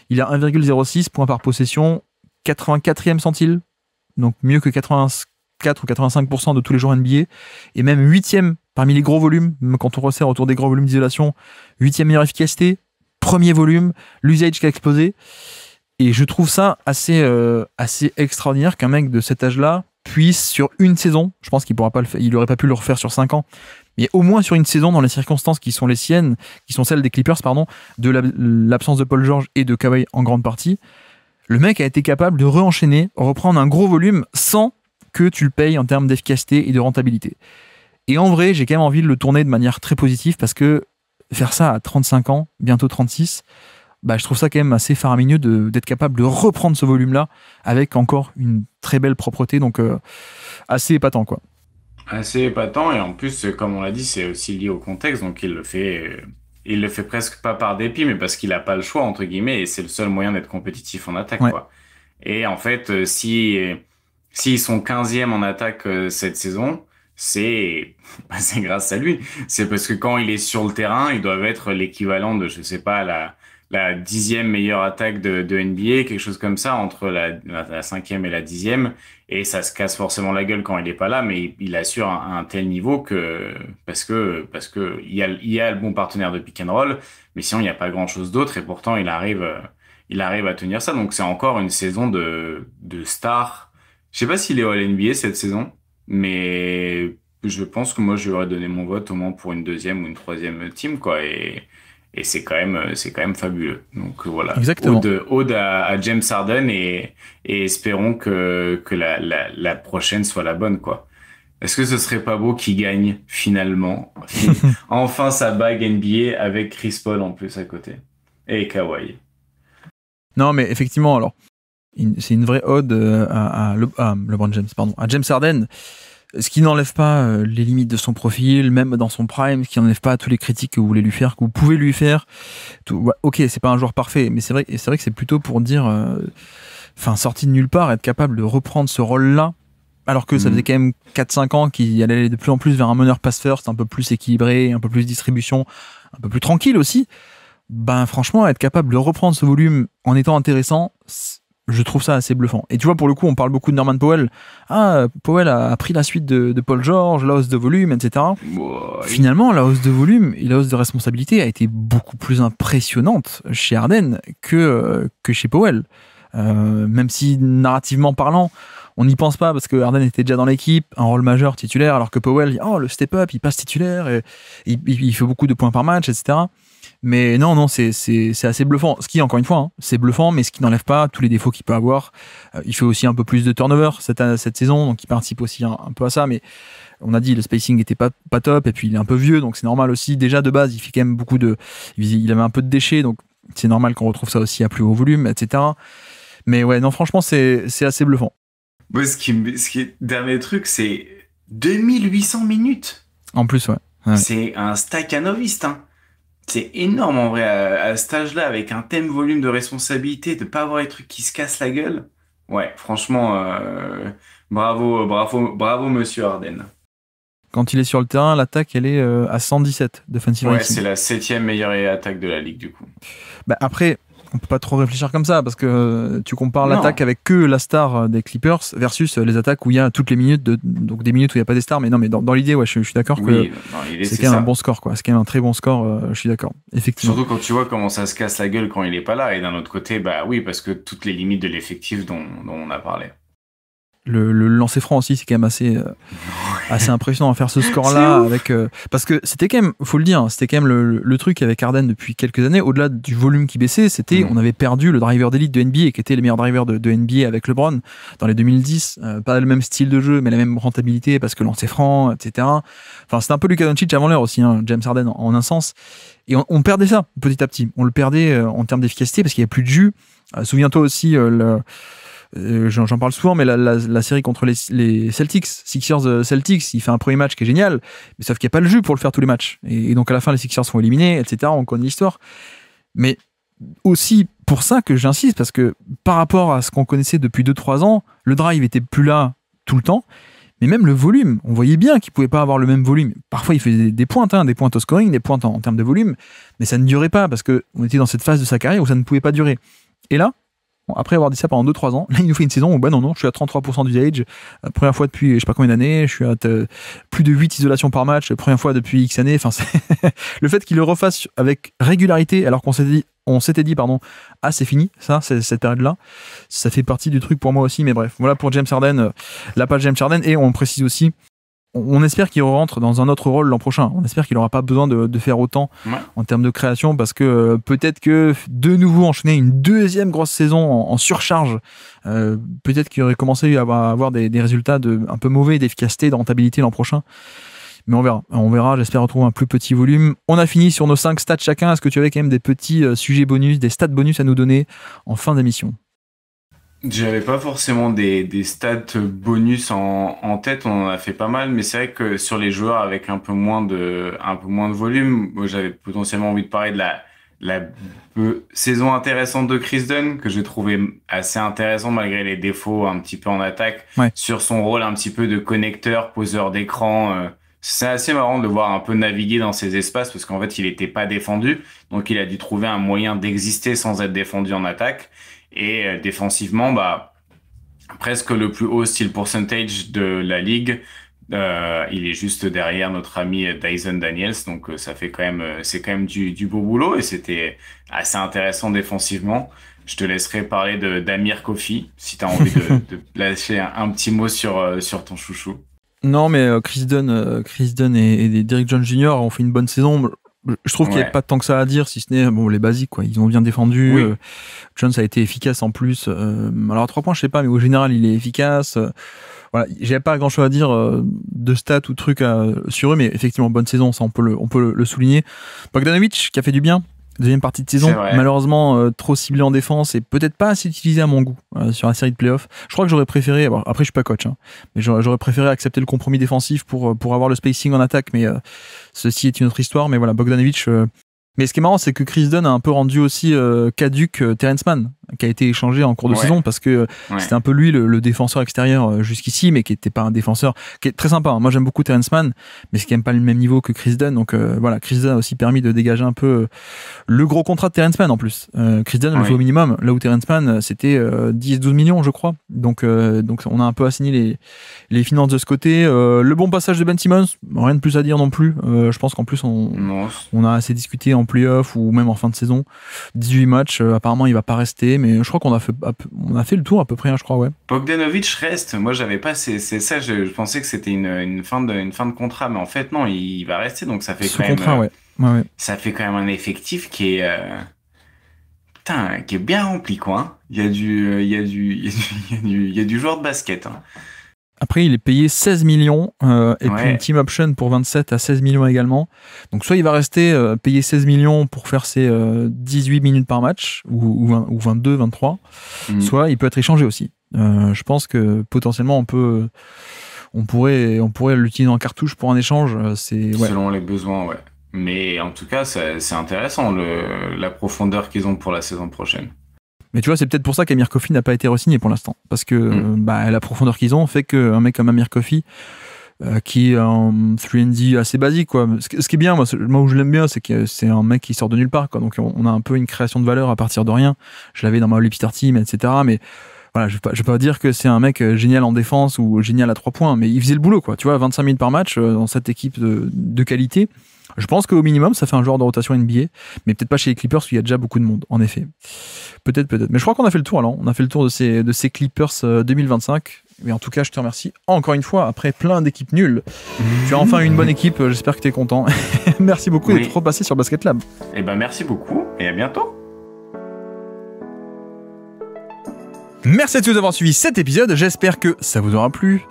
Il a 1,06 points par possession, 84e centile, donc mieux que 84 ou 85% de tous les joueurs NBA, et même 8e parmi les gros volumes, quand on resserre autour des gros volumes d'isolation, 8e meilleure efficacité, premier volume, l'usage qui a explosé. Et je trouve ça assez extraordinaire qu'un mec de cet âge-là puisse, sur une saison, je pense qu'il pourra pas le faire, il n'aurait pas pu le refaire sur 5 ans, mais au moins sur une saison, dans les circonstances qui sont les siennes, qui sont celles des Clippers, de l'absence de Paul George et de Kawhi en grande partie, le mec a été capable de reprendre un gros volume sans que tu le payes en termes d'efficacité et de rentabilité. Et en vrai, j'ai quand même envie de le tourner de manière très positive parce que faire ça à 35 ans, bientôt 36, je trouve ça quand même assez faramineux d'être capable de reprendre ce volume-là avec encore une très belle propreté, donc assez épatant, quoi. Assez épatant, et en plus, comme on l'a dit, c'est aussi lié au contexte, donc il le fait presque pas par dépit, mais parce qu'il a pas le choix, entre guillemets, et c'est le seul moyen d'être compétitif en attaque, ouais. quoi. Et en fait, s'ils sont 15e en attaque cette saison, c'est grâce à lui. C'est parce que quand il est sur le terrain, ils doivent être l'équivalent de, je sais pas, la 10e meilleure attaque de NBA, quelque chose comme ça, entre la 5e et la 10e. Et ça se casse forcément la gueule quand il est pas là, mais il assure un tel niveau parce que il y a le bon partenaire de pick and roll, mais sinon il n'y a pas grand chose d'autre, et pourtant il arrive à tenir ça. Donc c'est encore une saison de star. Je sais pas s'il est All NBA cette saison, mais je pense que moi je lui aurais donné mon vote au moins pour une deuxième ou une troisième team, quoi. Et c'est quand même fabuleux. Donc voilà. Exactement. Ode à James Harden, et espérons que la prochaine soit la bonne, quoi. Est-ce que ce serait pas beau qu'il gagne finalement enfin sa bague NBA avec Chris Paul en plus à côté et Kawhi. Non, mais effectivement, alors c'est une vraie ode à LeBron James, à James Harden. Ce qui n'enlève pas les limites de son profil, même dans son prime, ce qui n'enlève pas tous les critiques que vous voulez lui faire, que vous pouvez lui faire. Ok, c'est pas un joueur parfait, mais c'est vrai que c'est plutôt pour dire, sorti de nulle part, être capable de reprendre ce rôle-là, alors que ça faisait quand même 4-5 ans qu'il allait de plus en plus vers un meneur pass first, un peu plus équilibré, un peu plus distribution, un peu plus tranquille aussi. Franchement, être capable de reprendre ce volume en étant intéressant, je trouve ça assez bluffant. Et tu vois, pour le coup, on parle beaucoup de Norman Powell. Powell a pris la suite de Paul George, la hausse de volume, etc. Finalement, la hausse de volume et la hausse de responsabilité a été beaucoup plus impressionnante chez Harden que chez Powell. Même si, narrativement parlant, on n'y pense pas parce que Harden était déjà dans l'équipe, un rôle majeur titulaire, alors que Powell, le step-up, il passe titulaire, et il fait beaucoup de points par match, etc. Mais non, c'est assez bluffant. Ce qui, encore une fois, hein, c'est bluffant, mais ce qui n'enlève pas tous les défauts qu'il peut avoir. Il fait aussi un peu plus de turnover cette saison, donc il participe aussi un peu à ça, mais on a dit le spacing était pas top, et puis il est un peu vieux, donc c'est normal aussi. Déjà de base, il fait quand même il avait un peu de déchets, donc c'est normal qu'on retrouve ça aussi à plus haut volume, etc. Mais ouais, non, franchement, c'est assez bluffant. Ouais, ce qui est dernier truc, c'est 2800 minutes. En plus, ouais. C'est un Stakhanoviste, hein. C'est énorme en vrai à cet âge-là, avec un tel volume de responsabilité, de pas avoir les trucs qui se cassent la gueule. Ouais, franchement, bravo, monsieur Harden. Quand il est sur le terrain, l'attaque, elle est à 117 defensive rating. Ouais, c'est la 7e meilleure attaque de la ligue, du coup. Bah après, on peut pas trop réfléchir comme ça, parce que tu compares l'attaque avec que la star des Clippers versus les attaques où il y a toutes les minutes, donc des minutes où il n'y a pas des stars. Mais non, mais dans l'idée, ouais, je suis d'accord que c'est quand même un bon score, quoi. C'est quand même un très bon score, je suis d'accord. Effectivement. Surtout quand tu vois comment ça se casse la gueule quand il est pas là. Et d'un autre côté, bah oui, parce que toutes les limites de l'effectif dont on a parlé. Le lancer franc aussi, c'est quand même assez impressionnant à faire ce score-là avec parce que c'était quand même, faut le dire, hein, c'était quand même le truc avec Harden depuis quelques années. Au-delà du volume qui baissait, c'était on avait perdu le driver d'élite de NBA qui était les meilleurs drivers de NBA avec LeBron dans les 2010. Pas le même style de jeu, mais la même rentabilité parce que lancer franc, etc. Enfin, c'était un peu Luka Doncic avant l'heure aussi, hein, James Harden en un sens. Et on perdait ça petit à petit. On le perdait en termes d'efficacité parce qu'il n'y avait plus de jus. Souviens-toi aussi j'en parle souvent, mais la série contre les Celtics, Sixers Celtics, il fait un premier match qui est génial, mais sauf qu'il n'y a pas le jus pour le faire tous les matchs. Et donc à la fin, les Sixers sont éliminés, etc. On connaît l'histoire. Mais aussi pour ça que j'insiste, parce que par rapport à ce qu'on connaissait depuis 2-3 ans, le drive était plus là tout le temps, mais même le volume, on voyait bien qu'il ne pouvait pas avoir le même volume. Parfois, il faisait des pointes, des pointes au scoring, des pointes en termes de volume, mais ça ne durait pas, parce qu'on était dans cette phase de sa carrière où ça ne pouvait pas durer. Et là, après avoir dit ça pendant 2-3 ans, là il nous fait une saison où non, je suis à 33% d'usage, première fois depuis je sais pas combien d'années, je suis à plus de 8 isolations par match, première fois depuis X années. Enfin, le fait qu'il le refasse avec régularité alors qu'on s'était dit c'est fini, ça, cette période-là, ça fait partie du truc pour moi aussi. Mais bref, voilà pour James Harden, la page James Harden. Et on précise aussi, on espère qu'il rentre dans un autre rôle l'an prochain. On espère qu'il n'aura pas besoin de faire autant en termes de création, parce que peut-être que de nouveau enchaîner une deuxième grosse saison en surcharge, peut-être qu'il aurait commencé à avoir des résultats un peu mauvais d'efficacité, de rentabilité l'an prochain. Mais on verra, j'espère retrouver un plus petit volume. On a fini sur nos 5 stats chacun. Est-ce que tu avais quand même des petits sujets bonus, des stats bonus à nous donner en fin d'émission ? J'avais pas forcément des stats bonus en tête, on en a fait pas mal, mais c'est vrai que sur les joueurs avec un peu moins de volume, moi j'avais potentiellement envie de parler de la saison intéressante de Chris Dunn, que j'ai trouvé assez intéressant malgré les défauts un petit peu en attaque, sur son rôle un petit peu de connecteur, poseur d'écran. C'est assez marrant de le voir un peu naviguer dans ces espaces, parce qu'en fait il était pas défendu, donc il a dû trouver un moyen d'exister sans être défendu en attaque. Et défensivement, presque le plus haut steal percentage de la ligue. Il est juste derrière notre ami Dyson Daniels, donc ça fait c'est quand même du beau boulot, et c'était assez intéressant défensivement. Je te laisserai parler d'Amir Kofi si tu as envie de lâcher un petit mot sur ton chouchou. Non, mais Chris Dunn et Derrick Jones Jr. ont fait une bonne saison. Je trouve qu'il n'y a pas tant que ça à dire, si ce n'est les basiques, quoi. Ils ont bien défendu. Oui. Jones a été efficace en plus. Alors à 3 points, je sais pas, mais au général, il est efficace. Voilà, j'avais pas grand chose à dire de stats ou trucs sur eux, mais effectivement, bonne saison, ça on peut le souligner. Bogdanovic qui a fait du bien. Deuxième partie de saison, malheureusement trop ciblé en défense et peut-être pas assez utilisé à mon goût sur la série de playoffs. Je crois que j'aurais préféré, après je suis pas coach, mais j'aurais préféré accepter le compromis défensif pour avoir le spacing en attaque, mais ceci est une autre histoire. Mais voilà, Bogdanovic. Mais ce qui est marrant, c'est que Chris Dunn a un peu rendu aussi caduc Terrence Mann, qui a été échangé en cours de saison, parce que c'était un peu lui le défenseur extérieur jusqu'ici, mais qui n'était pas un défenseur, qui est très sympa. Moi j'aime beaucoup Terrence Mann, mais c'est quand même pas le même niveau que Chris Dunn. Donc voilà, Chris Dunn a aussi permis de dégager un peu le gros contrat de Terrence Mann en plus. Chris Dunn le fait au minimum, là où Terrence Mann c'était 10-12 millions je crois. Donc on a un peu assigné les finances de ce côté. Le bon passage de Ben Simmons, rien de plus à dire non plus. Je pense qu'en plus on a assez discuté en playoff ou même en fin de saison. 18 matchs, apparemment il va pas rester, mais je crois qu'on a fait le tour à peu près, hein, je crois, ouais. Bogdanovic reste. Moi, j'avais pas. C'est ça. Je pensais que c'était une fin de contrat, mais en fait, non, il va rester. Donc, ça fait Sous contrat, ouais. Ça fait quand même un effectif qui est. Qui est bien rempli, quoi. Hein. Il y a du joueur de basket. Hein. Après, il est payé 16 millions et puis une team option pour 27 à 16 millions également. Donc, soit il va rester payé 16 millions pour faire ses 18 minutes par match ou 22, 23, soit il peut être échangé aussi. Je pense que potentiellement, on pourrait l'utiliser en cartouche pour un échange. Selon les besoins, ouais. Mais en tout cas, c'est intéressant la profondeur qu'ils ont pour la saison prochaine. Mais tu vois, c'est peut-être pour ça qu'Amir Coffey n'a pas été re-signé pour l'instant. Parce que la profondeur qu'ils ont fait qu'un mec comme Amir Coffey, qui est un 3&D assez basique, quoi. Ce qui est bien, moi où je l'aime bien, c'est que c'est un mec qui sort de nulle part, quoi. Donc on a un peu une création de valeur à partir de rien. Je l'avais dans ma All-Star Team, etc. Mais voilà, je vais pas dire que c'est un mec génial en défense ou génial à 3 points, mais il faisait le boulot, quoi. Tu vois, 25 minutes par match dans cette équipe de qualité. Je pense qu'au minimum, ça fait un joueur de rotation NBA, mais peut-être pas chez les Clippers, où il y a déjà beaucoup de monde, en effet. Peut-être. Mais je crois qu'on a fait le tour, alors. On a fait le tour de ces Clippers 2025. Mais en tout cas, je te remercie encore une fois, après plein d'équipes nulles. Tu as enfin une bonne équipe, j'espère que tu es content. Merci beaucoup d'être repassé sur Basket Lab. Eh ben, merci beaucoup, et à bientôt. Merci à tous d'avoir suivi cet épisode, j'espère que ça vous aura plu.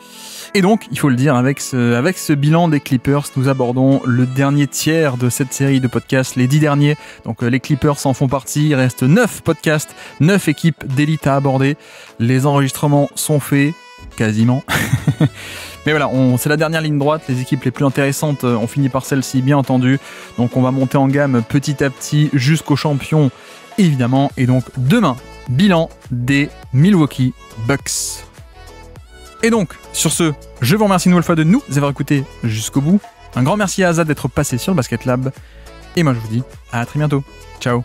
Et donc, il faut le dire, avec ce bilan des Clippers, nous abordons le dernier tiers de cette série de podcasts, les 10 derniers. Donc les Clippers en font partie, il reste 9 podcasts, 9 équipes d'élite à aborder. Les enregistrements sont faits, quasiment. Mais voilà, c'est la dernière ligne droite, les équipes les plus intéressantes ont fini par celle-ci, bien entendu. Donc on va monter en gamme petit à petit jusqu'aux champions, évidemment. Et donc demain, bilan des Milwaukee Bucks. Et donc, sur ce, je vous remercie une nouvelle fois de nous avoir écoutés jusqu'au bout. Un grand merci à Azad d'être passé sur le Basket Lab. Et moi, je vous dis à très bientôt. Ciao.